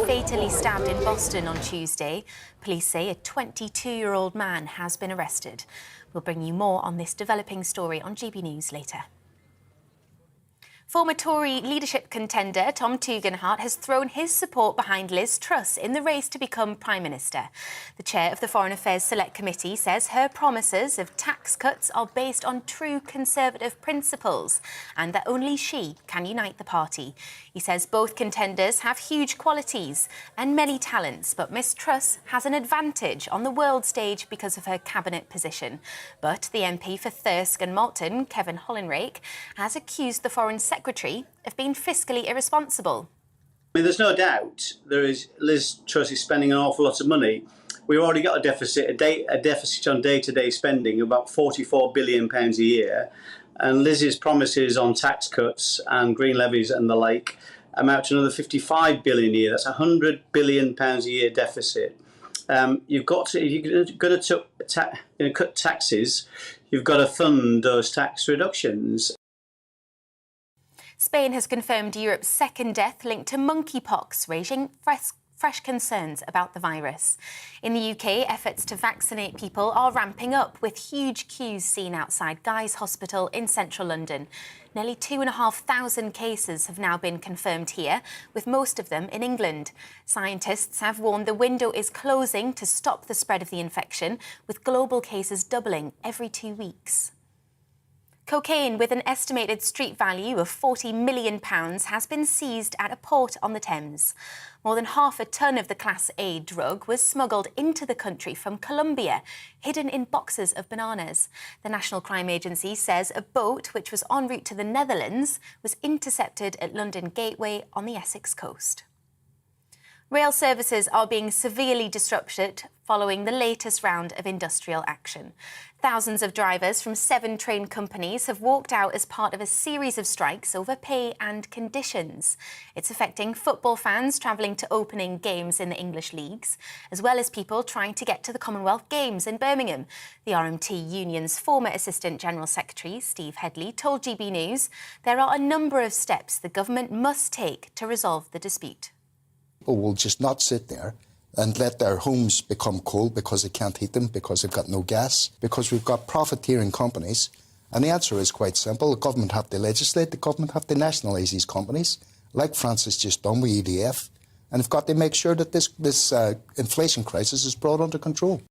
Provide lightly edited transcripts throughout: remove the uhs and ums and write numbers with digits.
fatally stabbed in Boston on Tuesday. Police say a 22-year-old man has been arrested. We'll bring you more on this developing story on GB News later. Former Tory leadership contender Tom Tugendhat has thrown his support behind Liz Truss in the race to become Prime Minister. The chair of the Foreign Affairs Select Committee says her promises of tax cuts are based on true Conservative principles and that only she can unite the party. He says both contenders have huge qualities and many talents, but Miss Truss has an advantage on the world stage because of her cabinet position. But the MP for Thirsk and Malton, Kevin Hollinrake, has accused the Foreign Secretary of being fiscally irresponsible. I mean, there's no doubt Liz Truss is spending an awful lot of money. We've already got a deficit on day-to-day spending of about £44 billion a year, and Liz's promises on tax cuts and green levies and the like amount to another £55 billion a year. That's £100 billion a year deficit. You've got to, if you're going to cut taxes, you've got to fund those tax reductions. Spain has confirmed Europe's second death linked to monkeypox, raising fresh concerns about the virus. In the UK, efforts to vaccinate people are ramping up, with huge queues seen outside Guy's Hospital in central London. Nearly 2,500 cases have now been confirmed here, with most of them in England. Scientists have warned the window is closing to stop the spread of the infection, with global cases doubling every 2 weeks. Cocaine with an estimated street value of £40 million has been seized at a port on the Thames. More than half a tonne of the Class A drug was smuggled into the country from Colombia, hidden in boxes of bananas. The National Crime Agency says a boat, which was en route to the Netherlands, was intercepted at London Gateway on the Essex coast. Rail services are being severely disrupted following the latest round of industrial action. Thousands of drivers from 7 train companies have walked out as part of a series of strikes over pay and conditions. It's affecting football fans travelling to opening games in the English leagues, as well as people trying to get to the Commonwealth Games in Birmingham. The RMT Union's former Assistant General Secretary, Steve Headley, told GB News there are a number of steps the government must take to resolve the dispute. People will just not sit there and let their homes become cold because they can't heat them, because they've got no gas, because we've got profiteering companies. And the answer is quite simple. The government have to legislate, the government have to nationalise these companies, like France has just done with EDF, and they've got to make sure that this inflation crisis is brought under control.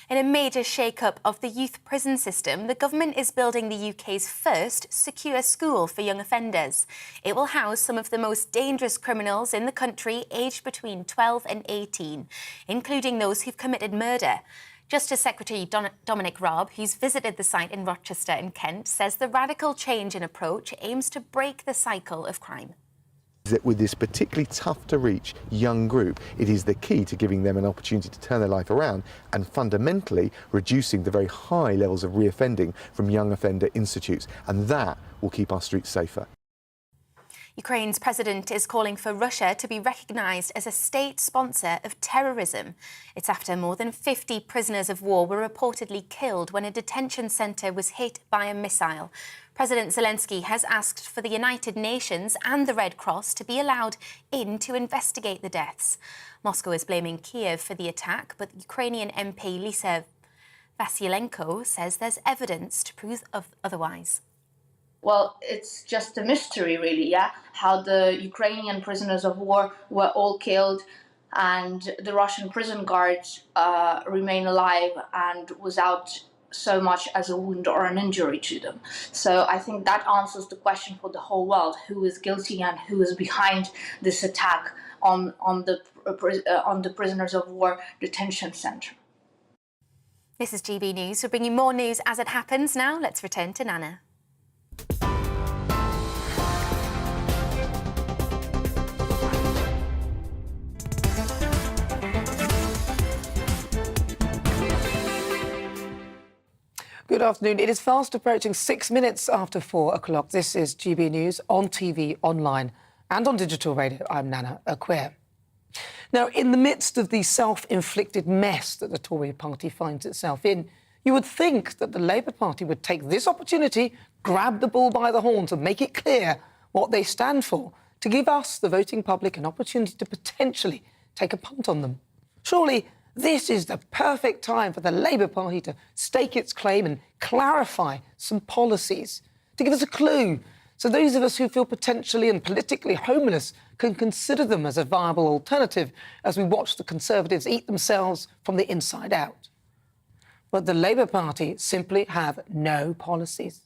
In a major shake-up of the youth prison system, the government is building the UK's first secure school for young offenders. It will house some of the most dangerous criminals in the country, aged between 12 and 18, including those who've committed murder. Justice Secretary Dominic Raab, who's visited the site in Rochester in Kent, says the radical change in approach aims to break the cycle of crime. That with this particularly tough to reach young group, it is the key to giving them an opportunity to turn their life around and fundamentally reducing the very high levels of reoffending from young offender institutes, and that will keep our streets safer. Ukraine's president is calling for Russia to be recognised as a state sponsor of terrorism. It's after more than 50 prisoners of war were reportedly killed when a detention centre was hit by a missile. President Zelensky has asked for the United Nations and the Red Cross to be allowed in to investigate the deaths. Moscow is blaming Kiev for the attack, but Ukrainian MP Lisa Vasilenko says there's evidence to prove otherwise. Well, it's just a mystery, really, how the Ukrainian prisoners of war were all killed and the Russian prison guards remain alive and without so much as a wound or an injury to them. So I think that answers the question for the whole world: who is guilty and who is behind this attack on the prisoners of war detention center. This is GB News. We're bringing more news as it happens now. Let's return to Nana. Good afternoon. It is fast approaching 6 minutes after 4 o'clock. This is GB News on TV, online and on digital radio. I'm Nana Akua. Now, in the midst of the self-inflicted mess that the Tory party finds itself in, you would think that the Labour Party would take this opportunity, grab the bull by the horns and make it clear what they stand for. to give us, the voting public, an opportunity to potentially take a punt on them. Surely this is the perfect time for the Labour Party to stake its claim and clarify some policies, to give us a clue so those of us who feel potentially and politically homeless can consider them as a viable alternative as we watch the Conservatives eat themselves from the inside out. But the Labour Party simply have no policies.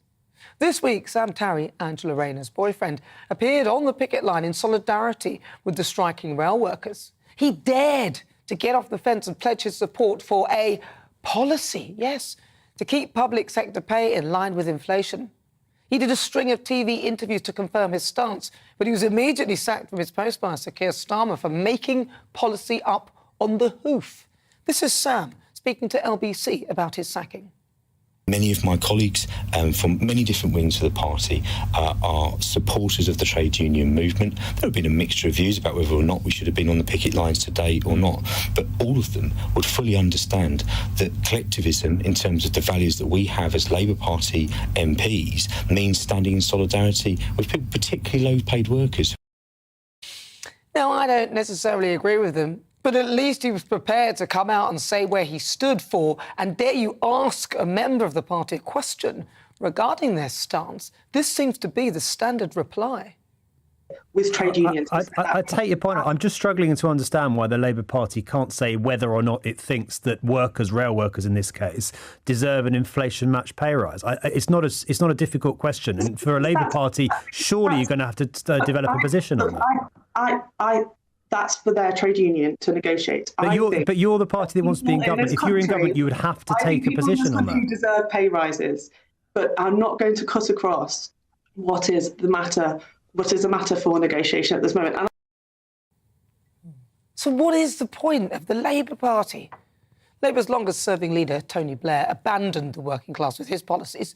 This week, Sam Tarry, Angela Rayner's boyfriend, appeared on the picket line in solidarity with the striking rail workers. He dared to get off the fence and pledge his support for a policy, yes, to keep public sector pay in line with inflation. He did a string of TV interviews to confirm his stance, but he was immediately sacked from his post by Sir Keir Starmer for making policy up on the hoof. This is Sam speaking to LBC about his sacking. Many of my colleagues from many different wings of the party are supporters of the trade union movement. There have been a mixture of views about whether or not we should have been on the picket lines today or not, but all of them would fully understand that collectivism, in terms of the values that we have as Labour Party MPs, means standing in solidarity with people, particularly low-paid workers. Now, I don't necessarily agree with him, but at least he was prepared to come out and say where he stood for, and dare you ask a member of the party a question regarding their stance. This seems to be the standard reply. With trade unions. I take your point. I'm just struggling to understand why the Labour Party can't say whether or not it thinks that workers, rail workers in this case, deserve an inflation-matched pay rise. It's not a difficult question. And for a Labour Party, surely you're going to have to develop a position on that. That's for their trade union to negotiate. But you're the party that wants to be in government. If you're in government, you would have to take a position on that. You deserve pay rises, but I'm not going to cut across what is the matter for negotiation at this moment. So what is the point of the Labour Party? Labour's longest-serving leader, Tony Blair, abandoned the working class with his policies.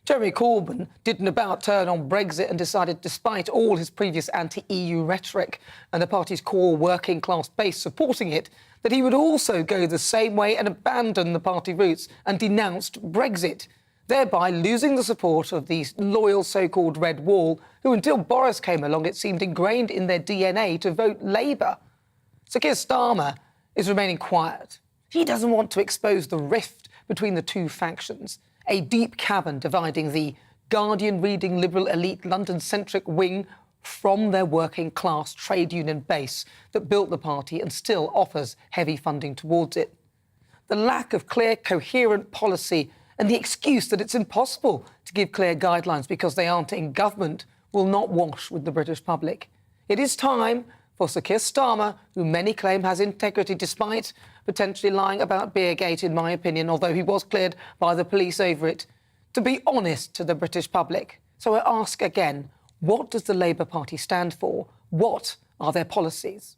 Jeremy Corbyn did an about-turn on Brexit and decided, despite all his previous anti-EU rhetoric and the party's core working-class base supporting it, that he would also go the same way and abandon the party roots and denounced Brexit, thereby losing the support of the loyal so-called Red Wall, who, until Boris came along, it seemed ingrained in their DNA to vote Labour. Sir Keir Starmer is remaining quiet. He doesn't want to expose the rift between the two factions, a deep cavern dividing the Guardian-reading liberal elite London-centric wing from their working-class trade union base that built the party and still offers heavy funding towards it. The lack of clear, coherent policy and the excuse that it's impossible to give clear guidelines because they aren't in government will not wash with the British public. It is time for Sir Keir Starmer, who many claim has integrity despite potentially lying about Beergate, in my opinion, although he was cleared by the police over it, to be honest to the British public. So I ask again, what does the Labour Party stand for? What are their policies?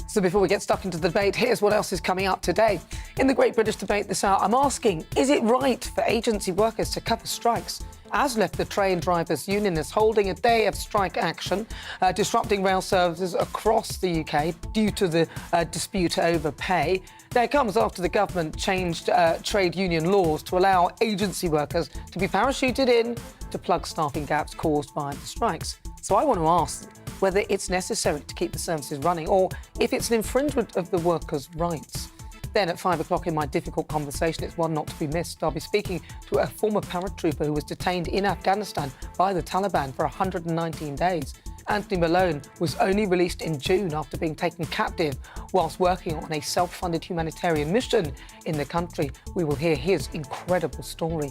So before we get stuck into the debate, here's what else is coming up today. In the Great British Debate this hour, I'm asking, is it right for agency workers to cover strikes? As left the Train Drivers Union is holding a day of strike action, disrupting rail services across the UK due to the dispute over pay. Now, it comes after the government changed trade union laws to allow agency workers to be parachuted in to plug staffing gaps caused by the strikes. So I want to ask whether it's necessary to keep the services running or if it's an infringement of the workers' rights. Then at 5 o'clock in my difficult conversation, it's one not to be missed. I'll be speaking to a former paratrooper who was detained in Afghanistan by the Taliban for 119 days. Anthony Malone was only released in June after being taken captive whilst working on a self-funded humanitarian mission in the country. We will hear his incredible story.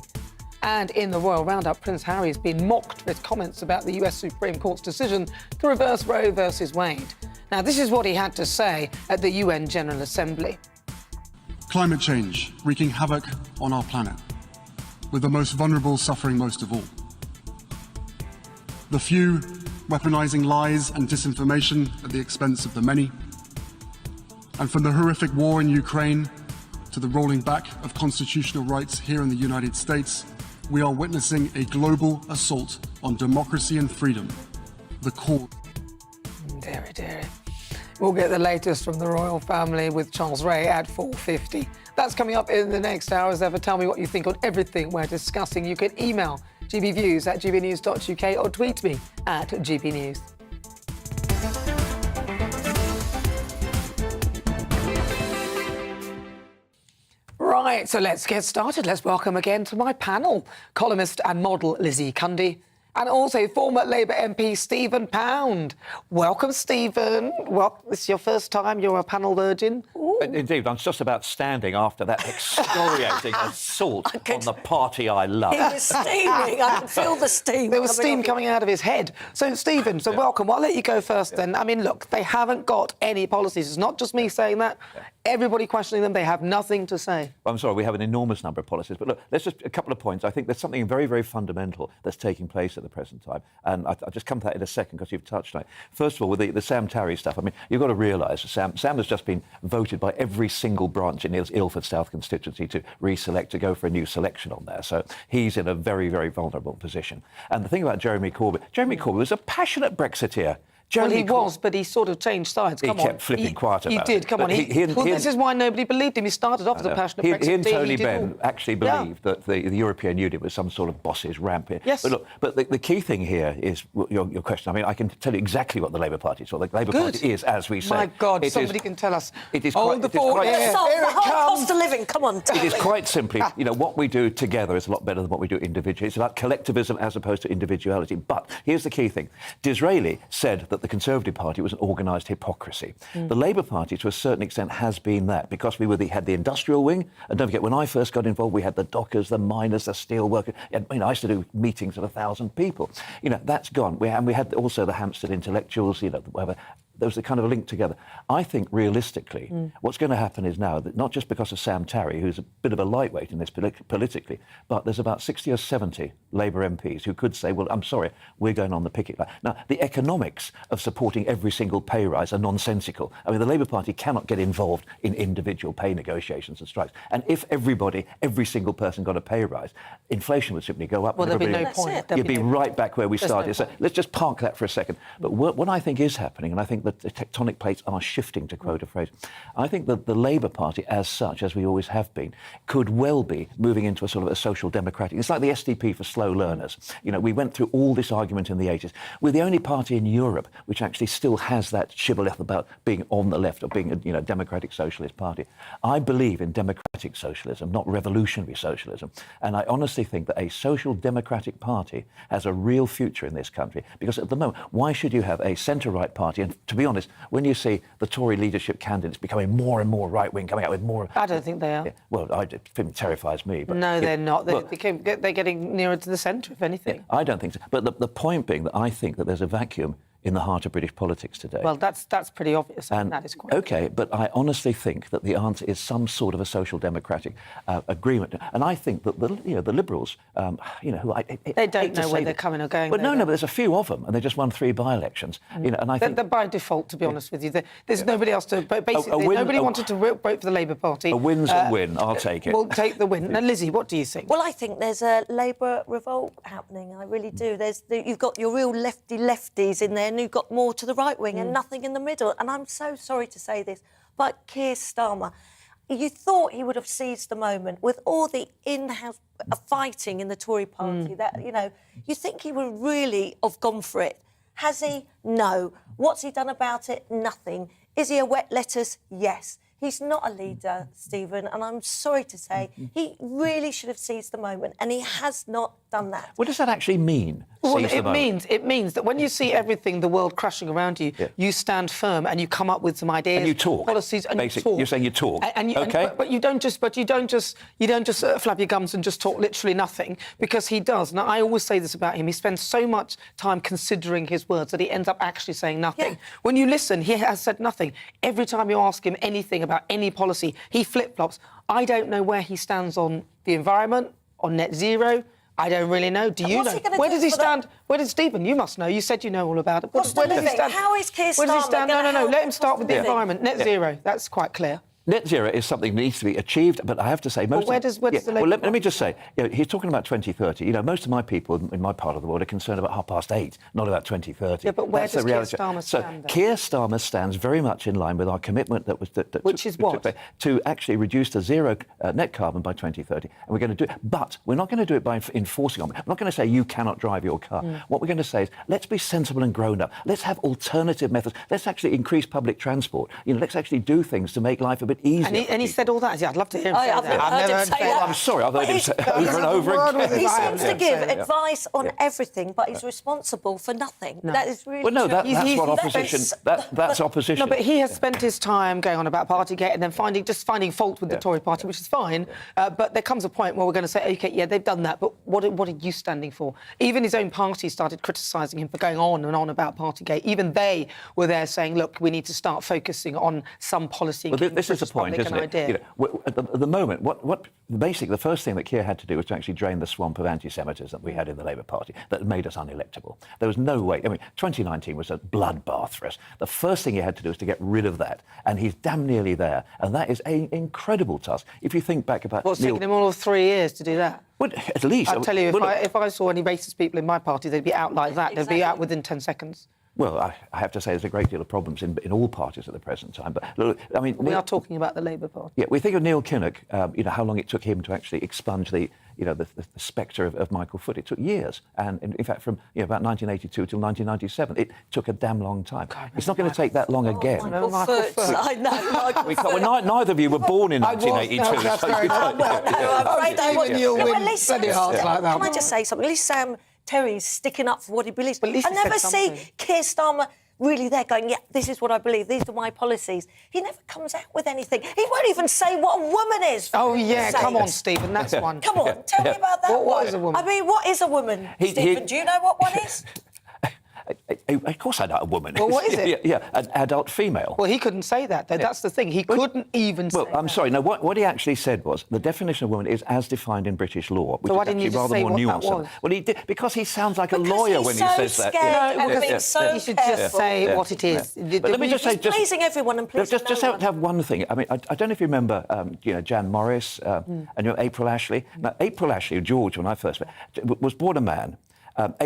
And in the Royal Roundup, Prince Harry has been mocked for his comments about the US Supreme Court's decision to reverse Roe versus Wade. Now, this is what he had to say at the UN General Assembly. Climate change wreaking havoc on our planet, with the most vulnerable suffering most of all. The few weaponizing lies and disinformation at the expense of the many. And from the horrific war in Ukraine to the rolling back of constitutional rights here in the United States, we are witnessing a global assault on democracy and freedom, the core. Dearie, dearie. We'll get the latest from the royal family with Charles Ray at 4:50. That's coming up in the next hour. As ever, tell me what you think on everything we're discussing. You can email gbviews@gbnews.uk or tweet me at gbnews. Right, so let's get started. Let's welcome again to my panel, columnist and model Lizzie Cundy, and also former Labour MP Stephen Pound. Welcome, Stephen. Well, this is your first time. You're a panel virgin. Indeed, I'm just about standing after that excoriating assault on the party I love. He was steaming. I could feel the steam. There was steam coming out of his head. So, Stephen, welcome. Well, I'll let you go first then. I mean, look, they haven't got any policies. It's not just me saying that. Everybody questioning them. They have nothing to say. I'm sorry, we have an enormous number of policies. But look, let's just a couple of points. I think there's something very, very fundamental that's taking place at the present time. And I'll just come to that in a second because you've touched on it. First of all, with the Sam Tarry stuff, I mean, you've got to realise Sam has just been voted by every single branch in his Ilford South constituency to reselect, to go for a new selection on there. So he's in a very, very vulnerable position. And the thing about Jeremy Corbyn was a passionate Brexiteer. Well, he was, but he sort of changed sides. Come on. He kept flipping quiet about it. He did, come on. This is why nobody believed him. He started off as a passionate Brexiteer. He and Tony Benn actually believed that the European Union was some sort of boss's ramp here. Yes. But look, the key thing here is your question. I mean, I can tell you exactly what the Labour Party is. The Labour Party is, as we say. My God, somebody can tell us. It is the whole cost of living. Come on, it is quite simply, what we do together is a lot better than what we do individually. It's about collectivism as opposed to individuality. But here's the key thing. Disraeli said that the Conservative Party was an organised hypocrisy. The Labour Party, to a certain extent, has been that because we had the industrial wing. And don't forget, when I first got involved, we had the dockers, the miners, the steel workers. I used to do meetings of 1,000 people. That's gone. We had also the Hampstead intellectuals, whatever. There was a kind of a link together. I think, realistically, what's going to happen is now that not just because of Sam Tarry, who's a bit of a lightweight in this politically, but there's about 60 or 70 Labour MPs who could say, well, I'm sorry, we're going on the picket line. Now, the economics of supporting every single pay rise are nonsensical. I mean, the Labour Party cannot get involved in individual pay negotiations and strikes. And if every single person got a pay rise, inflation would simply go up. Well, there'd be no point. You'd be right back where we started. So let's just park that for a second. But what I think is happening, and I think that the tectonic plates are shifting, to quote a phrase. I think that the Labour Party, as such, as we always have been, could well be moving into a sort of a social democratic. It's like the SDP for slow learners. We went through all this argument in the 80s. We're the only party in Europe which actually still has that shibboleth about being on the left or being a democratic socialist party. I believe in democratic socialism, not revolutionary socialism. And I honestly think that a social democratic party has a real future in this country. Because at the moment, why should you have a centre-right party? And to be honest, when you see the Tory leadership candidates becoming more and more right-wing, coming out with more... I don't think they are. Yeah, well, it terrifies me. But no, they're not. They're getting nearer to the centre, if anything. Yeah, I don't think so. But the point being that I think that there's a vacuum in the heart of British politics today. Well, that's pretty obvious. And that is quite OK, but I honestly think that the answer is some sort of a social democratic agreement. And I think that the Liberals, who they don't know where they're coming or going. But no, but there's a few of them, and they just won 3 by-elections. And I think they're by default, to be honest with you. There's nobody else to. But basically, nobody wanted to vote for the Labour Party. A win's a win. I'll take it. We'll take the win. Now, Lizzie, what do you think? Well, I think there's a Labour revolt happening. I really do. You've got your real lefties in there, and you've got more to the right wing and nothing in the middle. And I'm so sorry to say this, but Keir Starmer, you thought he would have seized the moment with all the in-house fighting in the Tory party. That you think he would really have gone for it. Has he? No. What's he done about it? Nothing. Is he a wet lettuce? Yes. He's not a leader, Stephen, and I'm sorry to say he really should have seized the moment, and he has not done that. What does that actually mean? Well, it means that when you see everything, the world crashing around you, you stand firm and you come up with some ideas, and you talk, policies, and basically. you talk. You're saying you talk, but you don't just flap your gums and just talk literally nothing, because he does. Now, I always say this about him: he spends so much time considering his words that he ends up actually saying nothing. Yeah. When you listen, he has said nothing. Every time you ask him anything about any policy, he flip-flops. I don't know where he stands on the environment, on net zero. I don't really know. Do you know? Where does he stand? Where does Stephen? You must know. You said you know all about it. Where does he stand? How is Keir Starmer? No. Let him start with the environment. Net zero. That's quite clear. Net zero is something that needs to be achieved, but I have to say, where does the Labour well, let me just say, he's talking about 2030. Most of my people in my part of the world are concerned about 8:30, not about 2030. Yeah, but where That's does the reality. Keir Starmer stand? So Keir Starmer stands very much in line with our commitment Which is what? To actually reduce to zero net carbon by 2030, and we're going to do it. But we're not going to do it by enforcing on it. I'm not going to say you cannot drive your car. What we're going to say is let's be sensible and grown up. Let's have alternative methods. Let's actually increase public transport. Let's actually do things to make life a bit easier. And he said all that. Yeah, I'd love to hear him say that. I've never heard him say that. I'm sorry, I've heard him say over and over again. He seems to give advice on everything, but he's responsible for nothing. No. That is really Well, no, true. that's what opposition. That's opposition. No, but he has spent his time going on about Partygate and then finding fault with the Tory party, which is fine. But there comes a point where we're going to say, OK, yeah, they've done that, but what are you standing for? Even his own party started criticising him for going on and on about Partygate. Even they were there saying, look, we need to start focusing on some policy. Well, this is the point, isn't it? At the moment, basically the first thing that Keir had to do was to actually drain the swamp of anti-Semitism that we had in the Labour Party that made us unelectable. There was no way. 2019 was a bloodbath for us. The first thing he had to do was to get rid of that, and he's damn nearly there. And that is an incredible task. If you think back about What's taken him all of 3 years to do that? Well, at least I'll tell you, if I saw any racist people in my party, they'd be out like that. They'd be out within 10 seconds. Well, I have to say there's a great deal of problems in all parties at the present time. But look, we are talking about the Labour Party. Yeah, we think of Neil Kinnock. How long it took him to actually expunge the spectre of Michael Foot. It took years, and in fact, from about 1982 till 1997, it took a damn long time. It's not going to take that long again. Michael Foot. I know. Michael Foot. Well, neither of you were born in 1982. Can I just say something? At least Sam Terry's sticking up for what he believes. I never see Keir Starmer really there going, yeah, this is what I believe, these are my policies. He never comes out with anything. He won't even say what a woman is. Oh, yeah, come on, Stephen, that's one. Come on, tell me about that. What is a woman? I mean, what is a woman, Stephen? Do you know what one is? Of course I know a woman. Well, what is it? Yeah, an adult female. Well, he couldn't say that, though. That's the thing. He couldn't even say I'm sorry. No, what he actually said was the definition of woman is as defined in British law, which so why is didn't actually you rather say more what nuanced. That was? Well, he did because he sounds like a lawyer when he says that. You should just say what it is. But let me just say, pleasing everyone and pleasing just have one thing. I mean, I don't know if you remember, Jan Morris and April Ashley. Now, April Ashley, George, when I first met, was born a man.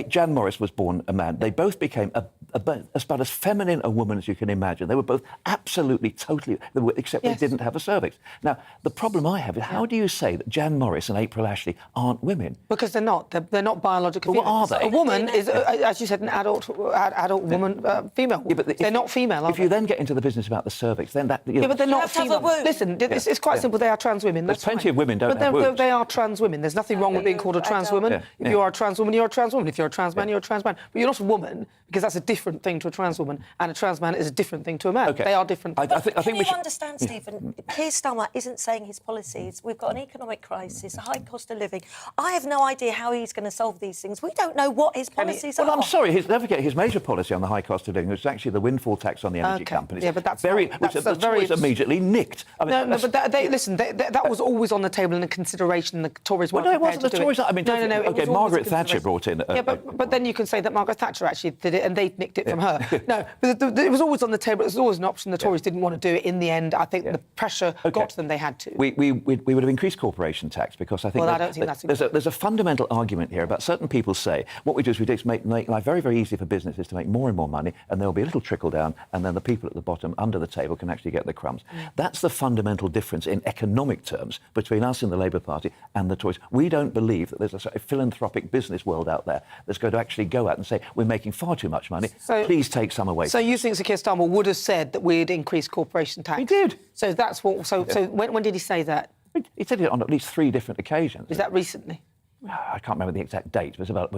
Jan Morris was born a man. They both became about as feminine a woman as you can imagine. They were both absolutely, totally, except they didn't have a cervix. Now, the problem I have is how do you say that Jan Morris and April Ashley aren't women? Because they're not. They're not biological females. What are they? A woman is, as you said, an adult woman, female woman. But they're not female, If you then get into the business about the cervix, then that... Yeah, but they're not female. Listen, it's quite simple. They are trans women. There's plenty of women don't have wombs. They are trans women. There's nothing wrong with being called a trans woman. If you are a trans woman, you're a trans woman. If you're a trans man, you're a trans man. But you're not a woman, because that's a different thing to a trans woman, and a trans man is a different thing to a man. They are different. I think we should understand, Stephen. Keir Starmer isn't saying his policies. We've got an economic crisis, a high cost of living. I have no idea how he's going to solve these things. We don't know what his policies are. Well, I'm sorry. Don't forget his major policy on the high cost of living was actually the windfall tax on the energy companies. Yeah, but that's which the Tories immediately nicked. I mean, but that was always on the table and a consideration. The Tories weren't prepared to do it. No, it wasn't the Tories. I mean, OK, Margaret Thatcher brought in. But then you can say that Margaret Thatcher actually did it and they nicked it from her. No, but it was always on the table. It was always an option. The Tories didn't want to do it. In the end, I think the pressure got to them. They had to. We would have increased corporation tax because I think I don't think that's there's a fundamental argument here about certain people say what we do is we just make life very, very easy for businesses to make more and more money, and there'll be a little trickle down, and then the people at the bottom under the table can actually get the crumbs. That's the fundamental difference in economic terms between us in the Labour Party and the Tories. We don't believe that there's a sort of philanthropic business world out there that's going to actually go out and say we're making far too much money. Please take some away. So you think Sir Keir Starmer would have said that we'd increase corporation tax? He did. So that's what. So when did he say that? He said it on at least 3 different occasions. Is that recently? I can't remember the exact date. It was about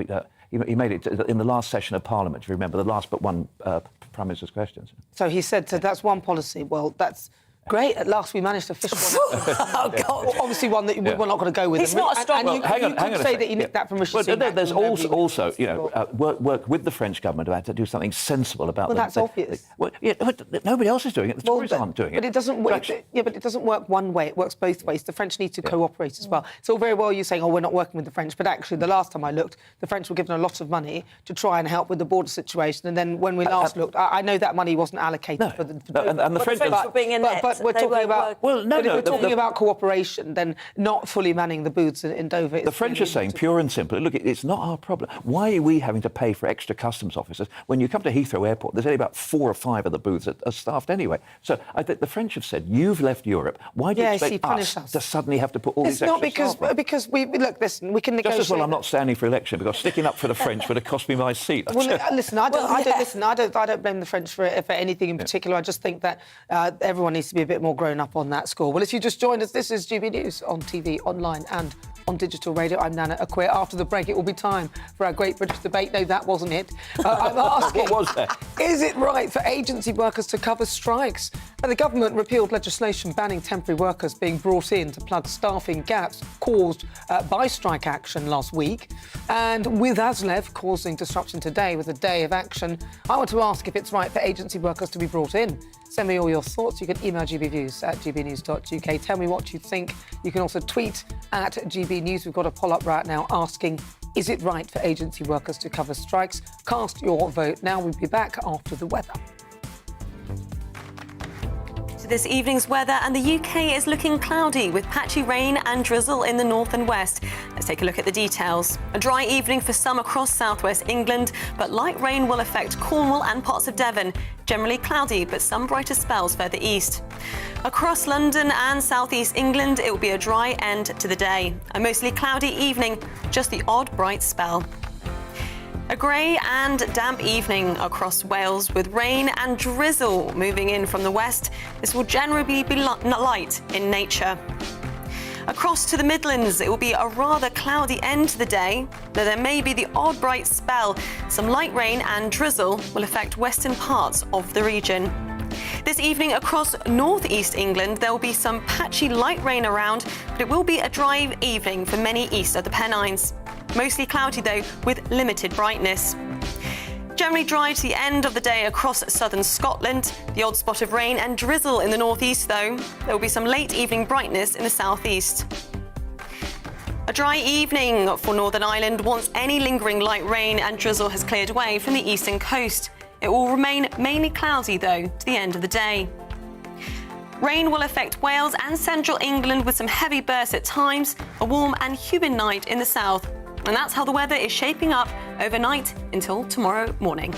he made it in the last session of Parliament. If you remember, the last but one Prime Minister's questions. So he said, so that's one policy. Well, that's great. At last we managed to fish one out. Oh, God. Obviously one that we're not going to go with. He's not a strong... And hang on say that you nicked that from Rishi Sunak. There's also work with the French government about to do something sensible about them. Well, that's obvious. Nobody else is doing it. The Tories aren't doing it. But it doesn't work. But it doesn't work one way. It works both ways. The French need to cooperate as well. It's all very well you saying, we're not working with the French, but actually the last time I looked, the French were given a lot of money to try and help with the border situation. And then when we last looked, I know that money wasn't allocated for the and the French were being inept. we're talking about... Well, no, but if we're talking about cooperation, then not fully manning the booths in Dover... The French are saying, pure and simple, look, it's not our problem. Why are we having to pay for extra customs officers? When you come to Heathrow Airport, there's only about 4 or 5 of the booths that are staffed anyway. So I think the French have said, you've left Europe. Why do you expect us to suddenly have to put all these extra staff on? It's not because we... Look, listen, we can negotiate... Just as well I'm not standing for election, because sticking up for the French would have cost me my seat. Well, listen, I don't blame the French for anything in particular. I just think that everyone needs to be a bit more grown up on that score. Well, if you just joined us, this is GB News on TV, online and on digital radio. I'm Nana Akua. After the break, it will be time for our Great British Debate. No, that wasn't it. I'm asking... What was that? Is it right for agency workers to cover strikes? And the government repealed legislation banning temporary workers being brought in to plug staffing gaps caused by strike action last week. And with ASLEF causing disruption today with a day of action, I want to ask if it's right for agency workers to be brought in. Send me all your thoughts. You can email gbviews at gbnews.uk. Tell me what you think. You can also tweet at GBNews. We've got a poll up right now asking, is it right for agency workers to cover strikes? Cast your vote now. We'll be back after the weather. This evening's weather, and the UK is looking cloudy with patchy rain and drizzle in the north and west. Let's take a look at the details. A dry evening for some across southwest England, but light rain will affect Cornwall and parts of Devon. Generally cloudy, but some brighter spells further east. Across London and southeast England, it will be a dry end to the day. A mostly cloudy evening, just the odd bright spell. A grey and damp evening across Wales with rain and drizzle moving in from the west. This will generally be light in nature. Across to the Midlands, it will be a rather cloudy end to the day, though there may be the odd bright spell. Some light rain and drizzle will affect western parts of the region. This evening across northeast England, there will be some patchy light rain around, but it will be a dry evening for many east of the Pennines. Mostly cloudy, though, with limited brightness. Generally dry to the end of the day across southern Scotland. The odd spot of rain and drizzle in the northeast, though. There will be some late evening brightness in the southeast. A dry evening for Northern Ireland once any lingering light rain and drizzle has cleared away from the eastern coast. It will remain mainly cloudy, though, to the end of the day. Rain will affect Wales and central England with some heavy bursts at times, a warm and humid night in the south. And that's how the weather is shaping up overnight until tomorrow morning.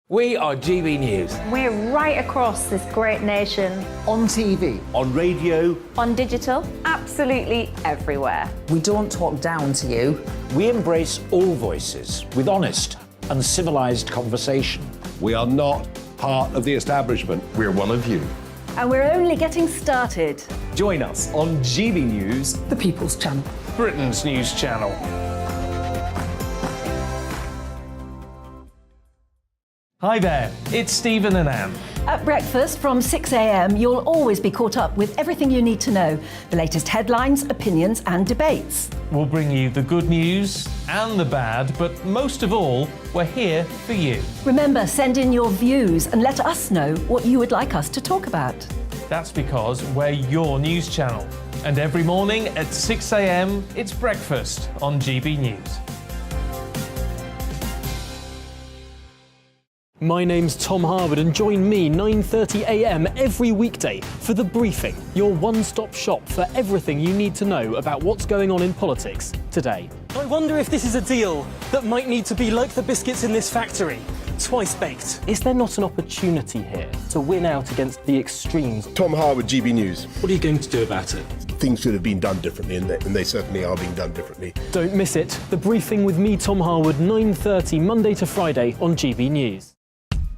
We are GB News. We're right across this great nation. On TV. On radio. On digital. Absolutely everywhere. We don't talk down to you. We embrace all voices with honest and civilised conversation. We are not part of the establishment. We're one of you. And we're only getting started. Join us on GB News, the People's Channel, Britain's news channel. Hi there, it's Stephen and Anne. At breakfast from 6 a.m, you'll always be caught up with everything you need to know, the latest headlines, opinions and debates. We'll bring you the good news and the bad, but most of all, we're here for you. Remember, send in your views and let us know what you would like us to talk about. That's because we're your news channel. And every morning at 6 a.m, it's breakfast on GB News. My name's Tom Harwood and join me 9:30 a.m. every weekday for The Briefing, your one-stop shop for everything you need to know about what's going on in politics today. I wonder if this is a deal that might need to be like the biscuits in this factory, twice baked. Is there not an opportunity here to win out against the extremes? Tom Harwood, GB News. What are you going to do about it? Things should have been done differently, and they certainly are being done differently. Don't miss it. The Briefing with me, Tom Harwood, 9:30 Monday to Friday on GB News.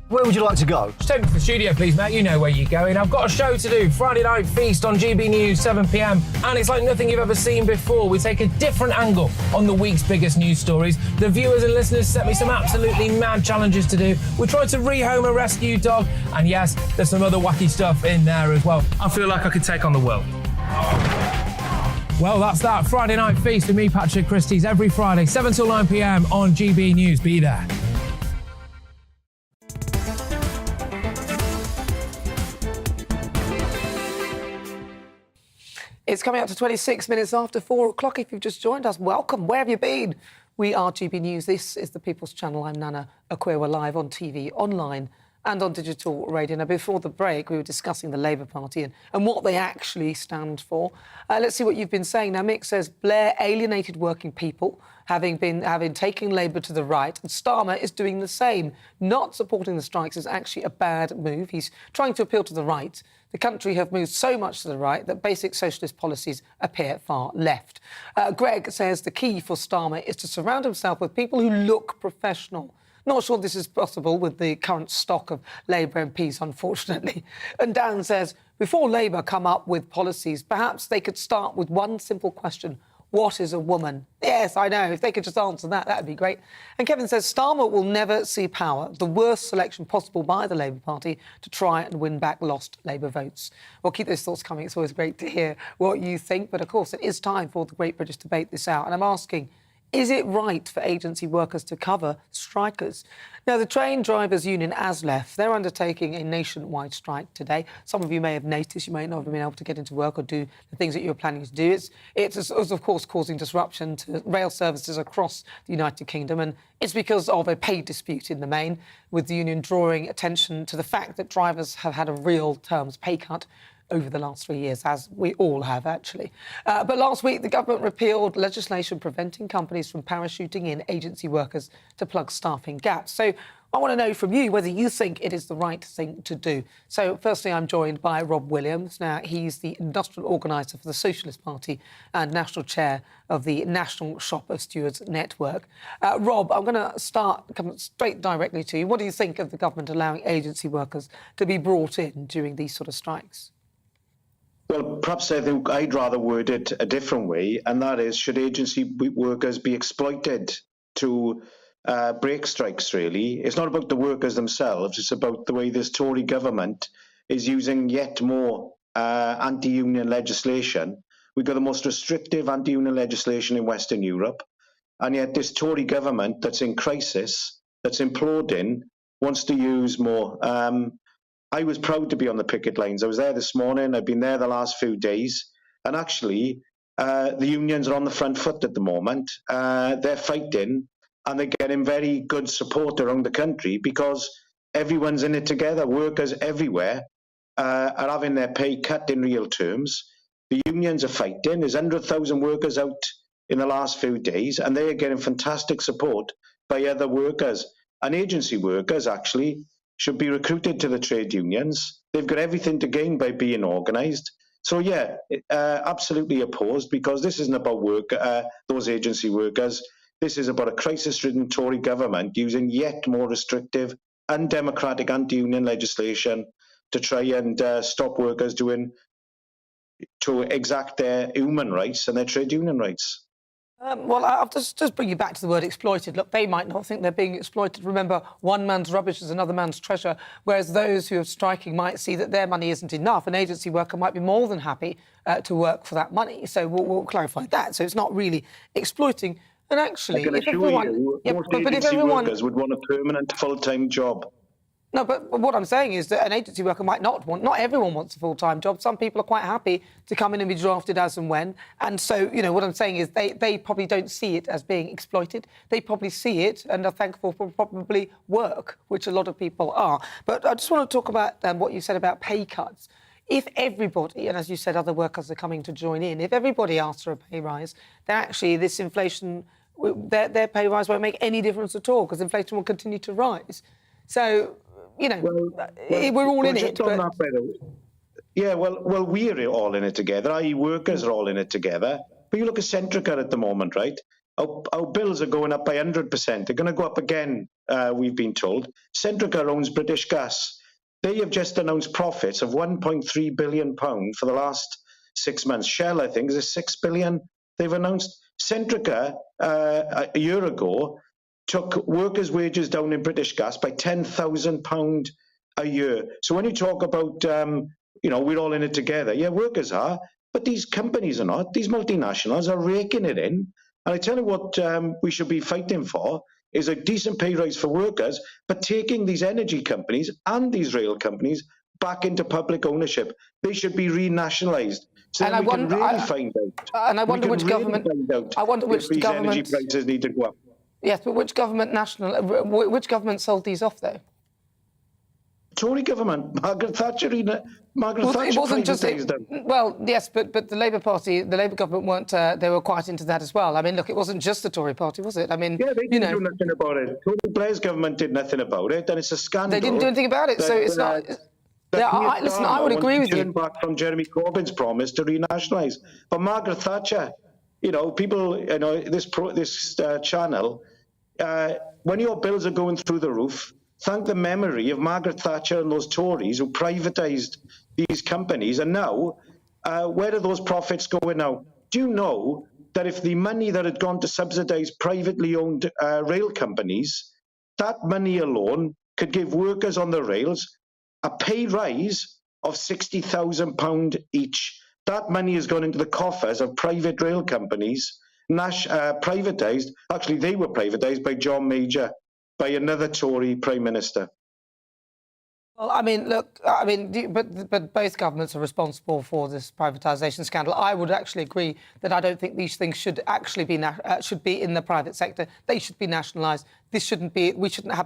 Where would you like to go? Just take me to the studio, please, mate. You know where you're going. I've got a show to do. Friday Night Feast on GB News, 7 p.m. And it's like nothing you've ever seen before. We take a different angle on the week's biggest news stories. The viewers and listeners set me some absolutely mad challenges to do. We tried to rehome a rescue dog. And yes, there's some other wacky stuff in there as well. I feel like I could take on the world. Well, that's that. Friday Night Feast with me, Patrick Christie's, every Friday, 7 till 9 p.m. on GB News. Be there. It's coming up to 26 minutes after 4 o'clock. If you've just joined us, welcome. Where have you been? We are GB News. This is the People's Channel. I'm Nana Akua. We're live on TV, online and on digital radio. Now, before the break, we were discussing the Labour Party and what they actually stand for. Let's see what you've been saying. Now, Mick says Blair alienated working people, having taken Labour to the right, and Starmer is doing the same. Not supporting the strikes is actually a bad move. He's trying to appeal to the right. The country have moved so much to the right that basic socialist policies appear far left. Greg says the key for Starmer is to surround himself with people who look professional. Not sure this is possible with the current stock of Labour MPs, unfortunately. And Dan says, before Labour come up with policies, perhaps they could start with one simple question. What is a woman? Yes, I know. If they could just answer that, that'd be great. And Kevin says Starmer will never see power, the worst selection possible by the Labour Party to try and win back lost Labour votes. Well, keep those thoughts coming. It's always great to hear what you think. But, of course, it is time for the Great British Debate this hour. And I'm asking, is it right for agency workers to cover strikers? Now, the Train Drivers Union, ASLEF, they're undertaking a nationwide strike today. Some of you may have noticed you may not have been able to get into work or do the things that you were planning to do. It's of course, causing disruption to rail services across the United Kingdom, and it's because of a pay dispute in the main, with the union drawing attention to the fact that drivers have had a real terms pay cut over the last 3 years, as we all have, actually. But last week, the government repealed legislation preventing companies from parachuting in agency workers to plug staffing gaps. So I want to know from you whether you think it is the right thing to do. So firstly, I'm joined by Rob Williams. Now, he's the industrial organiser for the Socialist Party and national chair of the National Shopper Stewards Network. Rob, I'm going to come straight directly to you. What do you think of the government allowing agency workers to be brought in during these sort of strikes? Well, perhaps I think I'd rather word it a different way, and that is, should agency workers be exploited to break strikes, really? It's not about the workers themselves, it's about the way this Tory government is using yet more anti-union legislation. We've got the most restrictive anti-union legislation in Western Europe, and yet this Tory government that's in crisis, that's imploding, wants to use more. I was proud to be on the picket lines. I was there this morning. I've been there the last few days. And actually, the unions are on the front foot at the moment. They're fighting and they're getting very good support around the country because everyone's in it together. Workers everywhere are having their pay cut in real terms. The unions are fighting. There's 100,000 workers out in the last few days, and they are getting fantastic support by other workers. And agency workers, actually, should be recruited to the trade unions. They've got everything to gain by being organised. So, yeah, absolutely opposed, because this isn't about those agency workers. This is about a crisis-ridden Tory government using yet more restrictive, undemocratic anti-union legislation to try and stop workers to exact their human rights and their trade union rights. Well, I'll just bring you back to the word exploited. Look, they might not think they're being exploited. Remember, one man's rubbish is another man's treasure, whereas those who are striking might see that their money isn't enough. An agency worker might be more than happy to work for that money. So we'll clarify that. So it's not really exploiting. And actually, if everyone workers would want a permanent full-time job. No, but what I'm saying is that an agency worker might not want... Not everyone wants a full-time job. Some people are quite happy to come in and be drafted as and when. And so, you know, what I'm saying is they probably don't see it as being exploited. They probably see it and are thankful for probably work, which a lot of people are. But I just want to talk about what you said about pay cuts. If everybody, and as you said, other workers are coming to join in, if everybody asks for a pay rise, then actually this inflation, their pay rise won't make any difference at all, because inflation will continue to rise. So... You know, we're all in it. But... Yeah, well, we're all in it together. i.e. workers are all in it together. But you look at Centrica at the moment, right? Our bills are going up by 100%. They're going to go up again, we've been told. Centrica owns British Gas. They have just announced profits of £1.3 billion for the last 6 months. Shell, I think, is a £6 billion they've announced. Centrica, a year ago, took workers' wages down in British Gas by £10,000 a year. So when you talk about, we're all in it together, yeah, workers are, but these companies are not. These multinationals are raking it in. And I tell you what we should be fighting for is a decent pay rise for workers, but taking these energy companies and these rail companies back into public ownership. They should be renationalised. So and then we can really find out. And I wonder which government... I wonder which these government... energy prices need to go up. Yes, but which government sold these off, though? Tory government, Margaret Thatcher It wasn't just them. Well, yes, but the Labour Party, the Labour government weren't. They were quite into that as well. I mean, look, it wasn't just the Tory Party, was it? I mean, yeah, they didn't do nothing about it. Tony Blair's government did nothing about it, and it's a scandal. They didn't do anything about it, so it's not. Listen, I would agree with you. Turn back from Jeremy Corbyn's promise to renationalise, but Margaret Thatcher, people, this channel, when your bills are going through the roof. Thank the memory of Margaret Thatcher and those Tories who privatised these companies. And now, where are those profits going now? Do you know that if the money that had gone to subsidise privately owned rail companies, that money alone could give workers on the rails a pay rise of £60,000 each? That money has gone into the coffers of private rail companies, privatised. Actually, they were privatised by John Major, by another Tory Prime Minister. Well, I mean, look, but both governments are responsible for this privatisation scandal. I would actually agree that I don't think these things should actually be in the private sector. They should be nationalised. We shouldn't be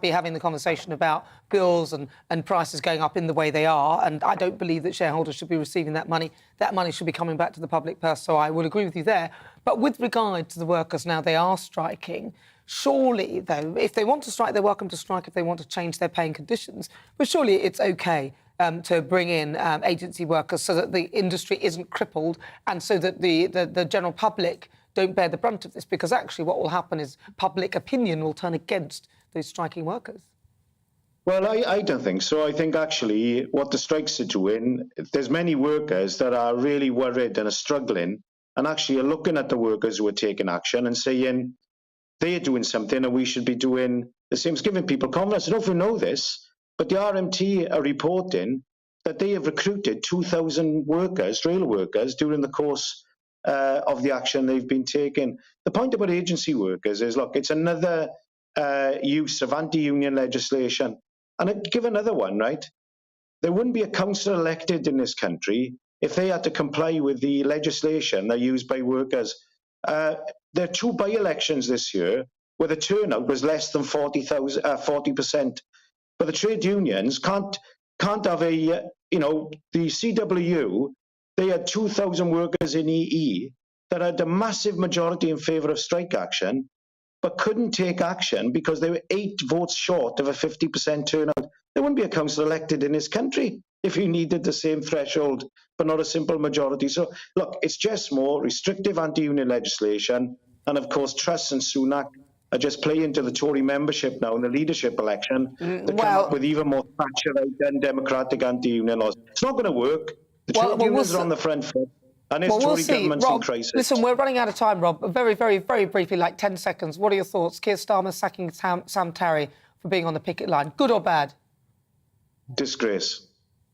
having the conversation about bills and prices going up in the way they are. And I don't believe that shareholders should be receiving that money. That money should be coming back to the public purse. So I would agree with you there. But with regard to the workers now, they are striking. Surely, though, if they want to strike, they're welcome to strike if they want to change their pay and conditions. But surely it's OK to bring in agency workers so that the industry isn't crippled and so that the general public don't bear the brunt of this, because actually what will happen is public opinion will turn against those striking workers. Well, I don't think so. I think actually what the strikes are doing, there's many workers that are really worried and are struggling and actually are looking at the workers who are taking action and saying, they are doing something and we should be doing the same. It's giving people confidence. I don't know if you know this, but the RMT are reporting that they have recruited 2,000 workers, rail workers, during the course of the action they've been taking. The point about agency workers is, look, it's another use of anti-union legislation. And I'd give another one, right? There wouldn't be a councillor elected in this country if they had to comply with the legislation that used by workers. There are two by-elections this year where the turnout was less than 40%. But the trade unions can't have the CWU, they had 2,000 workers in EE that had a massive majority in favour of strike action, but couldn't take action because they were 8 votes short of a 50% turnout. There wouldn't be a council elected in this country if you needed the same threshold, but not a simple majority. So, look, it's just more restrictive anti-union legislation. And, of course, Truss and Sunak are just playing to the Tory membership now in the leadership election to come up with even more Thatcherite and democratic anti-union laws. It's not going to work. The trade unions are on the front foot. And it's Tory government's in crisis. Listen, we're running out of time, Rob. Very, very, very briefly, like 10 seconds. What are your thoughts? Keir Starmer sacking Sam Tarry for being on the picket line. Good or bad? Disgrace.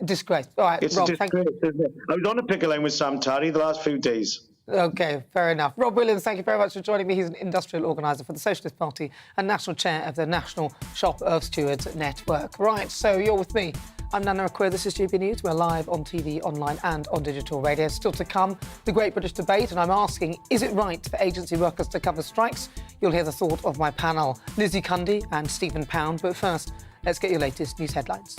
Disgrace. All right, it's Rob, a disgrace, isn't it? I was on a picket line with Sam Tarry the last few days. OK, fair enough. Rob Williams, thank you very much for joining me. He's an industrial organiser for the Socialist Party and national chair of the National Shop of Stewards Network. Right, so you're with me. I'm Nana Akua. This is GB News. We're live on TV, online and on digital radio. Still to come, the Great British Debate, and I'm asking, is it right for agency workers to cover strikes? You'll hear the thought of my panel, Lizzie Cundy and Stephen Pound. But first, let's get your latest news headlines.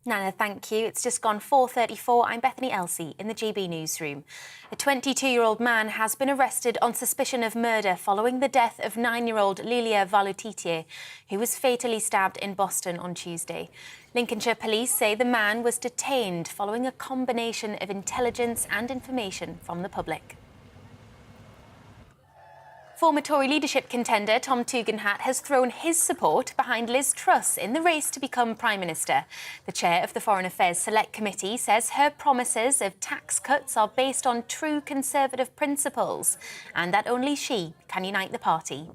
Nana, thank you. It's just gone 4:34. I'm Bethany Elsey in the GB newsroom. A 22-year-old man has been arrested on suspicion of murder following the death of 9-year-old Lilia Valutitier, who was fatally stabbed in Boston on Tuesday. Lincolnshire police say the man was detained following a combination of intelligence and information from the public. Former Tory leadership contender Tom Tugendhat has thrown his support behind Liz Truss in the race to become Prime Minister. The chair of the Foreign Affairs Select Committee says her promises of tax cuts are based on true Conservative principles and that only she can unite the party.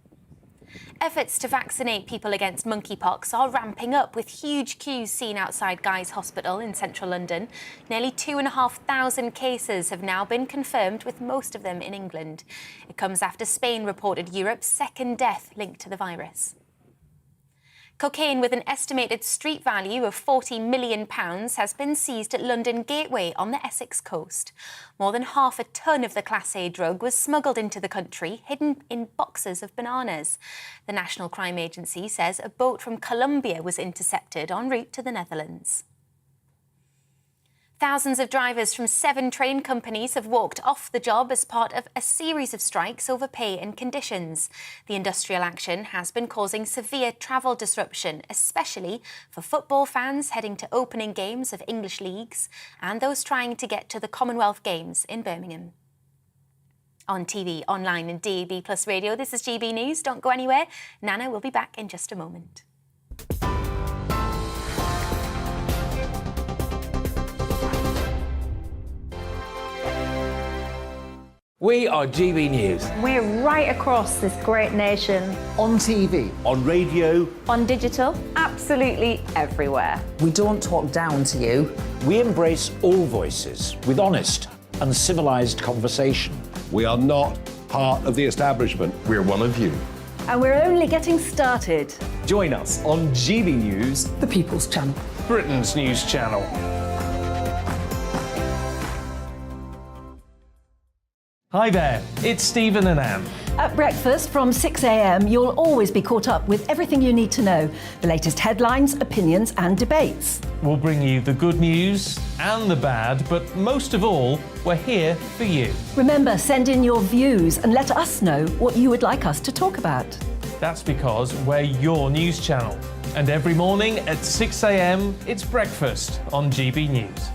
Efforts to vaccinate people against monkeypox are ramping up, with huge queues seen outside Guy's Hospital in central London. Nearly 2,500 cases have now been confirmed, with most of them in England. It comes after Spain reported Europe's second death linked to the virus. Cocaine with an estimated street value of £40 million has been seized at London Gateway on the Essex coast. More than half a tonne of the Class A drug was smuggled into the country, hidden in boxes of bananas. The National Crime Agency says a boat from Colombia was intercepted en route to the Netherlands. Thousands of drivers from 7 train companies have walked off the job as part of a series of strikes over pay and conditions. The industrial action has been causing severe travel disruption, especially for football fans heading to opening games of English leagues and those trying to get to the Commonwealth Games in Birmingham. On TV, online and DAB+ radio, this is GB News. Don't go anywhere. Nana will be back in just a moment. We are GB News. We're right across this great nation. On TV. On radio. On digital. Absolutely everywhere. We don't talk down to you. We embrace all voices with honest and civilised conversation. We are not part of the establishment. We're one of you. And we're only getting started. Join us on GB News, the People's Channel, Britain's news channel. Hi there, it's Stephen and Anne. At breakfast from 6 a.m, you'll always be caught up with everything you need to know, the latest headlines, opinions and debates. We'll bring you the good news and the bad, but most of all, we're here for you. Remember, send in your views and let us know what you would like us to talk about. That's because we're your news channel. And every morning at 6 a.m, it's breakfast on GB News.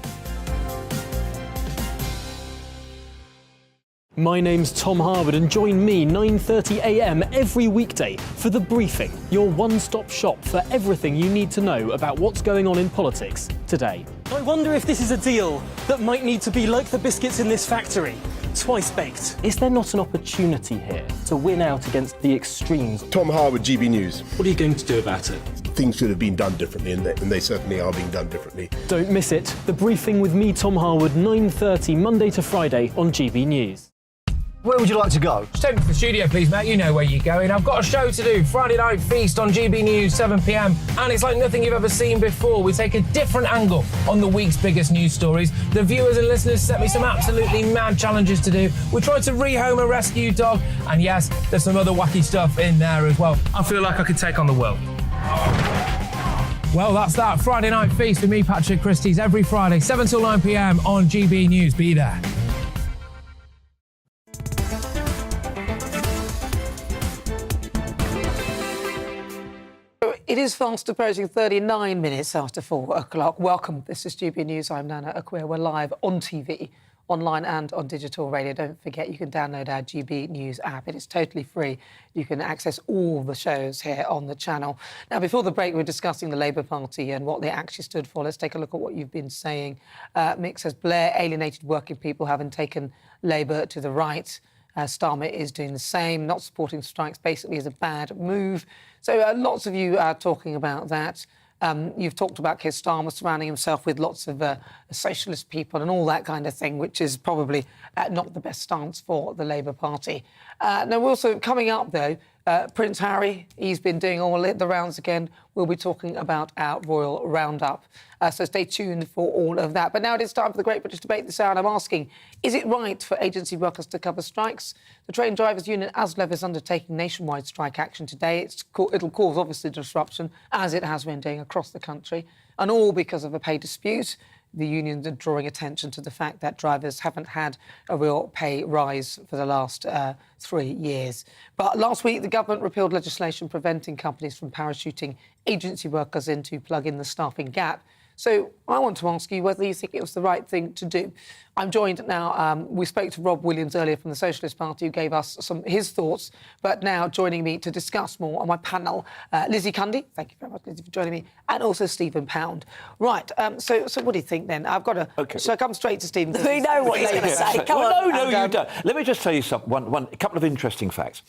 My name's Tom Harwood and join me 9:30 a.m. every weekday for The Briefing, your one-stop shop for everything you need to know about what's going on in politics today. I wonder if this is a deal that might need to be like the biscuits in this factory, twice baked. Is there not an opportunity here to win out against the extremes? Tom Harwood, GB News. What are you going to do about it? Things should have been done differently, and they certainly are being done differently. Don't miss it. The Briefing with me, Tom Harwood, 9:30 Monday to Friday on GB News. Where would you like to go? Just take me to the studio, please, mate. You know where you're going. I've got a show to do. Friday Night Feast on GB News, 7 p.m. And it's like nothing you've ever seen before. We take a different angle on the week's biggest news stories. The viewers and listeners set me some absolutely mad challenges to do. We tried to rehome a rescue dog. And yes, there's some other wacky stuff in there as well. I feel like I could take on the world. Well, that's that. Friday Night Feast with me, Patrick Christie's, every Friday, 7 till 9 p.m. on GB News. Be there. It is fast approaching 39 minutes after 4 o'clock. Welcome. This is GB News. I'm Nana Akua. We're live on TV, online and on digital radio. Don't forget, you can download our GB News app. It is totally free. You can access all the shows here on the channel. Now, before the break, we were discussing the Labour Party and what they actually stood for. Let's take a look at what you've been saying. Mick says Blair alienated working people, having taken Labour to the right. Starmer is doing the same. Not supporting strikes basically is a bad move. So lots of you are talking about that. You've talked about Keir Starmer surrounding himself with lots of socialist people and all that kind of thing, which is probably not the best stance for the Labour Party. Now, we're also coming up, though, Prince Harry, he's been doing all the rounds again. We'll be talking about our royal roundup. So stay tuned for all of that. But now it is time for the Great British Debate this hour, and I'm asking, is it right for agency workers to cover strikes? The Train Drivers Union, ASLEF, is undertaking nationwide strike action today. It'll cause, obviously, disruption, as it has been doing across the country, and all because of a pay dispute. The unions are drawing attention to the fact that drivers haven't had a real pay rise for the last 3 years. But last week, the government repealed legislation preventing companies from parachuting agency workers in to plug in the staffing gap. So I want to ask you whether you think it was the right thing to do. I'm joined now, we spoke to Rob Williams earlier from the Socialist Party, who gave us his thoughts, but now joining me to discuss more on my panel, Lizzie Cundy, thank you very much, Lizzie, for joining me, and also Stephen Pound. Right, so what do you think then? I've got to... Okay. Shall I come straight to Stephen? We know what he's going to say. Come on. No, you don't. Let me just tell you a couple of interesting facts.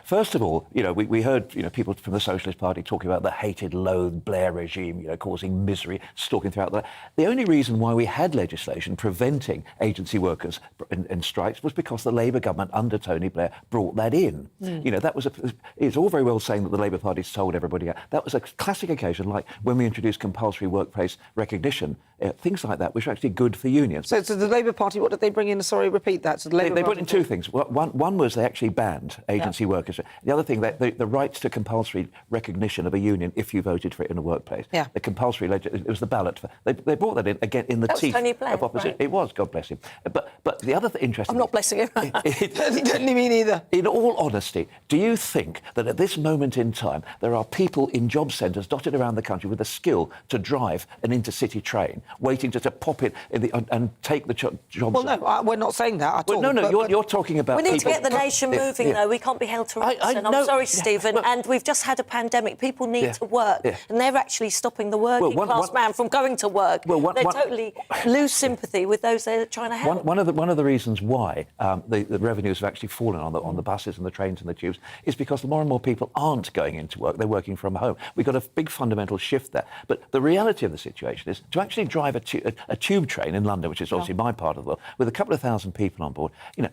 First of all, we heard people from the Socialist Party talking about the hated, loathed Blair regime, causing misery, stalking throughout the only reason why we had legislation preventing agency workers in strikes was because the Labour government under Tony Blair brought that in. You know, that was it's all very well saying that the Labour Party sold everybody out. That was a classic occasion, like when we introduced compulsory workplace recognition, things like that, which are actually good for unions. So the Labour Party, what did they bring in? Sorry, repeat that. So They put in two things. One was they actually banned agency workers. The other thing, the rights to compulsory recognition of a union if you voted for it in a workplace. Yeah. The compulsory it was the ballot. They brought that in again in the teeth of opposition. Right. It was, God bless him. But the other interesting. I'm not blessing him. Didn't mean either. In all honesty, do you think that at this moment in time there are people in job centres dotted around the country with the skill to drive an intercity train, waiting to pop it and take the jobs? Well, no, we're not saying that at all. No, you're talking about. We need to get the nation moving, though. We can't be held to ransom. I'm sorry, Stephen. And we've just had a pandemic. People need to work, and they're actually stopping the working class man from going to work. They totally lose sympathy with those they're trying to help. One of the reasons why the revenues have actually fallen on the buses and the trains and the tubes is because more and more people aren't going into work. They're working from home. We've got a big fundamental shift there. But the reality of the situation is to actually drive a tube train in London, which is obviously my part of the world, with a couple of thousand people on board, you know,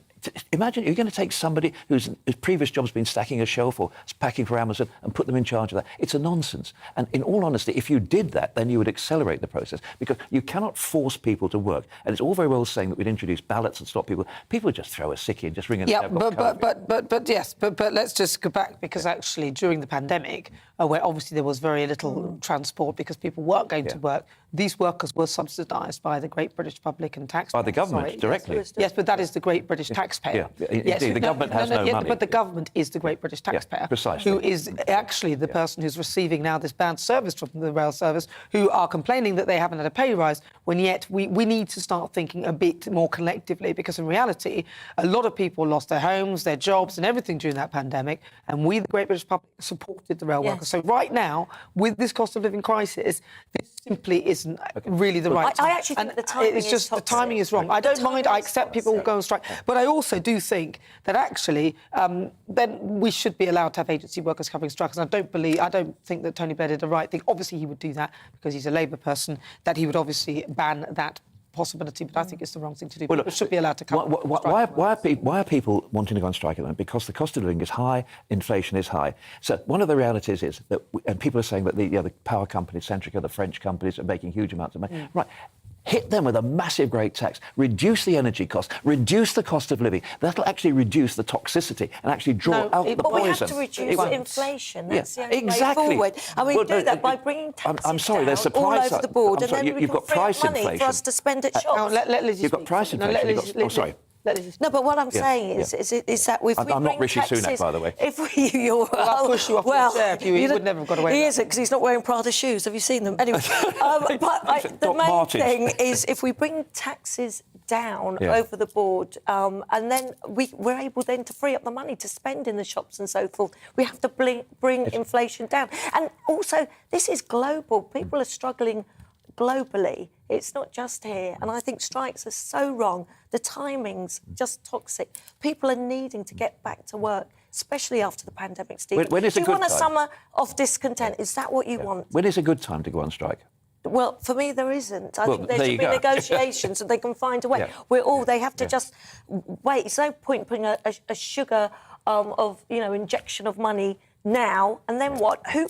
imagine you're going to take somebody whose previous job's been stacking a shelf or packing for Amazon and put them in charge of that. It's a nonsense. And in all honesty, if you did that, then you would accelerate the process because you cannot force people to work. And it's all very well saying that we'd introduce ballots and stop people. People just throw a sickie and just ring and say, but let's just go back because actually during the pandemic, where obviously there was very little transport because people weren't going to work, these workers were subsidised by the Great British Public and taxpayers. By the government, directly. Yes, but that is the Great British taxpayer. Indeed, the government has no money. But the government is the Great British taxpayer, precisely. who is actually the person who's receiving now this bad service from the rail service, who are complaining that they haven't had a pay rise, when yet we need to start thinking a bit more collectively, because in reality, a lot of people lost their homes, their jobs and everything during that pandemic, and we, the Great British public, supported the rail workers. So right now, with this cost of living crisis, this simply isn't really the right time. I actually think the timing is toxic. The timing is wrong. I don't mind, I accept people will go on strike, but I also do think that actually then we should be allowed to have agency workers covering strikes. And I don't think that Tony Blair did the right thing. Obviously, he would do that because he's a Labour person, that he would obviously ban that possibility, but I think it's the wrong thing to do. Well, people should be allowed to cover why are people wanting to go on strike at the moment? Because the cost of living is high, inflation is high. So one of the realities is that, and people are saying that the power companies, Centrica, the French companies, are making huge amounts of money. Right. Hit them with a massive great tax, reduce the energy cost, reduce the cost of living. That'll actually reduce the toxicity and actually draw out the poison. But we have to reduce inflation. That's the only way forward. And we do that by bringing taxes down all over the board, and then we can free up money for us to spend at shops. You've got price inflation. Sorry. No, but what I'm saying is that if we I'm not Rishi Sunak, by the way. I'll push you off the chair. He would never have got away with that. He isn't, because he's not wearing Prada shoes. Have you seen them? Anyway, the main thing is if we bring taxes down over the board, and then we're able then to free up the money to spend in the shops and so forth. We have to bring inflation down. And also, this is global. People are struggling globally. It's not just here. And I think strikes are so wrong. The timing's just toxic. People are needing to get back to work, especially after the pandemic, Stephen. When is Do a you good want a time? summer of discontent? Is that what you want? When is a good time to go on strike? Well, for me, there isn't. I think there should be negotiations and they can find a way. They have to just wait. It's no point putting a sugar injection of money now, and then what? Who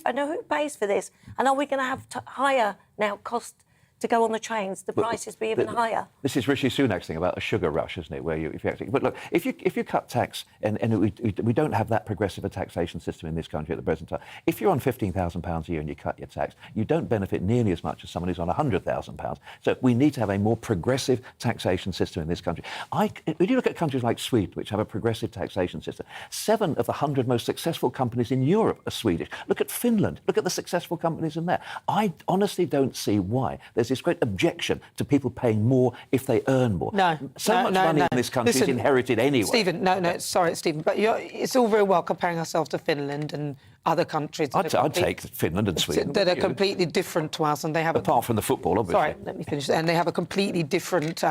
pays for this? And are we going to have higher now cost to go on the trains? The prices be even higher. This is Rishi Sunak's thing about a sugar rush, isn't it? Where but look, if you cut tax, and we don't have that progressive a taxation system in this country at the present time. If you're on £15,000 a year and you cut your tax, you don't benefit nearly as much as someone who's on £100,000. So we need to have a more progressive taxation system in this country. When you look at countries like Sweden, which have a progressive taxation system, 7 of the 100 most successful companies in Europe are Swedish. Look at Finland. Look at the successful companies in there. I honestly don't see why there's this great objection to people paying more if they earn more. Much money in this country is inherited anyway. Stephen, sorry, Stephen, but it's all very well comparing ourselves to Finland and other countries. I'd take Finland and Sweden. That are completely different to us, and they have apart from the football, obviously. Sorry, let me finish. And they have a completely different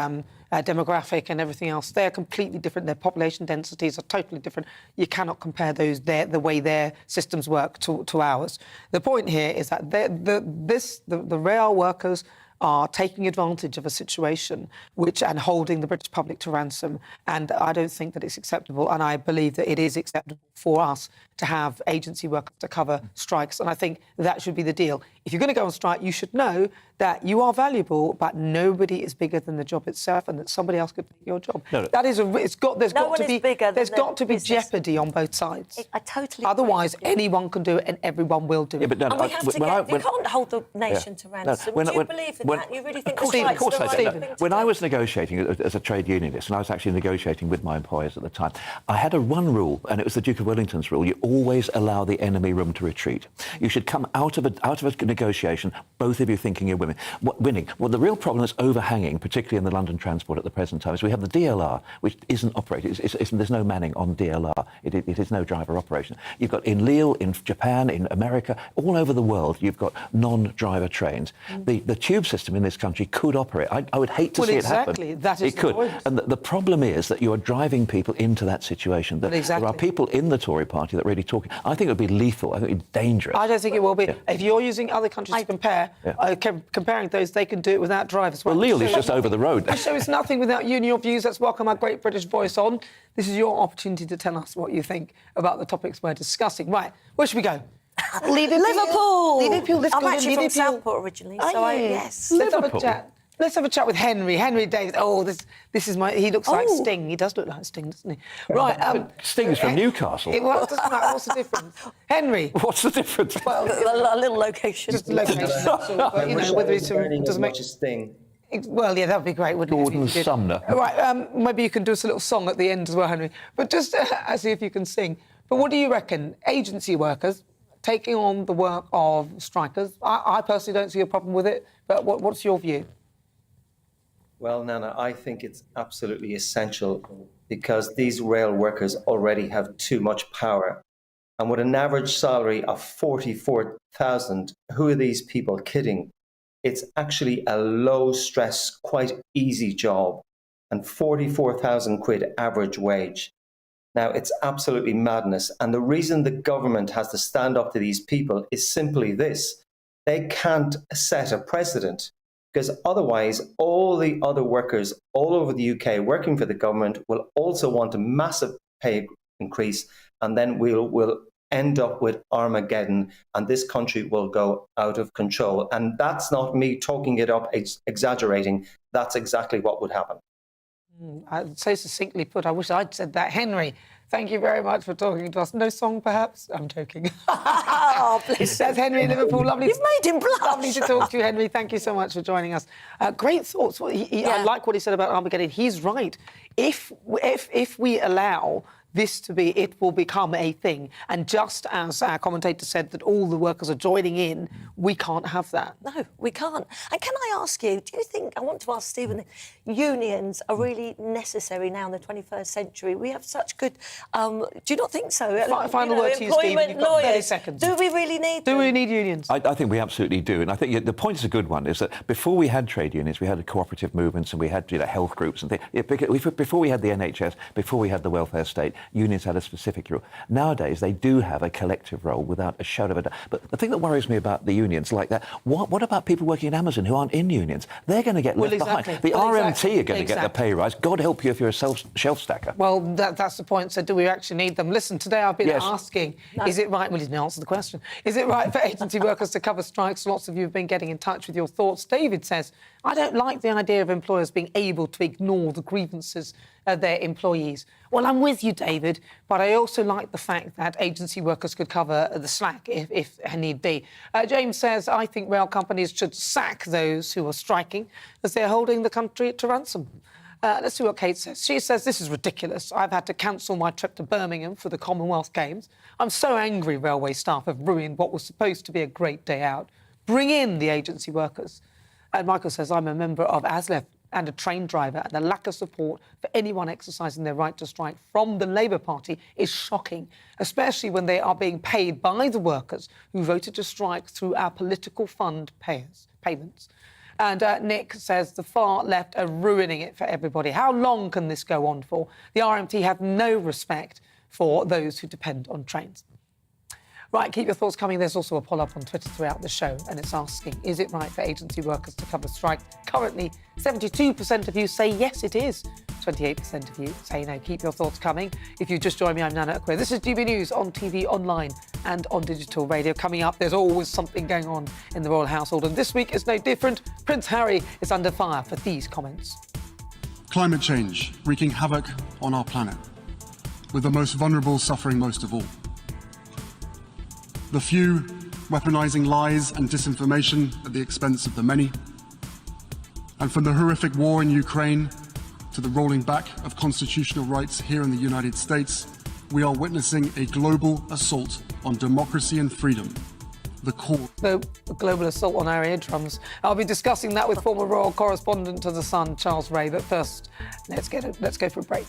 demographic and everything else. They are completely different. Their population densities are totally different. You cannot compare those the way their systems work to ours. The point here is that the rail workers are taking advantage of a situation and holding the British public to ransom. And I don't think that it's acceptable. And I believe that it is acceptable for us to have agency workers to cover strikes. And I think that should be the deal. If you're going to go on strike, you should know that you are valuable, but nobody is bigger than the job itself, and that somebody else could take your job. That is there's got to be jeopardy on both sides. I totally. Otherwise, anyone can do it, and everyone will do it. And we have to you can't hold the nation to ransom. Do you believe in that? You really think of course I do. When I was negotiating as a trade unionist, and I was actually negotiating with my employers at the time, I had one rule, and it was the Duke of Wellington's rule. You always allow the enemy room to retreat. You should come out of a negotiation, both of you thinking you're winning. Well, the real problem that's overhanging, particularly in the London transport at the present time, is we have the DLR, which isn't operated. There's no manning on DLR. It is no driver operation. You've got in Lille, in Japan, in America, all over the world, you've got non-driver trains. The tube system in this country could operate. I would hate to see it happen. Exactly. That is it could. And the problem is that you are driving people into that situation. That there are people in the Tory party that are really talking. I think it would be lethal. I think it would be dangerous. I don't think it will be. If you're using other countries to compare, comparing those, they can do it without drivers. Well, Lille is just over the road. So it's nothing without you and your views. Let's welcome our great British voice on. This is your opportunity to tell us what you think about the topics we're discussing. Right, where should we go? Liverpool. Liverpool. I'm actually from Southport originally, so yes. Let's have a chat with Henry. Henry Davis. Oh, this is he looks like Sting. He does look like Sting, doesn't he? Right. Sting's from Newcastle. Doesn't matter. What's the difference? Henry. What's the difference? Well, a little location. Just a location, that's all. But, whether it's doesn't make... Sting. Well, yeah, that would be great, wouldn't it? Gordon Sumner. Right, maybe you can do us a little song at the end as well, Henry. But just see if you can sing. But what do you reckon? Agency workers taking on the work of strikers. I personally don't see a problem with it, but what's your view? Well, Nana, I think it's absolutely essential because these rail workers already have too much power. And with an average salary of 44,000, who are these people kidding? It's actually a low-stress, quite easy job, and 44,000 quid average wage. Now, it's absolutely madness. And the reason the government has to stand up to these people is simply this. They can't set a precedent, because otherwise all the other workers all over the UK working for the government will also want a massive pay increase, and then we'll end up with Armageddon, and this country will go out of control. And that's not me talking it up, exaggerating. That's exactly what would happen. So succinctly put. I wish I'd said that. Henry, thank you very much for talking to us. No song, perhaps? I'm joking. Oh, please. That's Henry in Liverpool. Lovely. You've made him blush. Lovely to talk to you, Henry. Thank you so much for joining us. Great thoughts. I like what he said about Armageddon. He's right. If we allow this to be, it will become a thing. And just as our commentator said that all the workers are joining in, we can't have that. No, we can't. And can I ask you, do you think, I want to ask Stephen, unions are really necessary now in the 21st century? We have such good, do you not think so? Final word to you, Stephen. You've got 30 seconds. Do we really need them? Do we need unions? I think we absolutely do. And I think the point is a good one, is that before we had trade unions, we had cooperative movements and we had health groups and things. Before we had the NHS, before we had the welfare state, unions had a specific role. Nowadays, they do have a collective role without a shadow of a doubt. But the thing that worries me about the unions like that, what about people working at Amazon who aren't in unions? They're going to get left behind. The RMT are going to get the pay rise. God help you if you're a shelf stacker. Well, that's the point. So do we actually need them? Listen, today I've been asking, is it right... Well, you didn't answer the question. Is it right for agency workers to cover strikes? Lots of you have been getting in touch with your thoughts. David says, I don't like the idea of employers being able to ignore the grievances of their employees. Well, I'm with you, David, but I also like the fact that agency workers could cover the slack if need be. James says, I think rail companies should sack those who are striking as they're holding the country to ransom. Let's see what Kate says. She says, this is ridiculous. I've had to cancel my trip to Birmingham for the Commonwealth Games. I'm so angry railway staff have ruined what was supposed to be a great day out. Bring in the agency workers. And Michael says, I'm a member of ASLEF and a train driver, and the lack of support for anyone exercising their right to strike from the Labour Party is shocking, especially when they are being paid by the workers who voted to strike through our political fund payments. And Nick says the far left are ruining it for everybody. How long can this go on for? The RMT have no respect for those who depend on trains. Right, keep your thoughts coming. There's also a poll up on Twitter throughout the show, and it's asking, is it right for agency workers to cover strike? Currently, 72% of you say yes, it is. 28% of you say no. Keep your thoughts coming. If you just joined me, I'm Nana Akua. This is GB News on TV, online and on digital radio. Coming up, there's always something going on in the royal household, and this week is no different. Prince Harry is under fire for these comments. Climate change wreaking havoc on our planet, with the most vulnerable suffering most of all. The few weaponizing lies and disinformation at the expense of the many. And from the horrific war in Ukraine to the rolling back of constitutional rights here in the United States, we are witnessing a global assault on democracy and freedom. The core. The global assault on our eardrums. I'll be discussing that with former royal correspondent to The Sun, Charles Ray. But first, let's go for a break.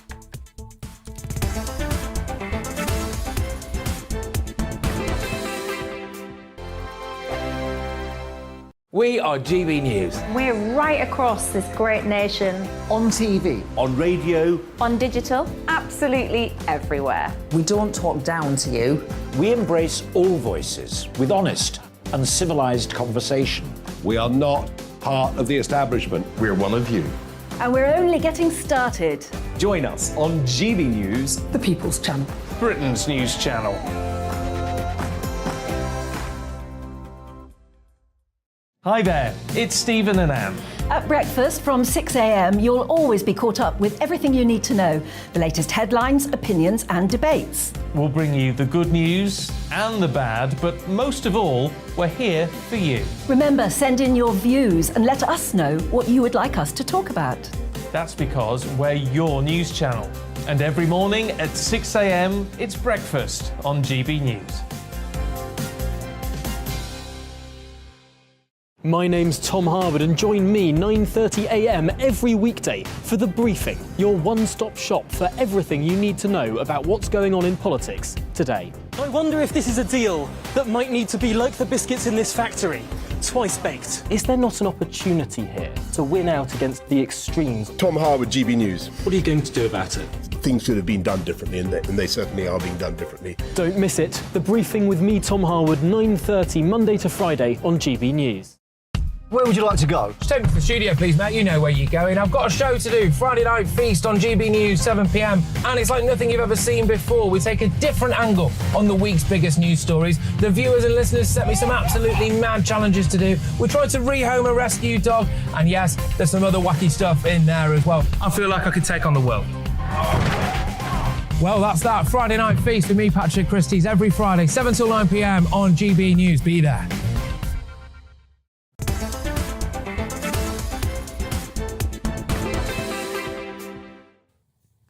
We are GB News. We're right across this great nation. On TV. On radio. On digital. Absolutely everywhere. We don't talk down to you. We embrace all voices with honest and civilised conversation. We are not part of the establishment. We're one of you. And we're only getting started. Join us on GB News, the People's Channel, Britain's news channel. Hi there, it's Stephen and Anne. At breakfast from 6 a.m, you'll always be caught up with everything you need to know, the latest headlines, opinions and debates. We'll bring you the good news and the bad, but most of all, we're here for you. Remember, send in your views and let us know what you would like us to talk about. That's because we're your news channel. And every morning at 6 a.m, it's breakfast on GB News. My name's Tom Harwood, and join me 9:30 a.m. every weekday for The Briefing, your one-stop shop for everything you need to know about what's going on in politics today. I wonder if this is a deal that might need to be like the biscuits in this factory, twice baked. Is there not an opportunity here to win out against the extremes? Tom Harwood, GB News. What are you going to do about it? Things should have been done differently, and they certainly are being done differently. Don't miss it. The Briefing with me, Tom Harwood, 9:30 Monday to Friday on GB News. Where would you like to go? Just take me to the studio, please, mate. You know where you're going. I've got a show to do. Friday Night Feast on GB News, 7 p.m. And it's like nothing you've ever seen before. We take a different angle on the week's biggest news stories. The viewers and listeners set me some absolutely mad challenges to do. We tried to rehome a rescue dog. And yes, there's some other wacky stuff in there as well. I feel like I could take on the world. Well, that's that. Friday Night Feast with me, Patrick Christie, every Friday, 7 till 9 p.m. on GB News. Be there.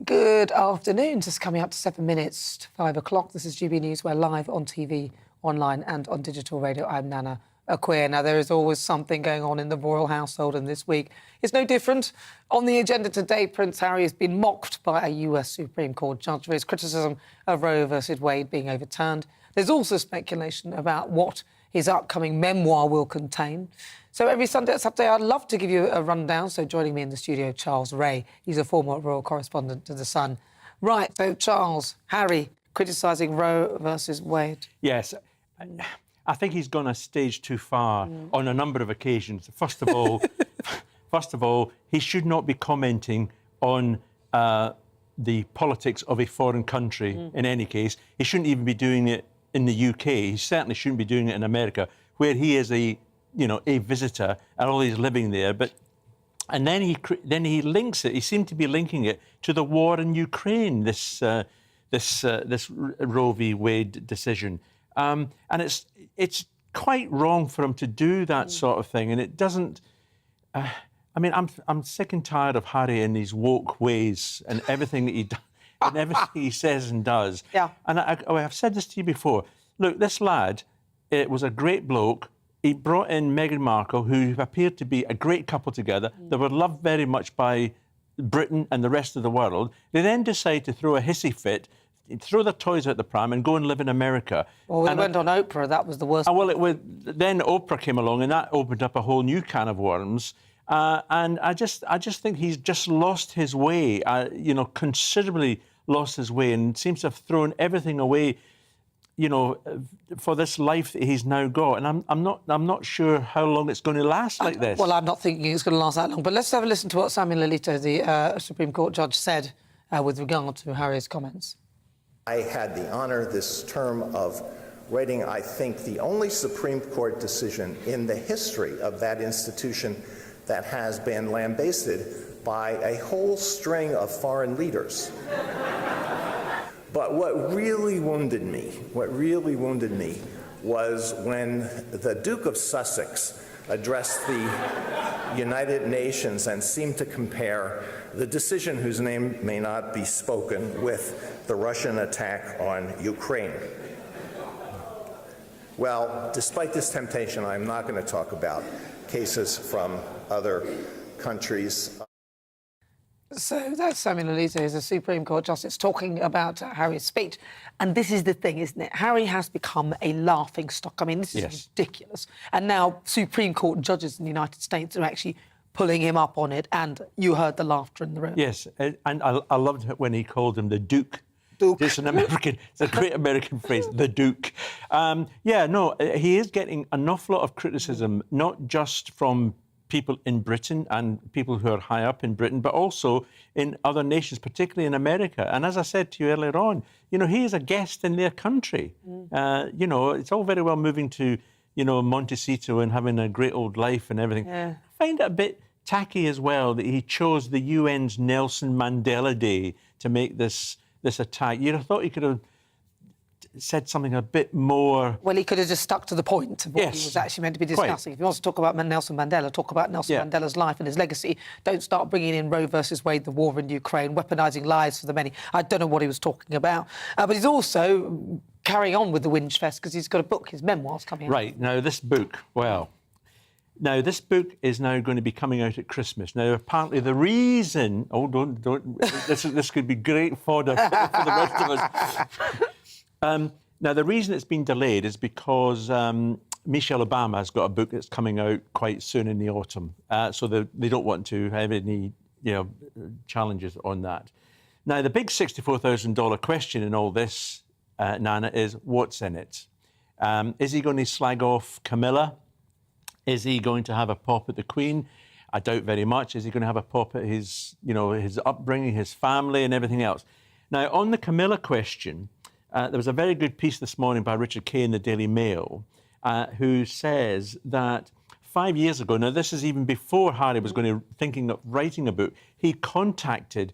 Good afternoon. Just coming up to 7 minutes to 5 o'clock. This is GB News. We're live on TV, online and on digital radio. I'm Nana Akua. Now, there is always something going on in the royal household, and this week is no different. On the agenda today, Prince Harry has been mocked by a US Supreme Court judge for his criticism of Roe versus Wade being overturned. There's also speculation about what his upcoming memoir will contain. So every Sunday at Saturday, I'd love to give you a rundown. So joining me in the studio, Charles Ray. He's a former royal correspondent to The Sun. Right, so Charles, Harry criticising Roe versus Wade. Yes, I think he's gone a stage too far on a number of occasions. First of all, he should not be commenting on the politics of a foreign country in any case. He shouldn't even be doing it in the UK. He certainly shouldn't be doing it in America, where he is a visitor and all he's living there. And then he links it. He seemed to be linking it to the war in Ukraine. This Roe v. Wade decision, and it's quite wrong for him to do that sort of thing. And it doesn't. I'm sick and tired of Harry and his woke ways and everything that he does. And everything he says and does. Yeah. And I've said this to you before. Look, this lad, it was a great bloke. He brought in Meghan Markle, who appeared to be a great couple together. They were loved very much by Britain and the rest of the world. They then decide to throw a hissy fit, throw their toys out the pram and go and live in America. Well, we went on Oprah. That was the worst. Then Oprah came along and that opened up a whole new can of worms. And I just think he's just lost his way, considerably lost his way, and seems to have thrown everything away. for this life that he's now got. And I'm not sure how long it's going to last like this. Well, I'm not thinking it's going to last that long. But let's have a listen to what Samuel Alito, the Supreme Court judge, said with regard to Harry's comments. I had the honour this term of writing, I think, the only Supreme Court decision in the history of that institution that has been lambasted by a whole string of foreign leaders. But what really wounded me was when the Duke of Sussex addressed the United Nations and seemed to compare the decision, whose name may not be spoken, with the Russian attack on Ukraine. Well, despite this temptation, I'm not going to talk about cases from other countries. So that's Samuel Alito, who's a Supreme Court Justice, talking about Harry's speech. And this is the thing, isn't it? Harry has become a laughingstock. I mean, this is ridiculous. And now Supreme Court judges in the United States are actually pulling him up on it. And you heard the laughter in the room. Yes, and I loved it when he called him the Duke. It's it's a great American phrase, the Duke. He is getting an awful lot of criticism, not just from people in Britain and people who are high up in Britain, but also in other nations, particularly in America. And as I said to you earlier on, he is a guest in their country. It's all very well moving to, Montecito and having a great old life and everything. Yeah. I find it a bit tacky as well that he chose the UN's Nelson Mandela Day to make this attack. You'd have thought he could have said something a bit more... Well, he could have just stuck to the point of what he was actually meant to be discussing. If he wants to talk about Nelson Mandela, talk about Nelson Mandela's life and his legacy. Don't start bringing in Roe versus Wade, the war in Ukraine, weaponising lies for the many. I don't know what he was talking about. But he's also carrying on with the Whinge Fest because he's got a book, his memoirs coming out. Right. Now, this book, this book is now going to be coming out at Christmas. Now, apparently the reason... Oh, don't... this could be great fodder for the rest of us. Now, the reason it's been delayed is because Michelle Obama has got a book that's coming out quite soon in the autumn. So they don't want to have any, challenges on that. Now, the big $64,000 question in all this, Nana, is what's in it? Is he going to slag off Camilla? Is he going to have a pop at the Queen? I doubt very much. Is he going to have a pop at his, his upbringing, his family and everything else? Now, on the Camilla question... there was a very good piece this morning by Richard Kay in the Daily Mail who says that 5 years ago, now this is even before Harry was thinking of writing a book, he contacted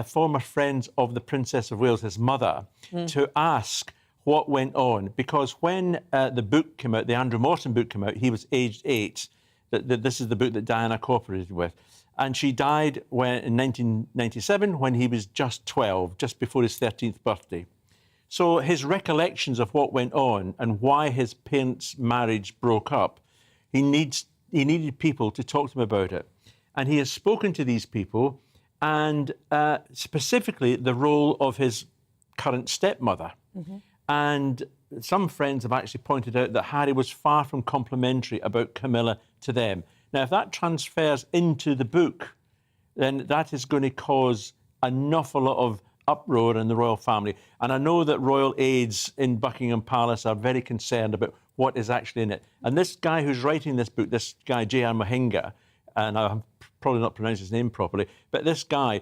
former friends of the Princess of Wales, his mother, to ask what went on. Because when the book came out, the Andrew Morton book came out, he was aged 8. This is the book that Diana cooperated with. And she died in 1997 when he was just 12, just before his 13th birthday. So his recollections of what went on and why his parents' marriage broke up, he needed people to talk to him about it. And he has spoken to these people and specifically the role of his current stepmother. And some friends have actually pointed out that Harry was far from complimentary about Camilla to them. Now, if that transfers into the book, then that is going to cause an awful lot of uproar in the royal family. And I know that royal aides in Buckingham Palace are very concerned about what is actually in it. And this guy who's writing this book, this guy, J.R. Mohinga, and I'm probably not pronouncing his name properly, but this guy,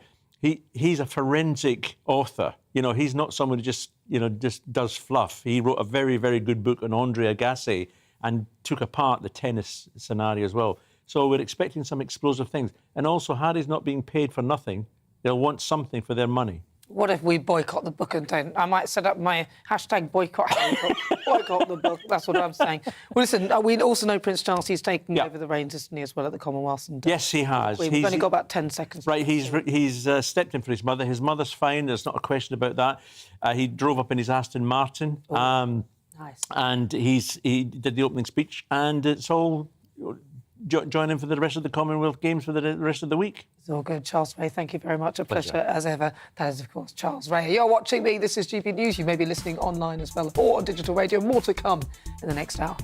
he's a forensic author. He's not someone who just does fluff. He wrote a very, very good book on Andre Agassi and took apart the tennis scenario as well. So we're expecting some explosive things. And also, Harry's not being paid for nothing. They'll want something for their money. What if we boycott the book and don't? I might set up my hashtag boycott the book. That's what I'm saying. Well, listen, we also know Prince Charles, he's taking over the reins, isn't he, as well, at the Commonwealth? And, yes, he has. We've only got about 10 seconds. Right, he's stepped in for his mother. His mother's fine. There's not a question about that. He drove up in his Aston Martin. Nice. And he did the opening speech, and it's all... join in for the rest of the Commonwealth Games for the rest of the week. It's all good. Charles Ray, thank you very much. A pleasure as ever. That is, of course, Charles Ray. You're watching me. This is GB News. You may be listening online as well or on digital radio. More to come in the next hour.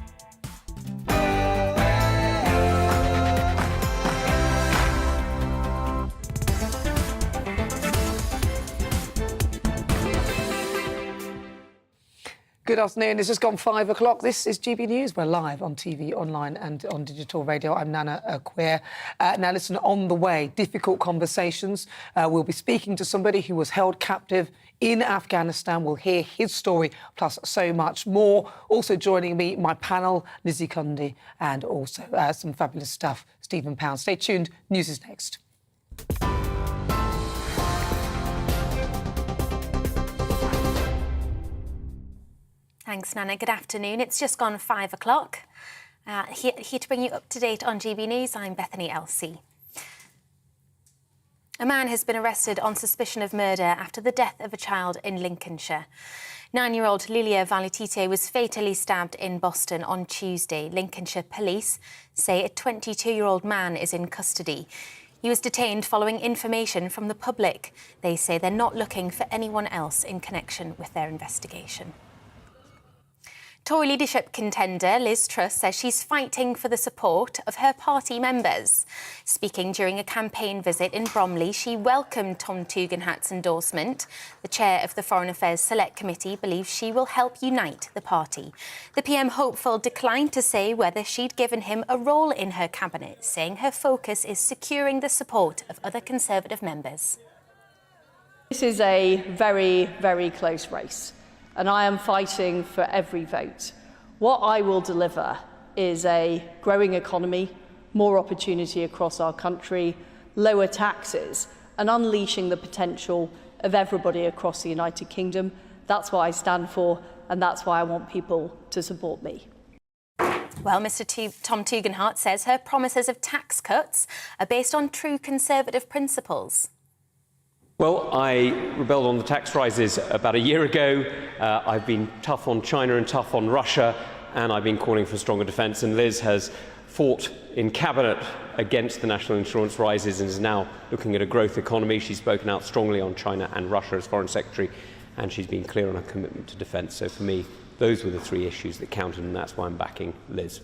Good afternoon. It's just gone 5 o'clock. This is GB News. We're live on TV, online and on digital radio. I'm Nana Akua. Now, listen, on the way, difficult conversations. We'll be speaking to somebody who was held captive in Afghanistan. We'll hear his story, plus so much more. Also joining me, my panel, Lizzie Cundy, and also some fabulous stuff, Stephen Pound. Stay tuned. News is next. Thanks, Nana. Good afternoon. It's just gone 5 o'clock. Here to bring you up to date on GB News, I'm Bethany Elsey. A man has been arrested on suspicion of murder after the death of a child in Lincolnshire. 9-year-old Lilia Valitite was fatally stabbed in Boston on Tuesday. Lincolnshire police say a 22-year-old man is in custody. He was detained following information from the public. They say they're not looking for anyone else in connection with their investigation. Tory leadership contender Liz Truss says she's fighting for the support of her party members. Speaking during a campaign visit in Bromley, she welcomed Tom Tugendhat's endorsement. The chair of the Foreign Affairs Select Committee believes she will help unite the party. The PM hopeful declined to say whether she'd given him a role in her cabinet, saying her focus is securing the support of other Conservative members. This is a very, very close race, and I am fighting for every vote. What I will deliver is a growing economy, more opportunity across our country, lower taxes, and unleashing the potential of everybody across the United Kingdom. That's what I stand for, and that's why I want people to support me. Well, Mr. Tom Tugendhat says her promises of tax cuts are based on true Conservative principles. Well, I rebelled on the tax rises about a year ago. I've been tough on China and tough on Russia, and I've been calling for stronger defence. And Liz has fought in Cabinet against the national insurance rises and is now looking at a growth economy. She's spoken out strongly on China and Russia as Foreign Secretary, and she's been clear on her commitment to defence. So for me, those were the three issues that counted, and that's why I'm backing Liz.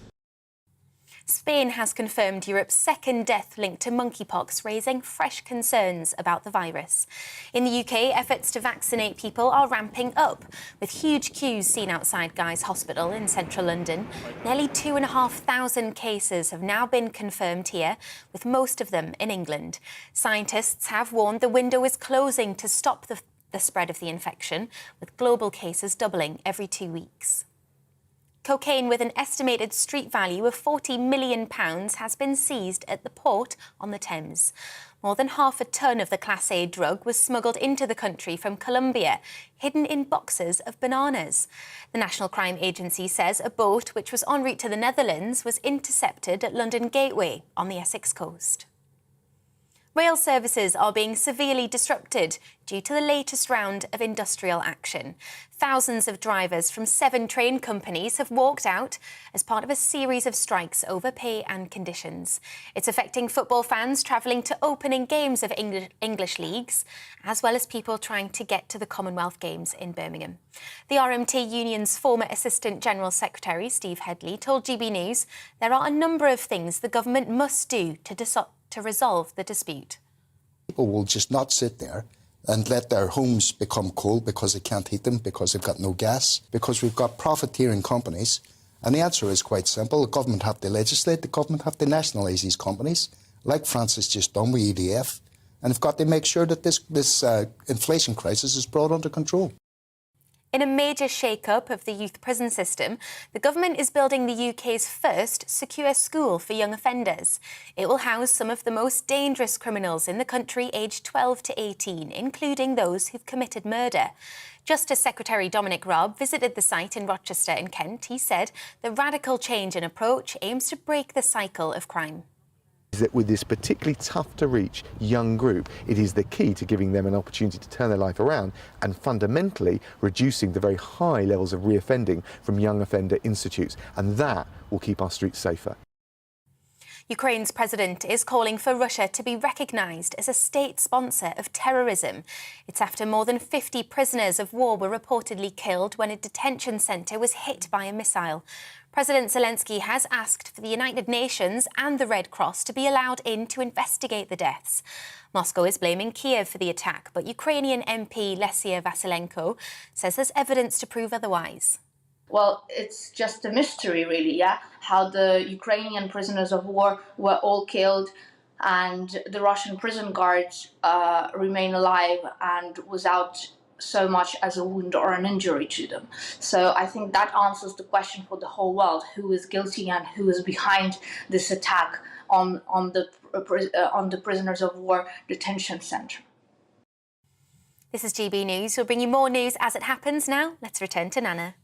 Spain has confirmed Europe's second death linked to monkeypox, raising fresh concerns about the virus. In the UK, efforts to vaccinate people are ramping up, with huge queues seen outside Guy's Hospital in central London. Nearly 2,500 cases have now been confirmed here, with most of them in England. Scientists have warned the window is closing to stop the spread of the infection, with global cases doubling every 2 weeks. Cocaine with an estimated street value of £40 million has been seized at the port on the Thames. More than half a tonne of the Class A drug was smuggled into the country from Colombia, hidden in boxes of bananas. The National Crime Agency says a boat which was en route to the Netherlands was intercepted at London Gateway on the Essex coast. Rail services are being severely disrupted due to the latest round of industrial action. Thousands of drivers from 7 train companies have walked out as part of a series of strikes over pay and conditions. It's affecting football fans travelling to opening games of English leagues, as well as people trying to get to the Commonwealth Games in Birmingham. The RMT Union's former Assistant General Secretary, Steve Headley, told GB News there are a number of things the government must do to resolve the dispute. People will just not sit there and let their homes become cold because they can't heat them, because they've got no gas, because we've got profiteering companies. And the answer is quite simple. The government have to legislate, the government have to nationalise these companies, like France has just done with EDF, and they've got to make sure that this inflation crisis is brought under control. In a major shake-up of the youth prison system, the government is building the UK's first secure school for young offenders. It will house some of the most dangerous criminals in the country aged 12 to 18, including those who've committed murder. Justice Secretary Dominic Raab visited the site in Rochester in Kent. He said the radical change in approach aims to break the cycle of crime. Is that with this particularly tough to reach young group, it is the key to giving them an opportunity to turn their life around and fundamentally reducing the very high levels of reoffending from young offender institutes, and that will keep our streets safer. Ukraine's president is calling for Russia to be recognised as a state sponsor of terrorism. It's after more than 50 prisoners of war were reportedly killed when a detention centre was hit by a missile. President Zelensky has asked for the United Nations and the Red Cross to be allowed in to investigate the deaths. Moscow is blaming Kiev for the attack, but Ukrainian MP Lesia Vasilenko says there's evidence to prove otherwise. Well, it's just a mystery, really, yeah? How the Ukrainian prisoners of war were all killed and the Russian prison guards remain alive and without so much as a wound or an injury to them. So I think that answers the question for the whole world: who is guilty and who is behind this attack on the prisoners of war detention center. This is GB News. We'll bring you more news as it happens now. Let's return to Nana.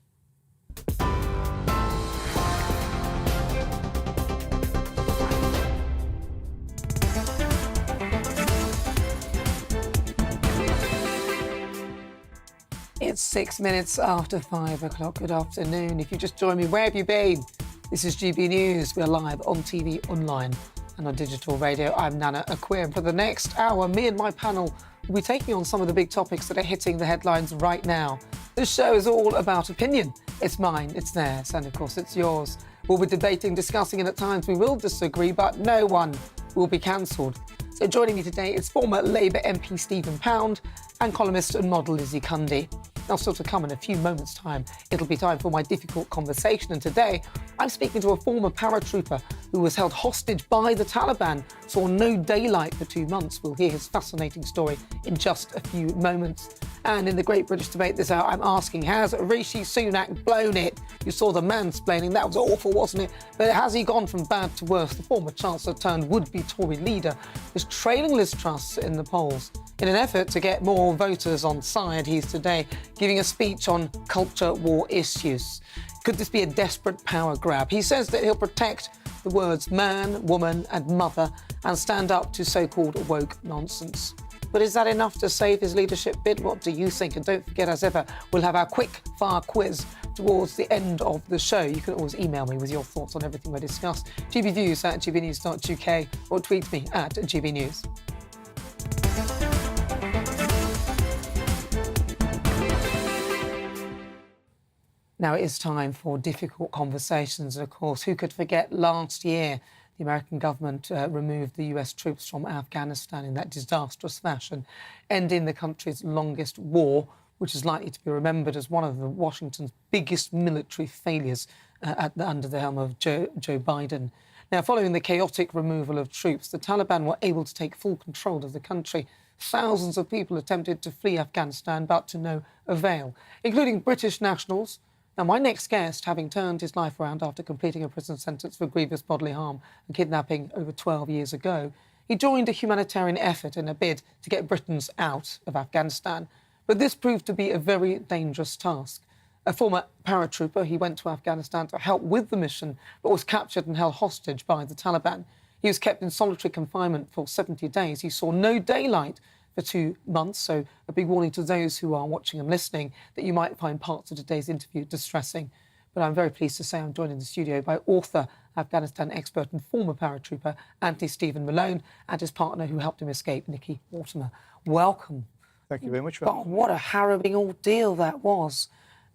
It's 6 minutes after 5 o'clock. Good afternoon. If you just joined me, where have you been? This is GB News. We're live on TV, online and on digital radio. I'm Nana Akua. And for the next hour, me and my panel will be taking on some of the big topics that are hitting the headlines right now. This show is all about opinion. It's mine, it's theirs, and of course it's yours. We'll be debating, discussing, and at times we will disagree, but no one will be cancelled. So joining me today is former Labour MP Stephen Pound and columnist and model Lizzie Cundy. Now, still to come in a few moments' time, it'll be time for my difficult conversation. And today, I'm speaking to a former paratrooper who was held hostage by the Taliban, saw no daylight for 2 months. We'll hear his fascinating story in just a few moments. And in the Great British Debate this hour, I'm asking, has Rishi Sunak blown it? You saw the mansplaining. That was awful, wasn't it? But has he gone from bad to worse? The former Chancellor turned would-be Tory leader is trailing Liz Truss in the polls. In an effort to get more voters on side, he's today giving a speech on culture war issues. Could this be a desperate power grab? He says that he'll protect the words man, woman and mother and stand up to so-called woke nonsense. But is that enough to save his leadership bid? What do you think? And don't forget, as ever, we'll have our quick-fire quiz towards the end of the show. You can always email me with your thoughts on everything we discussed. gbviews@gbnews.uk or tweet me at gbnews. Now it is time for difficult conversations. And of course, who could forget last year the American government removed the US troops from Afghanistan in that disastrous fashion, ending the country's longest war, which is likely to be remembered as one of Washington's biggest military failures under the helm of Joe Biden. Now, following the chaotic removal of troops, the Taliban were able to take full control of the country. Thousands of people attempted to flee Afghanistan, but to no avail, including British nationals. Now, my next guest, having turned his life around after completing a prison sentence for grievous bodily harm and kidnapping over 12 years ago, he joined a humanitarian effort in a bid to get Britons out of Afghanistan. But this proved to be a very dangerous task. A former paratrooper, he went to Afghanistan to help with the mission, but was captured and held hostage by the Taliban. He was kept in solitary confinement for 70 days. He saw no daylight for 2 months, so a big warning to those who are watching and listening that you might find parts of today's interview distressing. But I'm very pleased to say I'm joined in the studio by author, Afghanistan expert and former paratrooper Anthony Stephen Malone and his partner who helped him escape, Nikki Mortimer. Welcome. Thank you very much. But what a harrowing ordeal that was.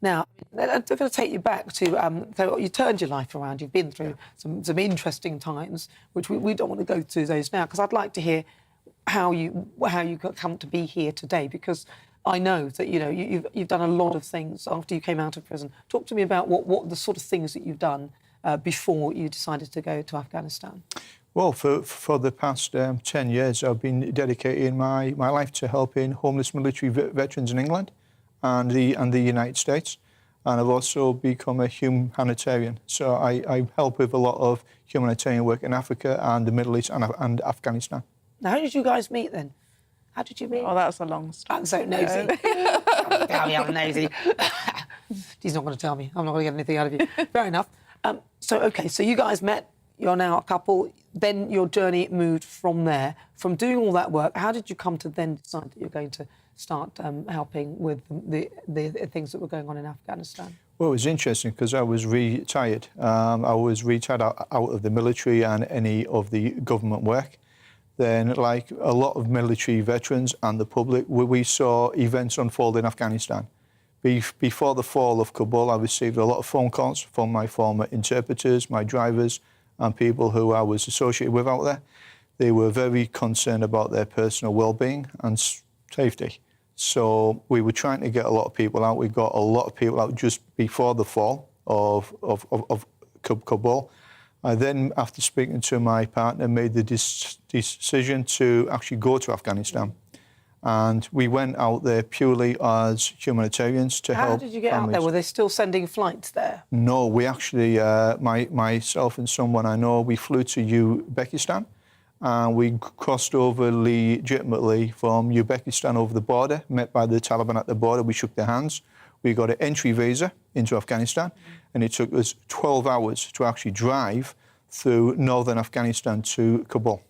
Now, I'm going to take you back to, so you turned your life around. You've been through some interesting times, which we don't want to go through those now, because I'd like to hear how you come to be here today, because I know that you've done a lot of things after you came out of prison. Talk to me about what the sort of things that you've done before you decided to go to Afghanistan. Well, for the past 10 years, I've been dedicating my life to helping homeless military veterans in England and the United States, and I've also become a humanitarian. So I help with a lot of humanitarian work in Africa and the Middle East and Afghanistan. Now, how did you guys meet then? How did you meet? Oh, that's a long story. I'm so nosy. Tell me I'm nosy. He's not going to tell me. I'm not going to get anything out of you. Fair enough. So you guys met. You're now a couple. Then your journey moved from there. From doing all that work, how did you come to then decide that you're going to start helping with the things that were going on in Afghanistan? Well, it was interesting because I was retired. I was retired out of the military and any of the government work. Then, like a lot of military veterans and the public, we saw events unfold in Afghanistan. Before the fall of Kabul, I received a lot of phone calls from my former interpreters, my drivers, and people who I was associated with out there. They were very concerned about their personal well-being and safety. So we were trying to get a lot of people out. We got a lot of people out just before the fall of Kabul. I then, after speaking to my partner, made the decision to actually go to Afghanistan. And we went out there purely as humanitarians to help. How did you get families. out there? Were they still sending flights there? No, we actually, myself and someone I know, we flew to Uzbekistan. And we crossed over legitimately from Uzbekistan over the border, met by the Taliban at the border. We shook their hands. We got an entry visa into Afghanistan. And it took us 12 hours to actually drive through northern Afghanistan to Kabul.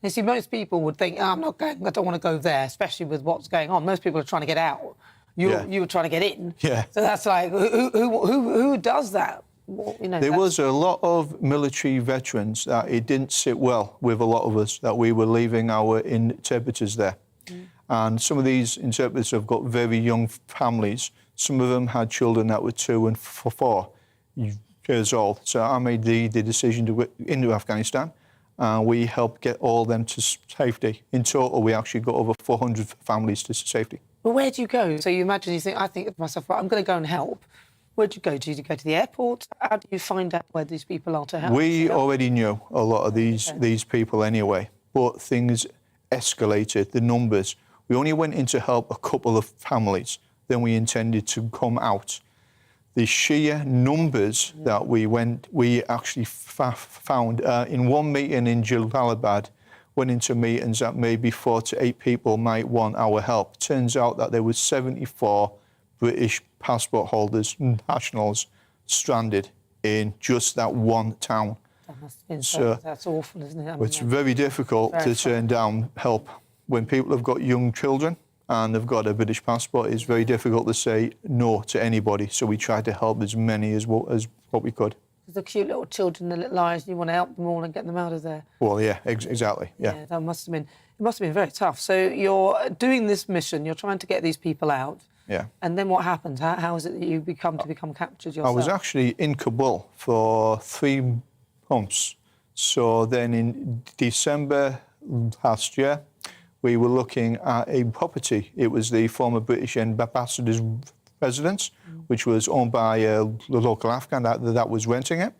You see, most people would think, I'm not going, I don't want to go there, especially with what's going on. Most people are trying to get out. You were trying to get in. Yeah. So that's like, who does that? Well, you know, there was a lot of military veterans that it didn't sit well with a lot of us, that we were leaving our interpreters there. And some of these interpreters have got very young families. Some of them had children that were 2 and 4 years old. So I made the decision to go into Afghanistan. We helped get all of them to safety. In total, we actually got over 400 families to safety. Well, where do you go? So you imagine, you think, I think to myself, right, I'm going to go and help. Where'd you go? Do you go to the airport? How do you find out where these people are to help? We already knew a lot of these people anyway, but things escalated, the numbers. We only went in to help a couple of families. Then we intended to come out. The sheer numbers that we actually found in one meeting in Jalalabad, went into meetings that maybe 4 to 8 people might want our help. Turns out that there were 74 British passport holders, nationals, stranded in just that one town. That must have been that's awful, isn't it? I mean, it's very difficult to turn down help. When people have got young children and they've got a British passport, it's very difficult to say no to anybody. So we tried to help as many as what we could. The cute little children, the little eyes, you want to help them all and get them out of there. Well, yeah, exactly, yeah. That must have been, it must have been very tough. So you're doing this mission, you're trying to get these people out. Yeah. And then what happens? How is it that you become captured yourself? I was actually in Kabul for 3 months. So then in December last year, we were looking at a property. It was the former British ambassador's residence, which was owned by the local Afghan that was renting it.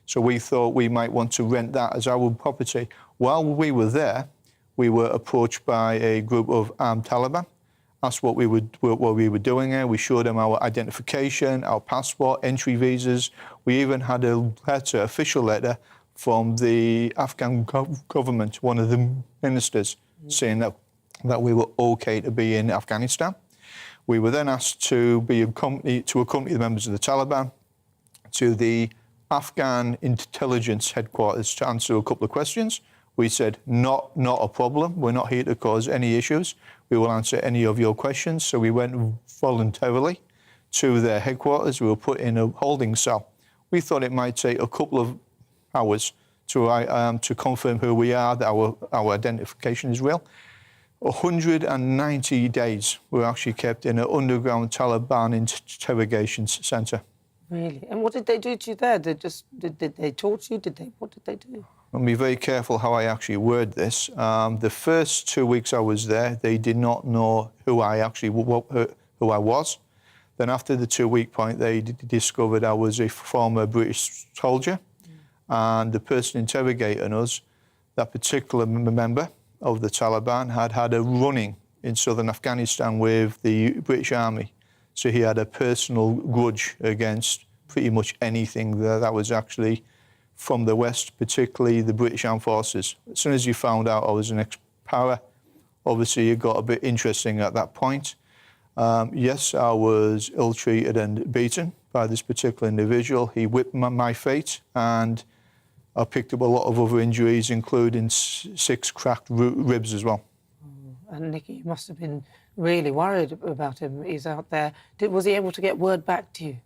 So we thought we might want to rent that as our property. While we were there, we were approached by a group of armed Taliban, asked what we were doing there. We showed them our identification, our passport, entry visas. We even had a letter, official letter, from the Afghan government, one of the ministers, saying that we were okay to be in Afghanistan. We were then asked to accompany the members of the Taliban to the Afghan intelligence headquarters to answer a couple of questions. We said, not a problem. We're not here to cause any issues. We will answer any of your questions. So we went voluntarily to their headquarters. We were put in a holding cell. We thought it might take a couple of hours to confirm who we are, that our identification is real. 190 days we were actually kept in an underground Taliban interrogation centre. Really? And what did they do to you there? Did they torture you? What did they do? I'll be very careful how I actually word this. The first 2 weeks I was there, they did not know who I was. Then after the 2-week point, they discovered I was a former British soldier. And the person interrogating us, that particular member of the Taliban, had a run-in in southern Afghanistan with the British Army. So he had a personal grudge against pretty much anything that was actually from the West, particularly the British Armed Forces. As soon as you found out I was an ex-para, obviously it got a bit interesting at that point. Yes, I was ill-treated and beaten by this particular individual. He whipped my feet, and I picked up a lot of other injuries, including 6 cracked ribs as well. And Nikki, you must have been really worried about him. He's out there. Was he able to get word back to you?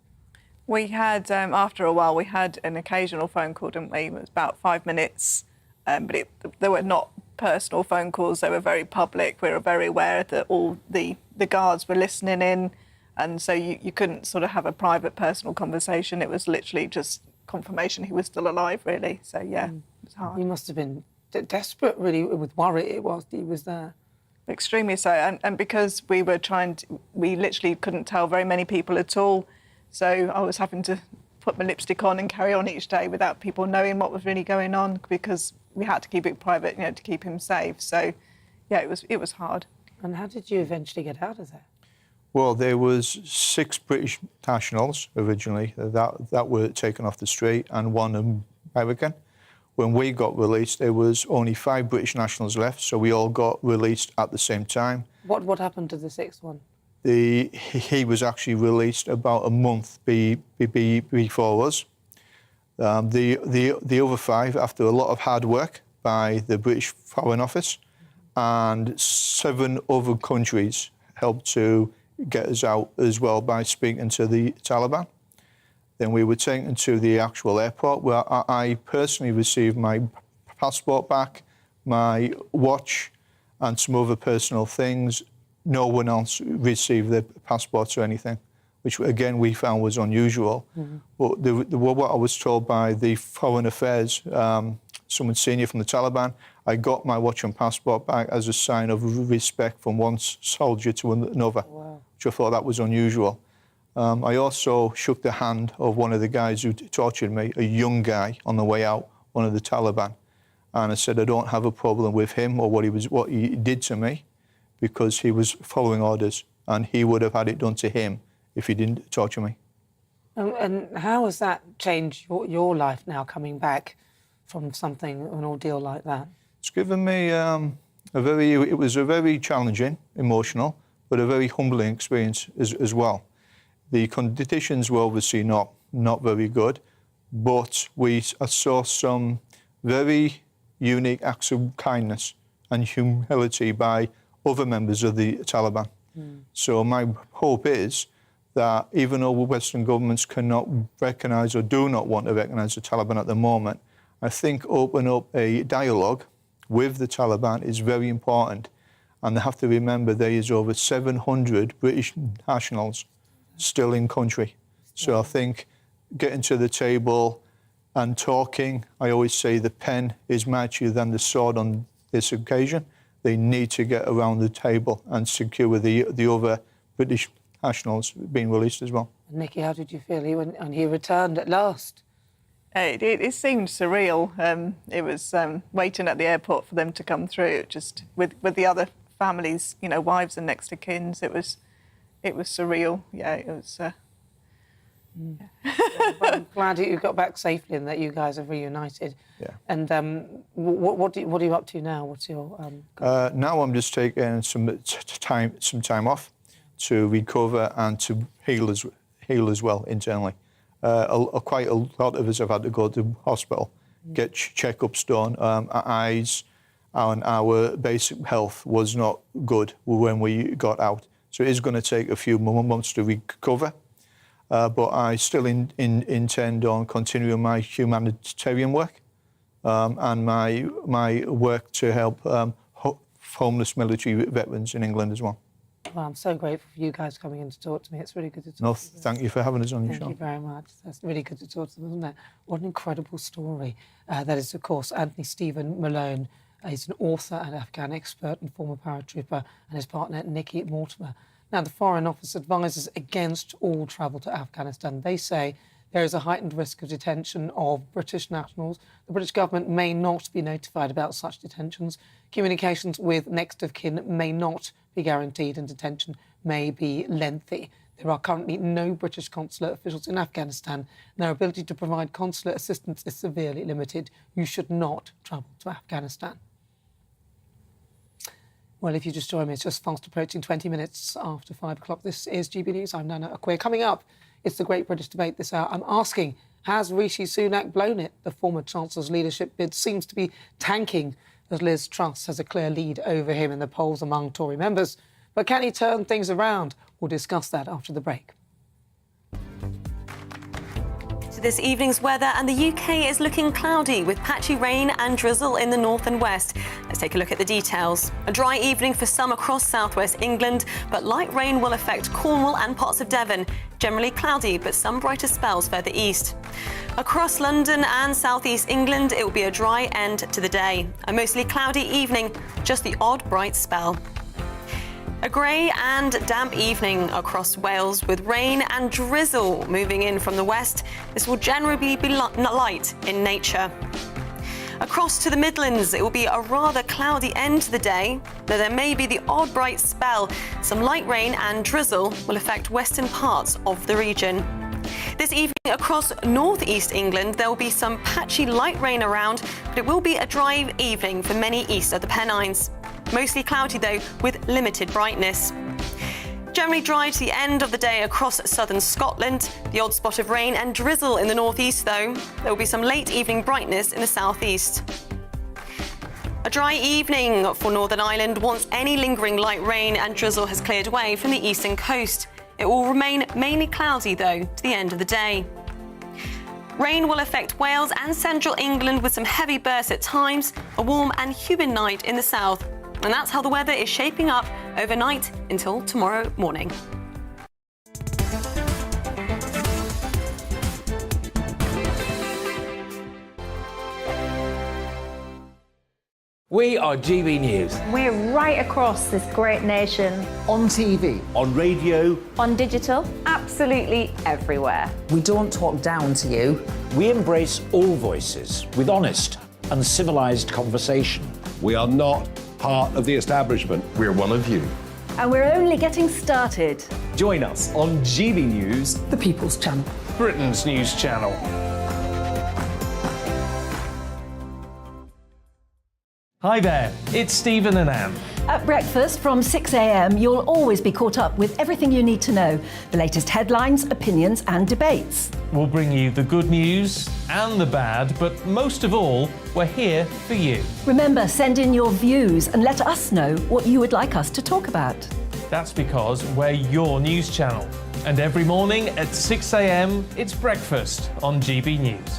We had, after a while, we had an occasional phone call, didn't we? It was about 5 minutes, but they were not personal phone calls. They were very public. We were very aware that all the guards were listening in, and so you couldn't sort of have a private, personal conversation. It was literally just confirmation he was still alive, really. So, yeah, it was hard. You must have been desperate, really, with worry he was there. Extremely so, and because we literally couldn't tell very many people at all, so I was having to put my lipstick on and carry on each day without people knowing what was really going on, because we had to keep it private, to keep him safe. So, yeah, it was hard. And how did you eventually get out of there? Well, there was 6 British nationals originally that were taken off the street and 1 American. When we got released, there was only 5 British nationals left, so we all got released at the same time. What happened to the 6th one? He was actually released about a month before us. The other 5, after a lot of hard work by the British Foreign Office and 7 other countries, helped to get us out as well by speaking to the Taliban. Then we were taken to the actual airport, where I personally received my passport back, my watch, and some other personal things. No one else received their passports or anything, which, again, we found was unusual. Mm-hmm. But what I was told by the Foreign Affairs, someone senior from the Taliban, I got my watch and passport back as a sign of respect from one soldier to another, wow. Which I thought that was unusual. I also shook the hand of one of the guys who tortured me, a young guy on the way out, one of the Taliban. And I said, I don't have a problem with him or what he did to me, because he was following orders, and he would have had it done to him if he didn't torture me. And how has that changed your life now, coming back from an ordeal like that? It's given me it was a very challenging, emotional, but a very humbling experience as well. The conditions were obviously not very good, but I saw some very unique acts of kindness and humility by other members of the Taliban. Mm. So my hope is that even though Western governments cannot recognise or do not want to recognise the Taliban at the moment, I think open up a dialogue with the Taliban is very important. And they have to remember there is over 700 British nationals still in country. So I think getting to the table and talking, I always say the pen is mightier than the sword on this occasion. They need to get around the table and secure the other British nationals being released as well. Nikki, how did you feel when he returned at last? It seemed surreal. It was waiting at the airport for them to come through, just with the other families, wives and next of kins. It was surreal. Yeah, it was. I'm glad you got back safely and that you guys have reunited. Yeah. And what are you up to now? What's your now I'm just taking some time off to recover and to heal as well internally. Quite a lot of us have had to go to hospital, get checkups done. Our eyes and our basic health was not good when we got out. So it is going to take a few months to recover. But I still intend on continuing my humanitarian work and my work to help homeless military veterans in England as well. Well, I'm so grateful for you guys coming in to talk to me. It's really good to talk to you. Thank you for having us on your show. Thank you very much. That's really good to talk to them, isn't it? What an incredible story. That is, of course, Anthony Stephen Malone. He's an author and Afghan expert and former paratrooper, and his partner, Nikki Mortimer. Now, the Foreign Office advises against all travel to Afghanistan. They say there is a heightened risk of detention of British nationals. The British government may not be notified about such detentions. Communications with next of kin may not be guaranteed, and detention may be lengthy. There are currently no British consular officials in Afghanistan, and their ability to provide consular assistance is severely limited. You should not travel to Afghanistan. Well, if you just joined me, it's just fast approaching 20 minutes after 5 o'clock. This is GB News. I'm Nana Akua. Coming up, it's the Great British Debate this hour. I'm asking, has Rishi Sunak blown it? The former Chancellor's leadership bid seems to be tanking as Liz Truss has a clear lead over him in the polls among Tory members. But can he turn things around? We'll discuss that after the break. This evening's weather, and the UK is looking cloudy with patchy rain and drizzle in the north and west. Let's take a look at the details. A dry evening for some across southwest England, but light rain will affect Cornwall and parts of Devon. Generally cloudy, but some brighter spells further east. Across London and southeast England, it will be a dry end to the day. A mostly cloudy evening, just the odd bright spell. A grey and damp evening across Wales with rain and drizzle moving in from the west. This will generally be light in nature. Across to the Midlands, it will be a rather cloudy end to the day, though there may be the odd bright spell. Some light rain and drizzle will affect western parts of the region. This evening across northeast England, there will be some patchy light rain around, but it will be a dry evening for many east of the Pennines. Mostly cloudy though, with limited brightness. Generally dry to the end of the day across southern Scotland. The odd spot of rain and drizzle in the northeast though. There will be some late evening brightness in the southeast. A dry evening for Northern Ireland once any lingering light rain and drizzle has cleared away from the eastern coast. It will remain mainly cloudy though to the end of the day. Rain will affect Wales and central England with some heavy bursts at times, a warm and humid night in the south. And that's how the weather is shaping up overnight until tomorrow morning. We are GB News. We're right across this great nation. On TV. On radio. On digital. Absolutely everywhere. We don't talk down to you. We embrace all voices with honest and civilised conversation. We are not part of the establishment. We're one of you. And we're only getting started. Join us on GB News, The People's Channel. Britain's news channel. Hi there, it's Stephen and Anne. At breakfast from 6 a.m, you'll always be caught up with everything you need to know, the latest headlines, opinions and debates. We'll bring you the good news and the bad, but most of all, we're here for you. Remember, send in your views and let us know what you would like us to talk about. That's because we're your news channel. And every morning at 6 a.m, it's breakfast on GB News.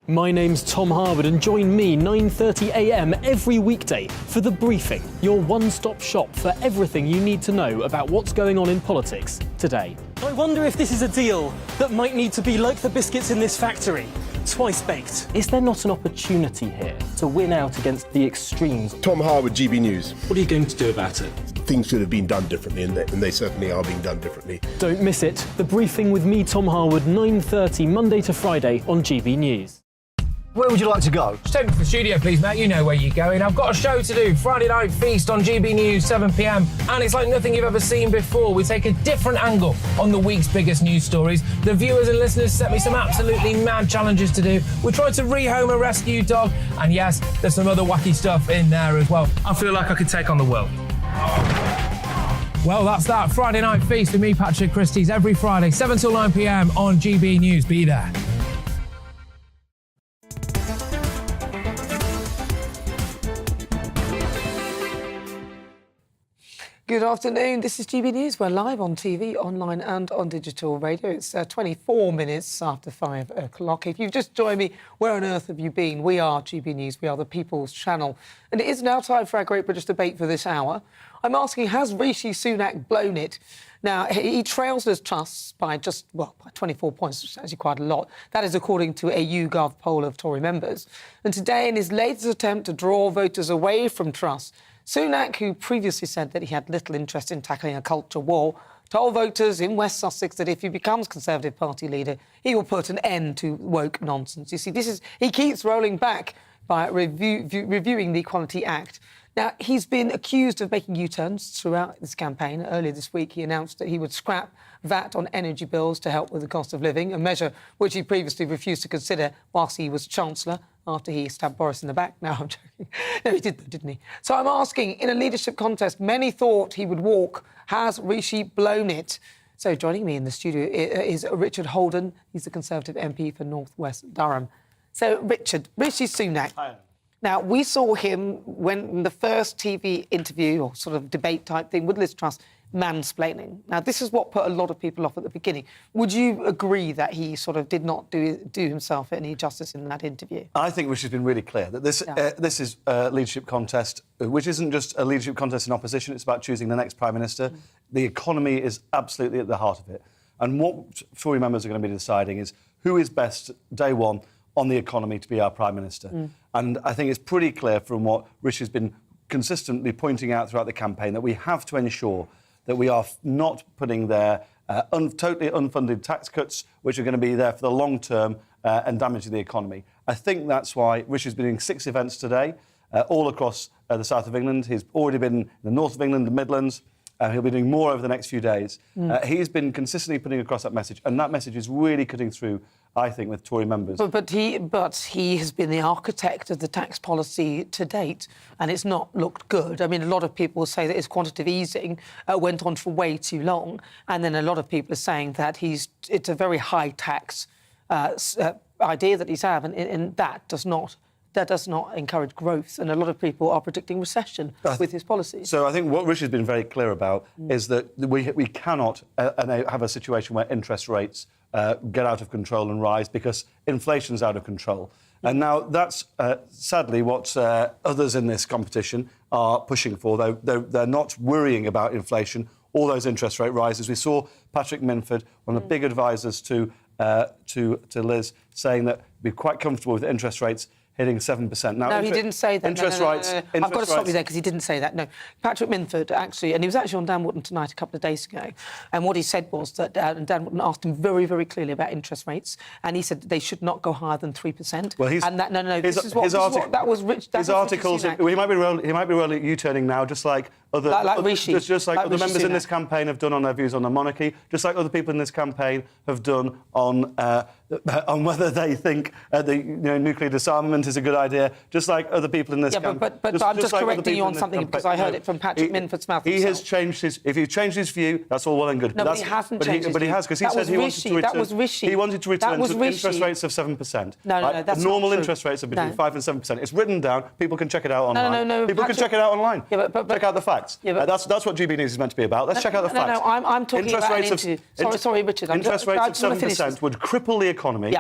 My name's Tom Harwood and join me 9:30 a.m. every weekday for The Briefing, your one-stop shop for everything you need to know about what's going on in politics today. I wonder if this is a deal that might need to be like the biscuits in this factory, twice baked. Is there not an opportunity here to win out against the extremes? Tom Harwood, GB News. What are you going to do about it? Things should have been done differently, and they certainly are being done differently. Don't miss it. The Briefing with me, Tom Harwood, 9:30 Monday to Friday on GB News. Where would you like to go? Just take me to the studio, please, mate. You know where you're going. I've got a show to do. Friday Night Feast on GB News, 7 p.m. And it's like nothing you've ever seen before. We take a different angle on the week's biggest news stories. The viewers and listeners set me some absolutely mad challenges to do. We tried to rehome a rescue dog. And yes, there's some other wacky stuff in there as well. I feel like I could take on the world. Well, that's that. Friday Night Feast with me, Patrick Christie's, every Friday, 7 till 9 p.m. on GB News. Be there. Good afternoon. This is GB News. We're live on TV, online and on digital radio. It's 24 minutes after 5 o'clock. If you've just joined me, where on earth have you been? We are GB News. We are the People's Channel. And it is now time for our Great British debate for this hour. I'm asking, has Rishi Sunak blown it? Now, he trails Liz Truss by by 24 points, which is actually quite a lot. That is according to a YouGov poll of Tory members. And today, in his latest attempt to draw voters away from Truss, Sunak, who previously said that he had little interest in tackling a culture war, told voters in West Sussex that if he becomes Conservative Party leader, he will put an end to woke nonsense. You see, he keeps rolling back by reviewing the Equality Act. Now, he's been accused of making U-turns throughout this campaign. Earlier this week, he announced that he would scrap VAT on energy bills to help with the cost of living, a measure which he previously refused to consider whilst he was Chancellor, after he stabbed Boris in the back. No, I'm joking. No, he did, didn't he? So I'm asking, in a leadership contest, many thought he would walk. Has Rishi blown it? So joining me in the studio is Richard Holden. He's the Conservative MP for North West Durham. So, Richard, Rishi Sunak. Hi. Now, we saw him when in the first TV interview or sort of debate type thing with Liz Truss, mansplaining. Now, this is what put a lot of people off at the beginning. Would you agree that he sort of did not do himself any justice in that interview? I think Rishi's been really clear that this is a leadership contest, which isn't just a leadership contest in opposition, it's about choosing the next Prime Minister. The economy is absolutely at the heart of it. And what Tory members are going to be deciding is who is best, day one, on the economy to be our Prime Minister. And I think it's pretty clear from what Rishi has been consistently pointing out throughout the campaign that we have to ensure that we are not putting there totally unfunded tax cuts, which are going to be there for the long term and damaging the economy. I think that's why Rishi's been doing 6 events today, all across the south of England. He's already been in the north of England, the Midlands. He'll be doing more over the next few days. He's been consistently putting across that message, and that message is really cutting through, I think, with Tory members. But he has been the architect of the tax policy to date, and it's not looked good. I mean, a lot of people say that his quantitative easing went on for way too long, and then a lot of people are saying that it's a very high tax idea that he's had, and that does not encourage growth, and a lot of people are predicting recession with his policies. So I think what Rishi's been very clear about is that we cannot have a situation where interest rates get out of control and rise because inflation's out of control. And now that's sadly what others in this competition are pushing for, though they're not worrying about inflation or those interest rate rises. We saw Patrick Minford, one of the big advisors to Liz, saying that we're quite comfortable with interest rates hitting 7%. Now, no, he didn't say that. Interest rates. rates. I've got to stop you there because he didn't say that. No, Patrick Minford actually, and he was actually on Dan Wootton Tonight a couple of days ago, and what he said was that Dan Wootton asked him very, very clearly about interest rates, and he said they should not go higher than 3%. Well, that was Rich. His articles. Well, he might be really U-turning now, just like other Rishi, just like other members in this campaign have done on their views on the monarchy, just like other people in this campaign have done on whether they think nuclear disarmament is a good idea, just like other people in this campaign. But I'm just correcting you on something because I heard it from Patrick Minford's mouth. He has changed his. If he changed his view, that's all well and good. No, but he hasn't changed his view. But he has, because he said he wanted to return. That was Rishi. He wanted to return to interest rates of 7%. No, that's normal interest rates are between 5 and 7%. It's written down. People can check it out online. No. People can check it out online. Yeah, but check out the facts. Yeah, that's what GBNews is meant to be about. Let's check out the facts. No, I'm talking about sorry, Richard. Interest rates of 7% would cripple the economy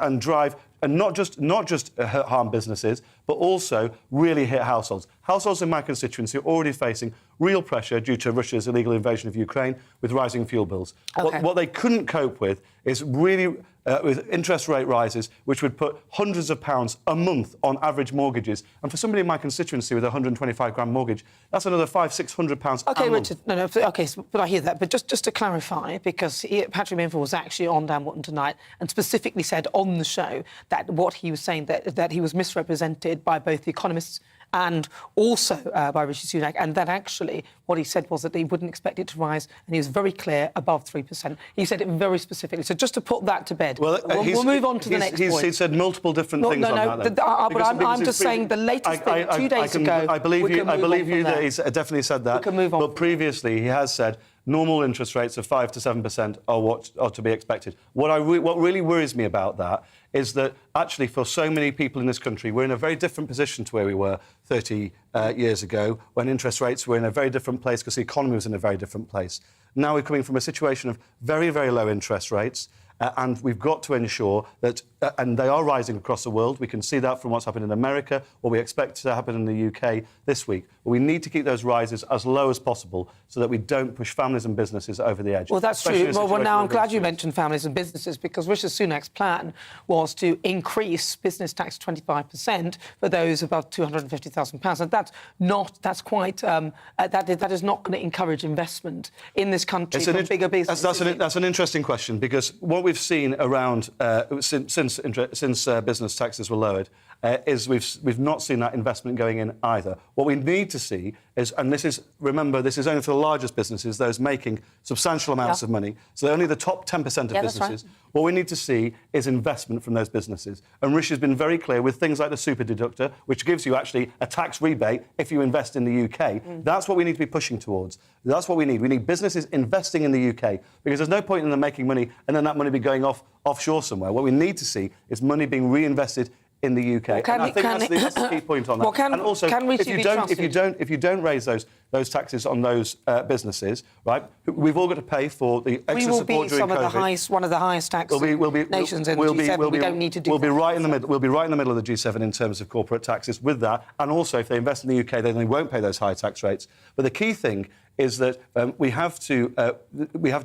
and drive and not just harm businesses, but also really hit households. Households in my constituency are already facing real pressure due to Russia's illegal invasion of Ukraine with rising fuel bills. Okay. What they couldn't cope with is really with interest rate rises, which would put hundreds of pounds a month on average mortgages. And for somebody in my constituency with a 125 grand mortgage, that's another £500-600 a month. Richard. No. Okay, but I hear that. But just to clarify, because Patrick Minford was actually on Dan Wootton Tonight and specifically said on the show that what he was saying that he was misrepresented by both the economists and also by Rishi Sunak, and that actually what he said was that he wouldn't expect it to rise, and he was very clear, above 3%. He said it very specifically. So just to put that to bed, we'll move on to the next point. He's said multiple different things on that. But I'm just saying the latest thing, 2 days ago. I believe you that he's definitely said that. We can move on. But previously he has said normal interest rates of 5 to 7% are what are to be expected. What really worries me about that is that actually for so many people in this country, we're in a very different position to where we were 30 years ago, when interest rates were in a very different place because the economy was in a very different place. Now we're coming from a situation of very, very low interest rates, and we've got to ensure that, and they are rising across the world. We can see that from what's happened in America, what we expect to happen in the UK this week. But we need to keep those rises as low as possible so that we don't push families and businesses over the edge. Well, that's true. Well, now I'm glad you mentioned families and businesses, because Rishi Sunak's plan was to increase business tax to 25% for those above £250,000, and that is not going to encourage investment in this country for bigger businesses. That's an interesting question, because what we've seen around since business taxes were lowered is we've not seen that investment going in either. What we need to see is, and this is only for the largest businesses, those making substantial amounts of money, so only the top 10% of businesses. Right. What we need to see is investment from those businesses. And Rishi has been very clear with things like the super deductor, which gives you actually a tax rebate if you invest in the UK. That's what we need to be pushing towards. That's what we need. We need businesses investing in the UK, because there's no point in them making money and then that money be going offshore somewhere. What we need to see is money being reinvested in the UK. Well, I think that's the key point on that. Well, and also, if you don't raise those taxes on those businesses, right, we've all got to pay for the extra support during COVID. One of the highest tax nations in the G7. We don't need to do that. We'll be right in the middle of the G7 in terms of corporate taxes with that. And also, if they invest in the UK, then they won't pay those high tax rates. But the key thing is that we have to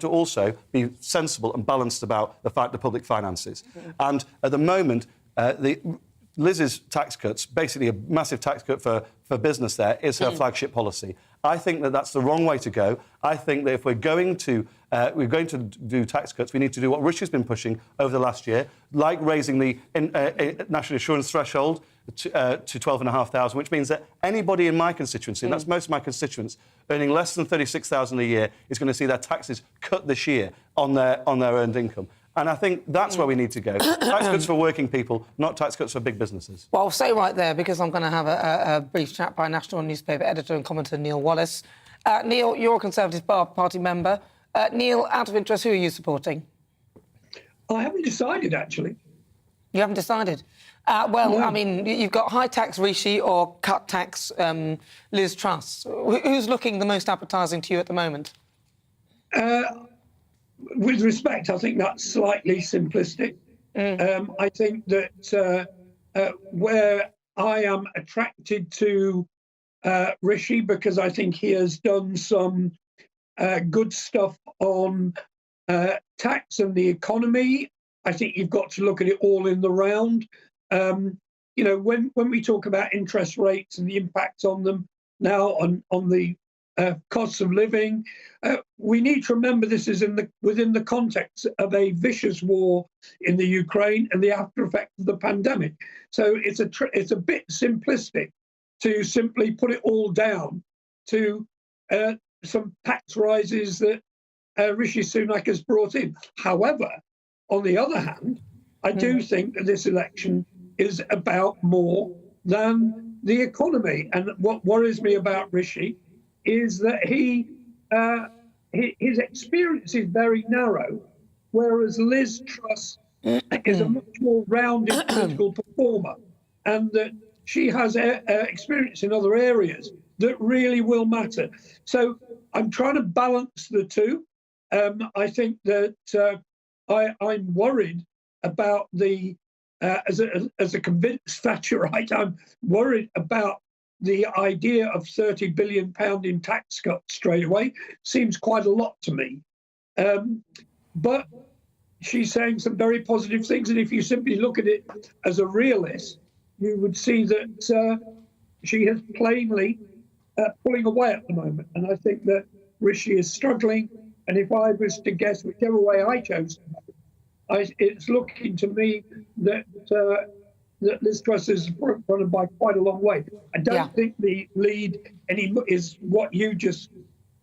also be sensible and balanced about the public finances. And at the moment, Liz's tax cuts, basically a massive tax cut for business there, is her flagship policy. I think that that's the wrong way to go. I think that if we're going to do tax cuts, we need to do what Rishi's been pushing over the last year, like raising the national insurance threshold to 12,500, which means that anybody in my constituency, and that's most of my constituents, earning less than 36,000 a year is going to see their taxes cut this year on their earned income. And I think that's where we need to go. Tax cuts for working people, not tax cuts for big businesses. Well, I'll stay right there because I'm going to have a brief chat by national newspaper editor and commentator Neil Wallace. Neil, you're a Conservative Party member. Neil, out of interest, who are you supporting? I haven't decided, actually. You haven't decided? Well, No. I mean, you've got high tax Rishi or cut tax Liz Truss. Who's looking the most appetising to you at the moment? With respect, I think that's slightly simplistic. I think that where I am attracted to Rishi, because I think he has done some good stuff on tax and the economy. I think you've got to look at it all in the round. You know, when we talk about interest rates and the impacts on them now on the costs of living, we need to remember this is within the context of a vicious war in the Ukraine and the after effects of the pandemic. So it's a bit simplistic to simply put it all down to some tax rises that Rishi Sunak has brought in. However, on the other hand, I do think that this election is about more than the economy. And what worries me about Rishi is that his experience is very narrow, whereas Liz Truss is a much more rounded political performer, and that she has experience in other areas that really will matter. So I'm trying to balance the two. I think that I'm worried about as a convinced Thatcherite, I'm worried about the idea of £30 billion in tax cuts straight away. Seems quite a lot to me. But she's saying some very positive things. And if you simply look at it as a realist, you would see that she is plainly pulling away at the moment. And I think that Rishi is struggling. And if I was to guess whichever way I chose to go, it's looking to me that Liz Truss is front by quite a long way. I don't think the lead is what you just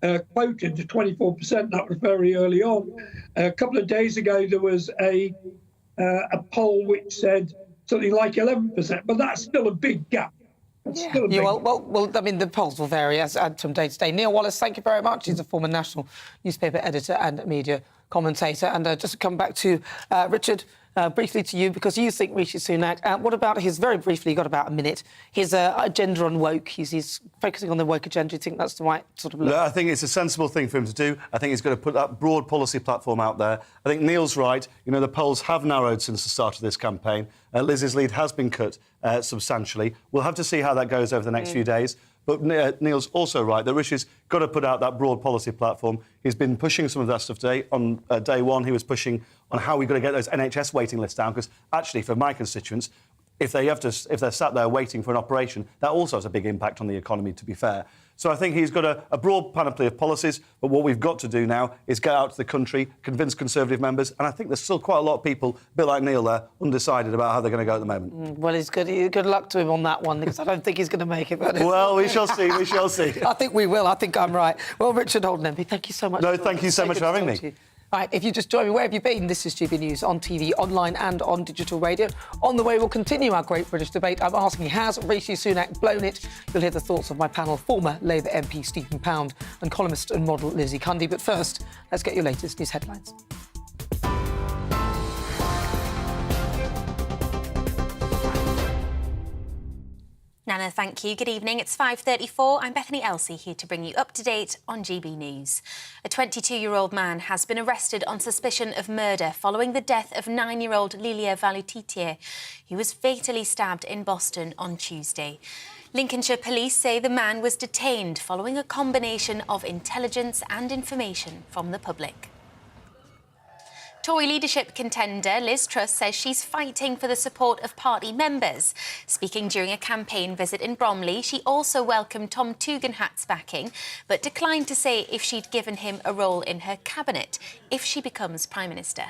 quoted, to 24%. That was very early on. A couple of days ago, there was a poll which said something like 11%, but that's still a big gap. Well, I mean, the polls will vary from day to day. Neil Wallace, thank you very much. He's a former national newspaper editor and media commentator. And just to come back to Richard, briefly to you, because you think Rishi Sunak, what about very briefly, you've got about a minute, his agenda on woke? He's focusing on the woke agenda. Do you think that's the right sort of look? No, I think it's a sensible thing for him to do. I think he's got to put that broad policy platform out there. I think Neil's right. You know, the polls have narrowed since the start of this campaign. Liz's lead has been cut substantially. We'll have to see how that goes over the next few days. But Neil's also right that Rishi's got to put out that broad policy platform. He's been pushing some of that stuff today. On day one, he was pushing on how we've got to get those NHS waiting lists down, because actually, for my constituents, if they're sat there waiting for an operation, that also has a big impact on the economy, to be fair. So I think he's got a broad panoply of policies, but what we've got to do now is get out to the country, convince Conservative members, and I think there's still quite a lot of people, a bit like Neil there, undecided about how they're going to go at the moment. Well, it's good luck to him on that one, because I don't think he's going to make it. But well, we shall see, we shall see. I think we will. I think I'm right. Well, Richard Holden MP, thank you so much. No, thank you so much for having me. Right, if you just joined me, where have you been? This is GB News on TV, online and on digital radio. On the way, we'll continue our Great British Debate. I'm asking, has Rishi Sunak blown it? You'll hear the thoughts of my panel, former Labour MP Stephen Pound and columnist and model Lizzie Cundy. But first, let's get your latest news headlines. Nana, thank you. Good evening. It's 5:34. I'm Bethany Elsey here to bring you up to date on GB News. A 22-year-old man has been arrested on suspicion of murder following the death of 9-year-old Lilia Valutitier, who was fatally stabbed in Boston on Tuesday. Lincolnshire police say the man was detained following a combination of intelligence and information from the public. Tory leadership contender Liz Truss says she's fighting for the support of party members. Speaking during a campaign visit in Bromley, she also welcomed Tom Tugendhat's backing, but declined to say if she'd given him a role in her cabinet if she becomes Prime Minister.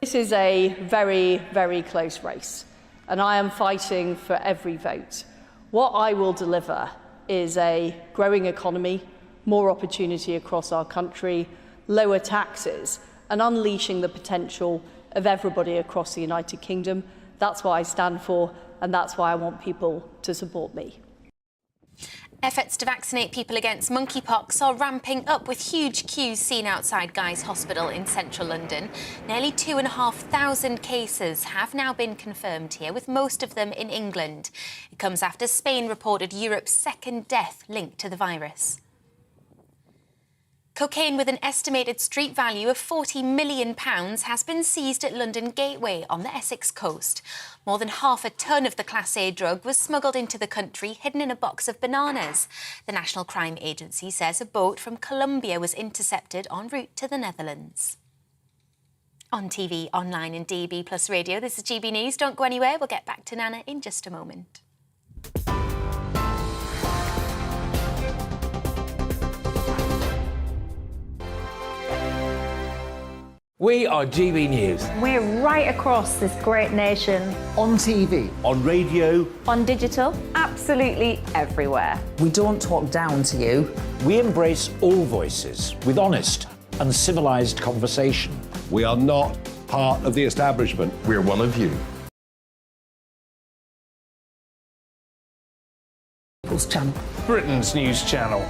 This is a very, very close race, and I am fighting for every vote. What I will deliver is a growing economy, more opportunity across our country, lower taxes, and unleashing the potential of everybody across the United Kingdom. That's what I stand for, and that's why I want people to support me. Efforts to vaccinate people against monkeypox are ramping up, with huge queues seen outside Guy's Hospital in central London. Nearly 2,500 cases have now been confirmed here, with most of them in England. It comes after Spain reported Europe's second death linked to the virus. Cocaine with an estimated street value of £40 million has been seized at London Gateway on the Essex coast. More than half a tonne of the Class A drug was smuggled into the country, hidden in a box of bananas. The National Crime Agency says a boat from Colombia was intercepted en route to the Netherlands. On TV, online and DAB+ radio, this is GB News. Don't go anywhere. We'll get back to Nana in just a moment. We are GB News. We're right across this great nation. On TV. On radio. On digital. Absolutely everywhere. We don't talk down to you. We embrace all voices with honest and civilised conversation. We are not part of the establishment. We're one of you. People's Channel. Britain's news channel.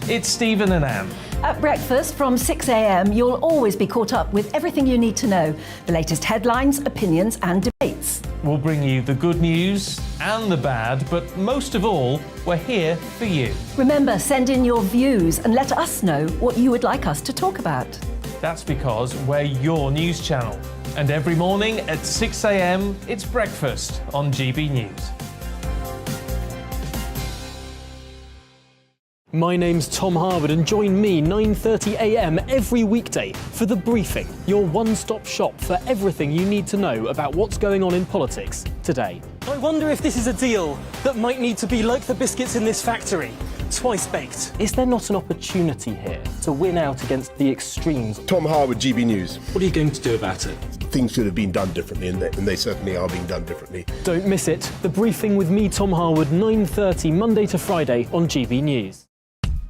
It's Stephen and Anne. At breakfast from 6 a.m, you'll always be caught up with everything you need to know. The latest headlines, opinions and debates. We'll bring you the good news and the bad, but most of all, we're here for you. Remember, send in your views and let us know what you would like us to talk about. That's because we're your news channel. And every morning at 6 a.m, it's breakfast on GB News. My name's Tom Harwood, and join me 9:30 a.m. every weekday for The Briefing, your one-stop shop for everything you need to know about what's going on in politics today. I wonder if this is a deal that might need to be like the biscuits in this factory, twice baked. Is there not an opportunity here to win out against the extremes? Tom Harwood, GB News. What are you going to do about it? Things should have been done differently, and they certainly are being done differently. Don't miss it. The Briefing with me, Tom Harwood, 9:30 Monday to Friday on GB News.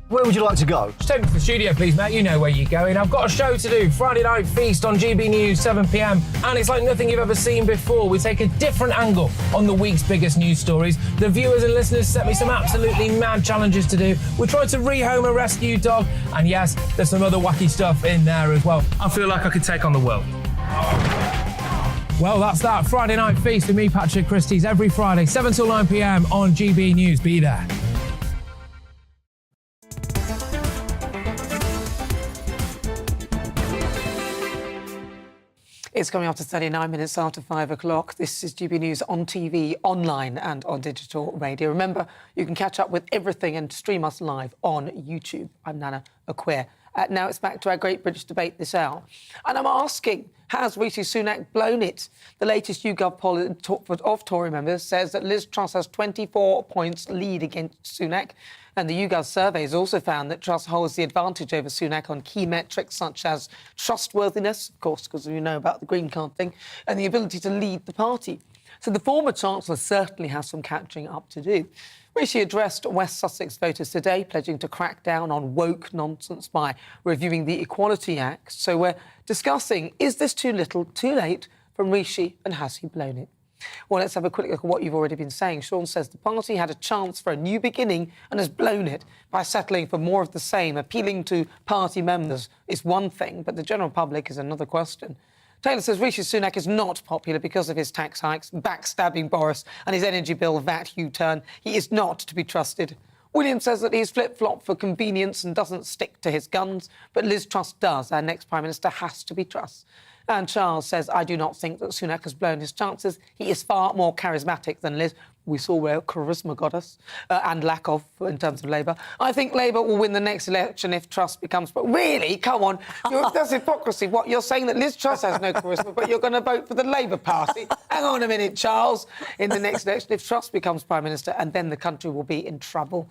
Where would you like to go? Just take me to the studio, please, mate. You know where you're going. I've got a show to do. Friday Night Feast on GB News, 7 p.m. And it's like nothing you've ever seen before. We take a different angle on the week's biggest news stories. The viewers and listeners set me some absolutely mad challenges to do. We tried to rehome a rescue dog. And yes, there's some other wacky stuff in there as well. I feel like I could take on the world. Well, that's that. Friday Night Feast with me, Patrick Christie, every Friday, 7 till 9 p.m. on GB News. Be there. It's coming up to 39 minutes after 5 o'clock. This is GB News on TV, online and on digital radio. Remember, you can catch up with everything and stream us live on YouTube. I'm Nana Akua. Now it's back to our Great British Debate this hour. And I'm asking, has Rishi Sunak blown it? The latest YouGov poll of Tory members says that Liz Truss has 24 points lead against Sunak. And the YouGov survey has also found that Truss holds the advantage over Sunak on key metrics such as trustworthiness, of course, because we know about the green card thing, and the ability to lead the party. So the former Chancellor certainly has some catching up to do. Rishi addressed West Sussex voters today, pledging to crack down on woke nonsense by reviewing the Equality Act. So we're discussing, is this too little, too late from Rishi, and has he blown it? Well, let's have a quick look at what you've already been saying. Sean says the party had a chance for a new beginning and has blown it by settling for more of the same. Appealing to party members is one thing, but the general public is another question. Taylor says Rishi Sunak is not popular because of his tax hikes, backstabbing Boris and his energy bill VAT U-turn. He is not to be trusted. William says that he's flip-flopped for convenience and doesn't stick to his guns, but Liz Truss does. Our next Prime Minister has to be Truss. And Charles says, I do not think that Sunak has blown his chances. He is far more charismatic than Liz. we saw where charisma got us, and lack of, in terms of Labour. I think Labour will win the next election if Truss becomes... But really, come on, that's hypocrisy. What, you're saying that Liz Truss has no charisma, but you're going to vote for the Labour Party? Hang on a minute, Charles. In the next election, if Truss becomes Prime Minister, and then the country will be in trouble.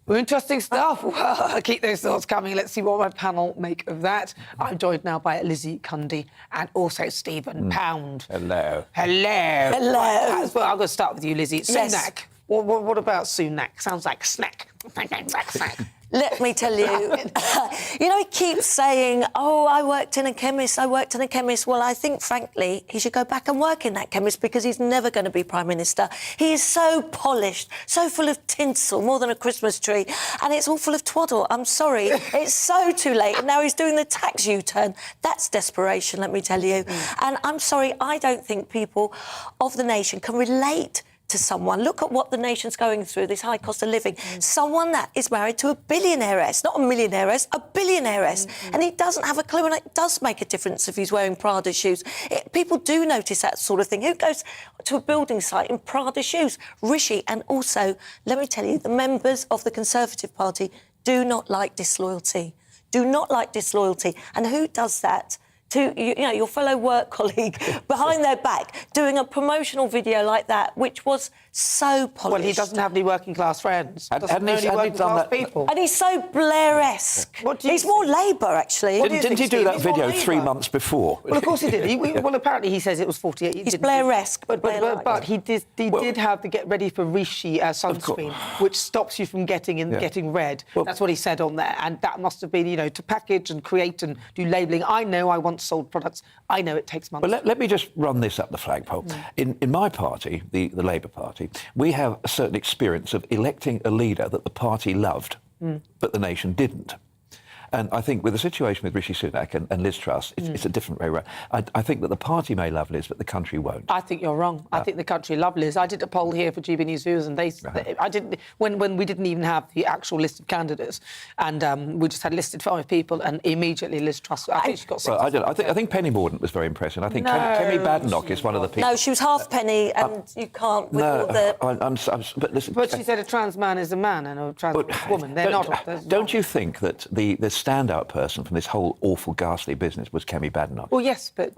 Well, interesting stuff. Well, keep those thoughts coming. Let's see what my panel make of that. I'm joined now by Lizzie Cundy and also Stephen Pound. Hello. Hello. Hello. Well, I'm going to start with you, Lizzie. Yes. Sunak. What about Sunak? Sounds like snack. Let me tell you, you know, he keeps saying, oh, I worked in a chemist. Well, I think, frankly, he should go back and work in that chemist because he's never going to be Prime Minister. He is so polished, so full of tinsel, more than a Christmas tree, and it's all full of twaddle. I'm sorry, it's so too late, and now he's doing the tax U-turn. That's desperation, let me tell you. And I'm sorry, I don't think people of the nation can relate to someone. Look at what the nation's going through, this high cost of living. Someone that is married to a billionairess, not a millionairess, a billionairess. And he doesn't have a clue, and it does make a difference if he's wearing Prada shoes. People do notice that sort of thing. Who goes to a building site in Prada shoes? Rishi. And also, let me tell you, the members of the Conservative Party do not like disloyalty. Do not like disloyalty. And who does that? To your fellow work colleague behind their back, doing a promotional video like that, which was so polished. Well, he doesn't have any working-class friends. Hadn't he done that? People. And he's so Blair-esque. He's more Labour, actually. Didn't he do that video 3 months before? Well, of course he did. Well, apparently he says it was 48. He's Blair-esque. But he did have the get ready for Rishi sunscreen, which stops you from getting red. That's what he said on there. And that must have been, to package and create and do labelling. I know I once sold products. I know it takes months. But let me just run this up the flagpole. In my party, the Labour Party, we have a certain experience of electing a leader that the party loved, but the nation didn't. And I think with the situation with Rishi Sunak and Liz Truss, it's a different way around. I think that the party may love Liz, but the country won't. I think you're wrong. I think the country love Liz. I did a poll here for GBNews viewers, and I didn't when we didn't even have the actual list of candidates, and we just had listed 5 people, and immediately Liz Truss. I think she got 6. Well, I think Penny Mordaunt was very impressive. I think Kemi Badenoch is one of the people. No, she was half Penny, and you can't. With all the... But listen. But she said a trans man is a man, and a trans woman they're not. Don't you think that the standout person from this whole awful, ghastly business was Kemi Badenoch? Well, yes, but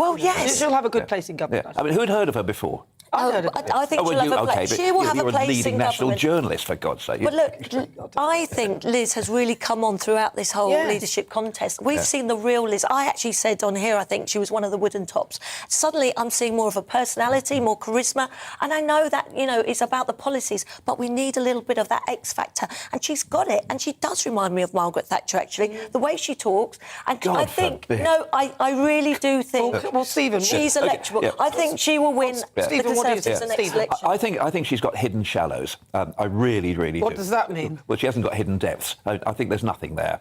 she'll have a good place in government. I mean, who'd heard of her before? I think she'll have a place. She will have a place in government. You're a leading national journalist, for God's sake. But look, I think Liz has really come on throughout this whole leadership contest. We've seen the real Liz. I actually said on here, I think she was one of the wooden tops. Suddenly, I'm seeing more of a personality, more charisma, and I know that, it's about the policies, but we need a little bit of that X factor, and she's got it, and she does remind me of Margaret Thatcher, actually, the way she talks, and God I think, forbid. I really do think Stephen, she's electable. I think she will win the Conservatives the next election. I think she's got hidden shallows. I really do. What does that mean? Well, she hasn't got hidden depths. I think there's nothing there.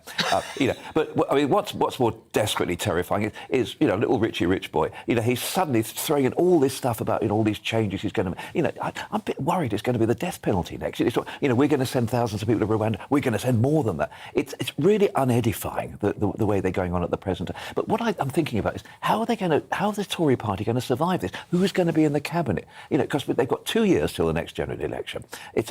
But I mean, what's more desperately terrifying is little Richie Rich boy. He's suddenly throwing in all this stuff about all these changes he's going to. I'm a bit worried it's going to be the death penalty next. We're going to send thousands of people to Rwanda. We're going to send more than that. It's really unedifying the way they're going on at the present. But what I'm thinking about is how are the Tory party going to survive this? Who's going to be in the cabinet? Because they've got 2 years till the next general election. It's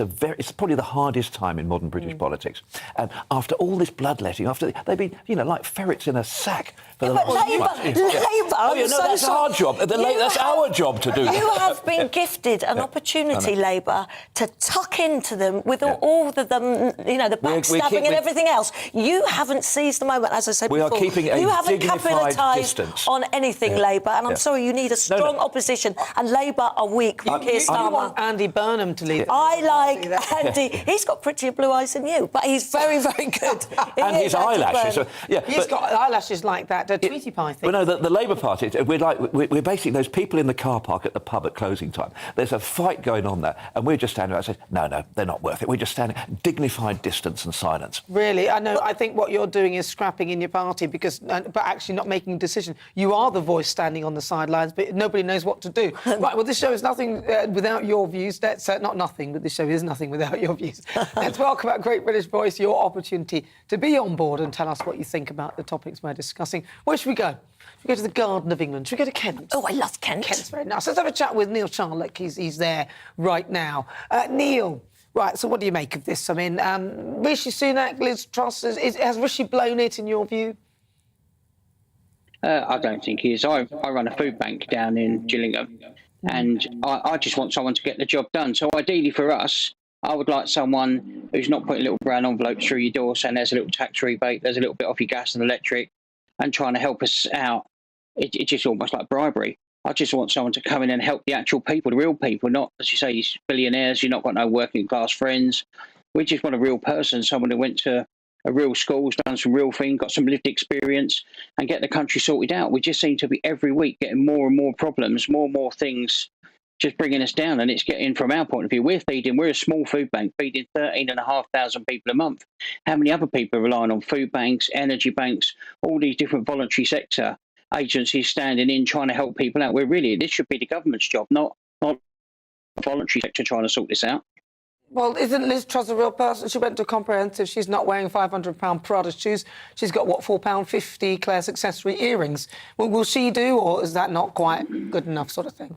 probably the hardest time in modern British politics. And after all this bloodletting, they've been like ferrets in a sack for the last few months. Labour, that's our job. That's our job to do. You have been gifted an opportunity, Labour, to tuck into them with all of them, the backstabbing and everything else. You haven't seized the moment, as I said before. We are keeping a you haven't dignified capitalised distance on anything, Labour, and I'm sorry, you need a strong opposition, and Labour are weak. Keir Starmer. You want Andy Burnham to lead. I like Andy. He's got prettier blue eyes than you, but he's very, very good. And his eyelashes. He's got eyelashes like that Tweety Pie thing. Well, no, the Labour Party, we're basically those people in the car park at the pub at closing time. There's a fight going on there, and we're just standing there and saying, no, they're not worth it. We're just standing, dignified distance and silence. Really? I know. I think what you're doing is scrapping in your party but actually not making a decision. You are the voice standing on the sidelines, but nobody knows what to do. Right, well, this show show is nothing without your views. That's not nothing, but this show is nothing without your views. Let's welcome our Great British Voice, your opportunity to be on board and tell us what you think about the topics we're discussing. Where should we go? Should we go to the Garden of England? Should we go to Kent? Oh, I love Kent. Kent's very nice. Let's have a chat with Neil Charlotte. He's there right now. Neil, right, so what do you make of this? I mean, Rishi Sunak, Liz Truss, has Rishi blown it in your view? I don't think he is. I run a food bank down in Gillingham, and I just want someone to get the job done. So ideally for us, I would like someone who's not putting little brown envelopes through your door saying there's a little tax rebate, there's a little bit off your gas and electric, and trying to help us out. It's just almost like bribery. I just want someone to come in and help the actual people, the real people, not, as you say, these billionaires. You've not got no working class friends. We just want a real person, someone who went to a real school, has done some real thing, got some lived experience, and get the country sorted out. We just seem to be every week getting more and more problems, more and more things just bringing us down. And it's getting, from our point of view, we're a small food bank, feeding 13,500 people a month. How many other people are relying on food banks, energy banks, all these different voluntary sector agencies standing in, trying to help people out? This should be the government's job, not the voluntary sector trying to sort this out. Well, isn't Liz Truss a real person? She went to comprehensive. She's not wearing £500 Prada shoes. She's got, what, £4.50 Claire's accessory earrings. Will she do, or is that not quite good enough sort of thing?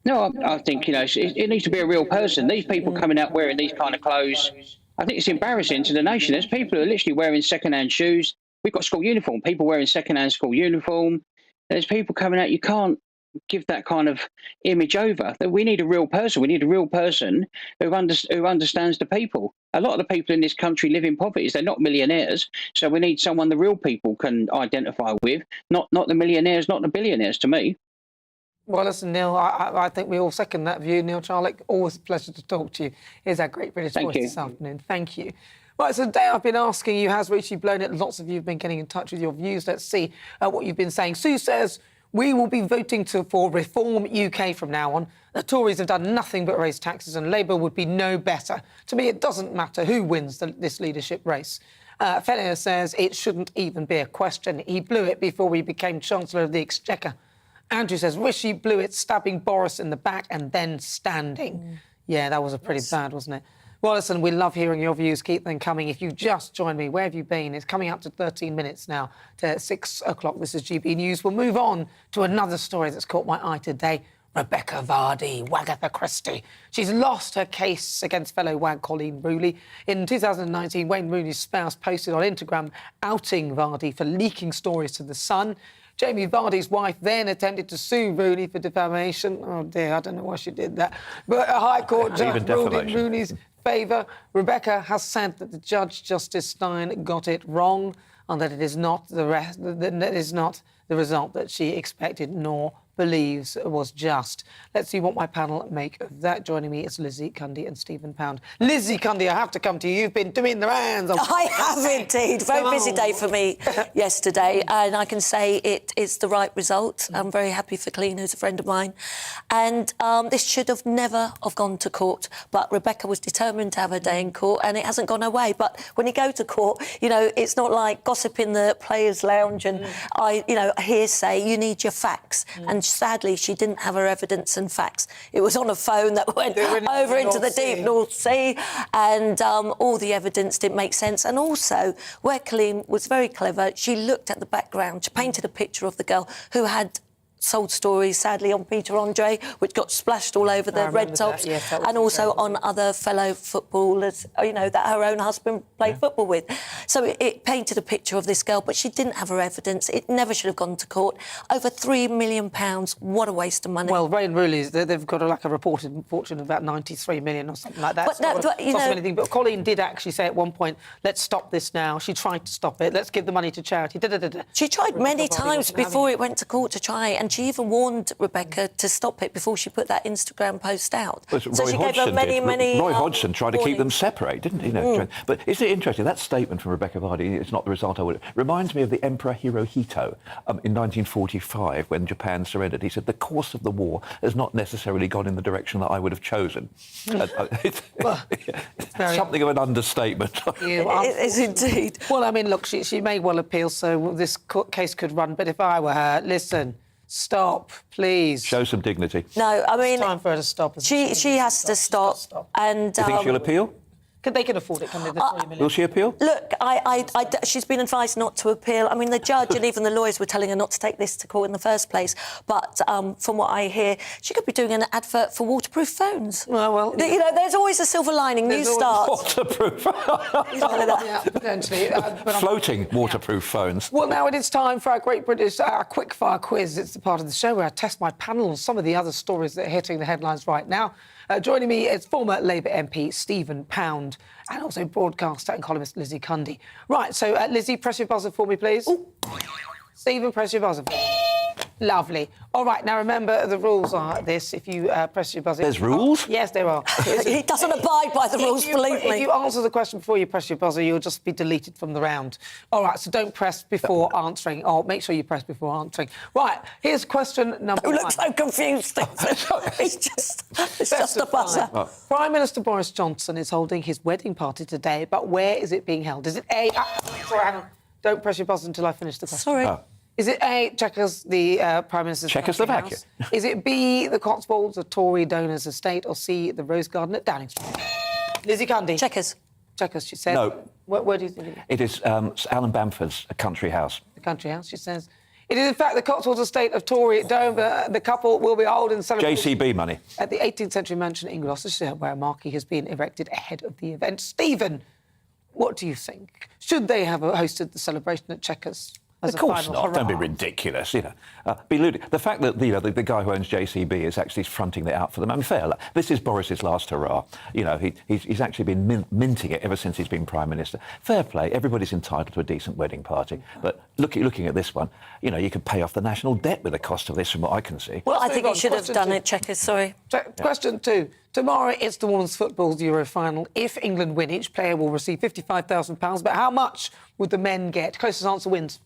No, I think, it needs to be a real person. These people coming out wearing these kind of clothes, I think it's embarrassing to the nation. There's people who are literally wearing second-hand shoes. We've got school uniform, people wearing second-hand school uniform. There's people coming out, you can't give that kind of image over. That we need a real person. We need a real person who understands the people. A lot of the people in this country live in poverty. They're not millionaires. So we need someone the real people can identify with, not the millionaires, not the billionaires, to me. Well, listen, Neil, I think we all second that view. Neil Charlotte, always a pleasure to talk to you. Here's our Great British Voice this afternoon. Thank you. Right, so today I've been asking you, has Rishi blown it? Lots of you have been getting in touch with your views. Let's see what you've been saying. Sue says, we will be voting for Reform UK from now on. The Tories have done nothing but raise taxes and Labour would be no better. To me, it doesn't matter who wins this leadership race. Fenner says it shouldn't even be a question. He blew it before he became Chancellor of the Exchequer. Andrew says Rishi blew it, stabbing Boris in the back and then standing. Yeah, that was pretty bad, wasn't it? Well, listen, we love hearing your views. Keep them coming. If you've just joined me, where have you been? It's coming up to 13 minutes now to 6 o'clock. This is GB News. We'll move on to another story that's caught my eye today. Rebecca Vardy, Wagatha Christie. She's lost her case against fellow WAG Colleen Rooley. In 2019, Wayne Rooney's spouse posted on Instagram outing Vardy for leaking stories to The Sun. Jamie Vardy's wife then attempted to sue Rooney for defamation. Oh, dear, I don't know why she did that. But a High Court judge ruled in Rooney's favour. Rebecca has said that the Judge Justice Stein got it wrong and that it is not the result that she expected nor believes was just. Let's see what my panel make of that. Joining me is Lizzie Cundy and Stephen Pound. Lizzie Cundy, I have to come to you. You've been doing the rounds. I have indeed. Very busy day for me yesterday, and I can say it is the right result. I'm very happy for Colleen, who's a friend of mine. And this should have never have gone to court, but Rebecca was determined to have her day in court, and it hasn't gone her way. But when you go to court, it's not like gossip in the players' lounge and hearsay. You need your facts. And sadly, she didn't have her evidence and facts. It was on a phone that went over into the deep North Sea, and all the evidence didn't make sense. And also, where Colleen was very clever, she looked at the background. She painted a picture of the girl who had sold stories, sadly, on Peter Andre, which got splashed all over the Red Tops, yes, and also on other fellow footballers, that her own husband played football with. So it painted a picture of this girl, but she didn't have her evidence. It never should have gone to court. Over £3 million. What a waste of money. Well, Wayne Rooley's, they've got a reported fortune of about 93 million or something like that. But anything. But Colleen did actually say at one point, let's stop this now. She tried to stop it. Let's give the money to charity. She tried many times before it went to court to try, and she even warned Rebecca to stop it before she put that Instagram post out. Well, so she gave her many... Roy Hodgson tried to keep them separate, didn't he? But isn't it interesting, that statement from Rebecca Vardy, it's not the result I would... reminds me of the Emperor Hirohito in 1945 when Japan surrendered. He said, the course of the war has not necessarily gone in the direction that I would have chosen. It's something of an understatement. It is indeed. Well, I mean, look, she may well appeal, so this case could run, but if I were her, listen... Stop, please. Show some dignity. No, I mean... It's time for her to stop. She has to stop. And, Do you think she'll appeal? They can afford it, can they? The 40 million. Will she appeal? Look, she's been advised not to appeal. I mean, the judge and even the lawyers were telling her not to take this to court in the first place. But from what I hear, she could be doing an advert for waterproof phones. Well, you know, there's always a silver lining. New start. Waterproof. Yeah, potentially. Floating waterproof phones. Well, now it is time for our Great British quick-fire quiz. It's the part of the show where I test my panel on some of the other stories that are hitting the headlines right now. Joining me is former Labour MP Stephen Pound and also broadcaster and columnist Lizzie Cundy. Right, so Lizzie, press your buzzer for me, please. Ooh. Stephen, press your buzzer. Lovely. All right, now remember the rules are this. If you press your buzzer... There's rules? Yes, there are. He doesn't abide by the rules, believe me. If you answer the question before you press your buzzer, you'll just be deleted from the round. All right, so don't press before answering. Or make sure you press before answering. Right, here's question number one. You look so confused, Stephen. It's just a buzzer. Prime Minister Boris Johnson is holding his wedding party today, but where is it being held? Is it A... sorry, hang on. Don't press your buzzer until I finish the question. Sorry. Oh. Is it A, Chequers, the Prime Minister's Czechoslovakia? Is it B, the Cotswolds, a Tory donor's estate, or C, the Rose Garden at Downing Street? Lizzie Cundy. Chequers. Chequers, she says. No. Where do you think it is? It is Alan Bamford's country house. The country house, she says. It is, in fact, the Cotswolds estate of Tory donor. The couple will be holding celebration... JCB money. ...at the 18th century mansion in Gloucestershire, where a marquee has been erected ahead of the event. Stephen, what do you think? Should they have hosted the celebration at Chequers? Of course not. Don't be ridiculous, you know. Be ludicrous. The fact that the guy who owns JCB is actually fronting it out for them. I mean, fair. This is Boris's last hurrah. You know, he's actually been minting it ever since he's been Prime Minister. Fair play. Everybody's entitled to a decent wedding party. But looking at this one, you know, you could pay off the national debt with the cost of this, from what I can see. Well, I think he should have done it, Chequers. Sorry. Question 2. Tomorrow it's the Women's Football's Euro final. If England win, each player will receive £55,000. But how much would the men get? Closest answer wins.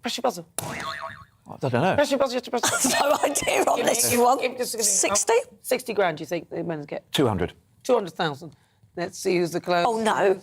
Press your buzzer. I don't know. Press your buzzer. You have to press No idea on this. You want 60? 60 grand, you think the men get? 200. 200,000. Let's see who's the closest. Oh, no.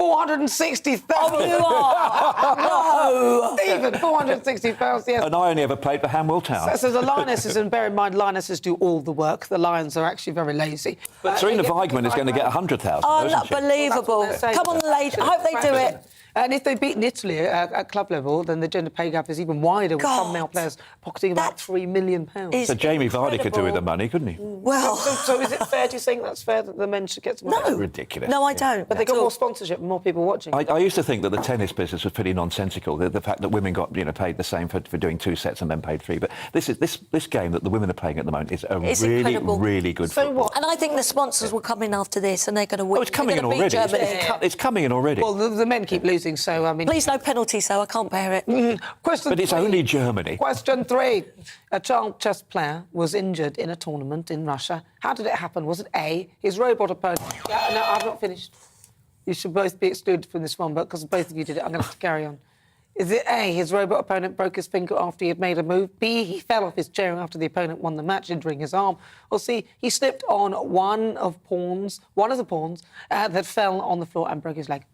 460,000. Oh, you are? No. Stephen, 460,000, yes. And I only ever played for Hanwell Town. So the Lionesses, and bear in mind, Lionesses do all the work. The Lions are actually very lazy. But Serena Weigmann is going to get 100,000. Unbelievable. Come on, ladies. I hope they do it. And if they've beaten Italy at club level, then the gender pay gap is even wider, with some male players pocketing about £3 million. So Jamie Vardy could do with the money, couldn't he? Well... So is it fair, do you think that's fair that the men should get some money? No. Ridiculous. No, I don't. But they got more sponsorship and more people watching. I used to think that the tennis business was pretty nonsensical, the fact that women got paid the same for doing 2 sets and men paid 3. But this game that the women are playing at the moment is really good football. What? And I think the sponsors will come in after this and they're going to win. Oh, it's coming in already. It's coming in already. Well, the men keep losing, so, I mean... Please, no penalty, so I can't bear it. But it's only Germany. Question 3. A child chess player was injured in a tournament in Russia. How did it happen? Was it A, his robot opponent... Yeah, no, I've not finished. You should both be excluded from this one, but because both of you did it, I'm going to have to carry on. Is it A, his robot opponent broke his finger after he had made a move? B, he fell off his chair after the opponent won the match, injuring his arm? Or C, he slipped on one of the pawns that fell on the floor and broke his leg?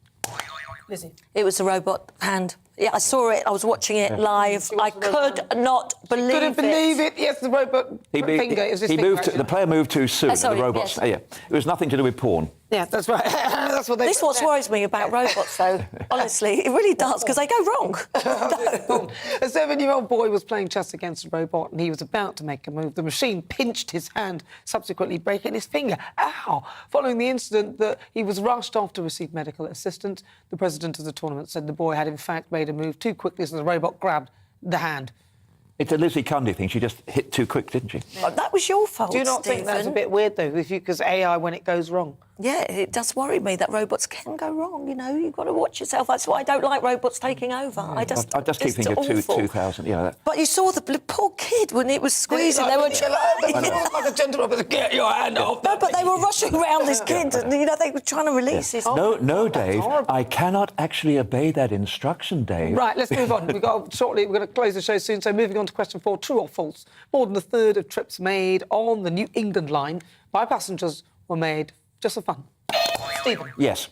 Lizzie. It was a robot hand. Yeah, I saw it. I was watching it live. I could not believe it. Couldn't believe it. Yes, the robot finger. The player moved too soon. Sorry, the robots. yes. Yeah, it was nothing to do with porn. Yeah, that's right. That's what this what worries me about robots, though. Honestly, it really does, because they go wrong. No. A 7-year-old boy was playing chess against a robot and he was about to make a move. The machine pinched his hand, subsequently breaking his finger. Ow! Following the incident, he was rushed off to receive medical assistance. The president of the tournament said the boy had, in fact, made a move too quickly, so the robot grabbed the hand. It's a Lizzie Cundy thing. She just hit too quick, didn't she? Yeah. That was your fault, Do you not think that's a bit weird, though, because AI, when it goes wrong? Yeah, it does worry me that robots can go wrong, you know. You've got to watch yourself. That's why I don't like robots taking over. I just keep thinking of 2000, you know. That. But you saw the poor kid when it was squeezing. They were like a gentleman, get your hand off. No, but they were rushing around this kid and, you know, they were trying to release his... No, Dave, I cannot actually obey that instruction, Dave. Right, let's move on. We're going to close the show soon, so moving on to question 4, true or false? More than a third of trips made on the New England line by passengers were made just for fun. Stephen. Yes.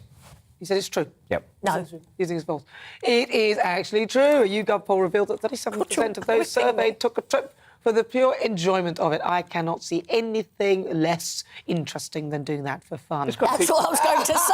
You said it's true? Yep. No. You think it's false? It is actually true. A YouGov poll revealed that 37% of those surveyed took a trip for the pure enjoyment of it. I cannot see anything less interesting than doing that for fun. That's what I was going to say.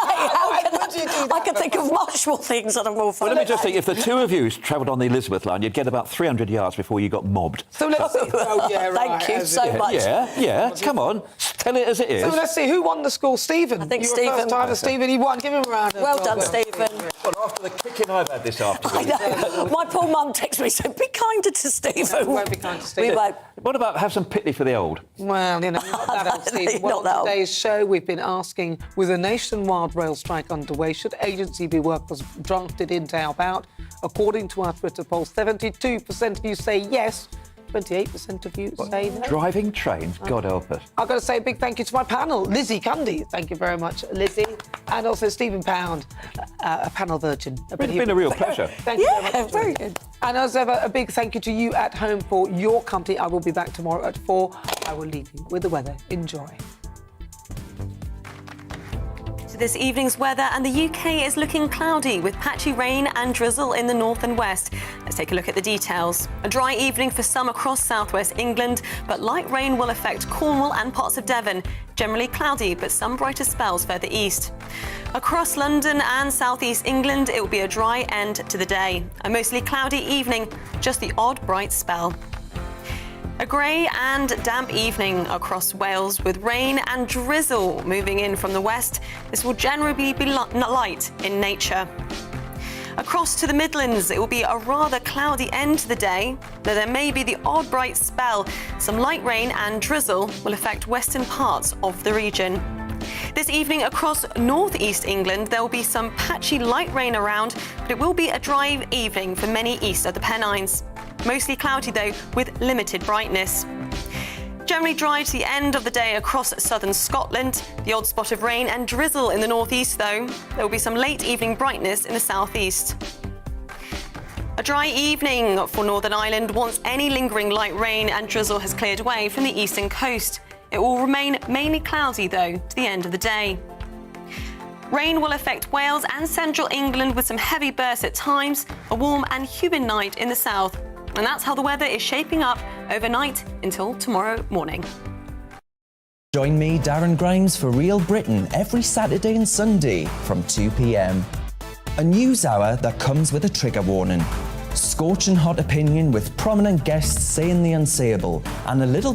I can think of much more things that are more fun. Well, let me just think, if the two of you travelled on the Elizabeth line, you'd get about 300 yards before you got mobbed. So let's see. Oh, yeah, right. Thank you so much. Yeah, come on. Tell it as it is. So let's see, who won the score? Stephen. I think you Stephen. Were first timer, Stephen, he won. Give him a round of Well applause. done, Stephen. Well, after the kicking I've had this afternoon. I know. My poor mum texted me saying, be kinder to Stephen. No, we won't be kind to Stephen. We won't. What about have some pity for the old? Well, you know, not that old, Stephen. Well, on today's show, we've been asking, with a nationwide rail strike underway, should agency be workers drafted in to help out? According to our Twitter poll, 72% of you say yes, 28% of you say no. Driving trains? God help us. I've got to say a big thank you to my panel, Lizzie Cundy. Thank you very much, Lizzie. And also Stephen Pound, a panel virgin. It's been a real pleasure. Thank you very much. Very good. And as ever, a big thank you to you at home for your company. I will be back tomorrow at 4. I will leave you with the weather. Enjoy. This evening's weather, and the UK is looking cloudy with patchy rain and drizzle in the north and west. Let's take a look at the details. A dry evening for some across southwest England, but light rain will affect Cornwall and parts of Devon. Generally cloudy, but some brighter spells further east. Across London and southeast England, it will be a dry end to the day. A mostly cloudy evening, just the odd bright spell. A grey and damp evening across Wales with rain and drizzle moving in from the west. This will generally be light in nature. Across to the Midlands, it will be a rather cloudy end to the day, though there may be the odd bright spell. Some light rain and drizzle will affect western parts of the region. This evening across northeast England, there will be some patchy light rain around, but it will be a dry evening for many east of the Pennines. Mostly cloudy, though, with limited brightness. Generally dry to the end of the day across southern Scotland. The odd spot of rain and drizzle in the northeast, though. There will be some late evening brightness in the southeast. A dry evening for Northern Ireland once any lingering light rain and drizzle has cleared away from the eastern coast. It will remain mainly cloudy, though, to the end of the day. Rain will affect Wales and central England with some heavy bursts at times, a warm and humid night in the south. And that's how the weather is shaping up overnight until tomorrow morning. Join me, Darren Grimes, for Real Britain every Saturday and Sunday from 2 p.m. A news hour that comes with a trigger warning. Scorching hot opinion with prominent guests saying the unsayable and a little bit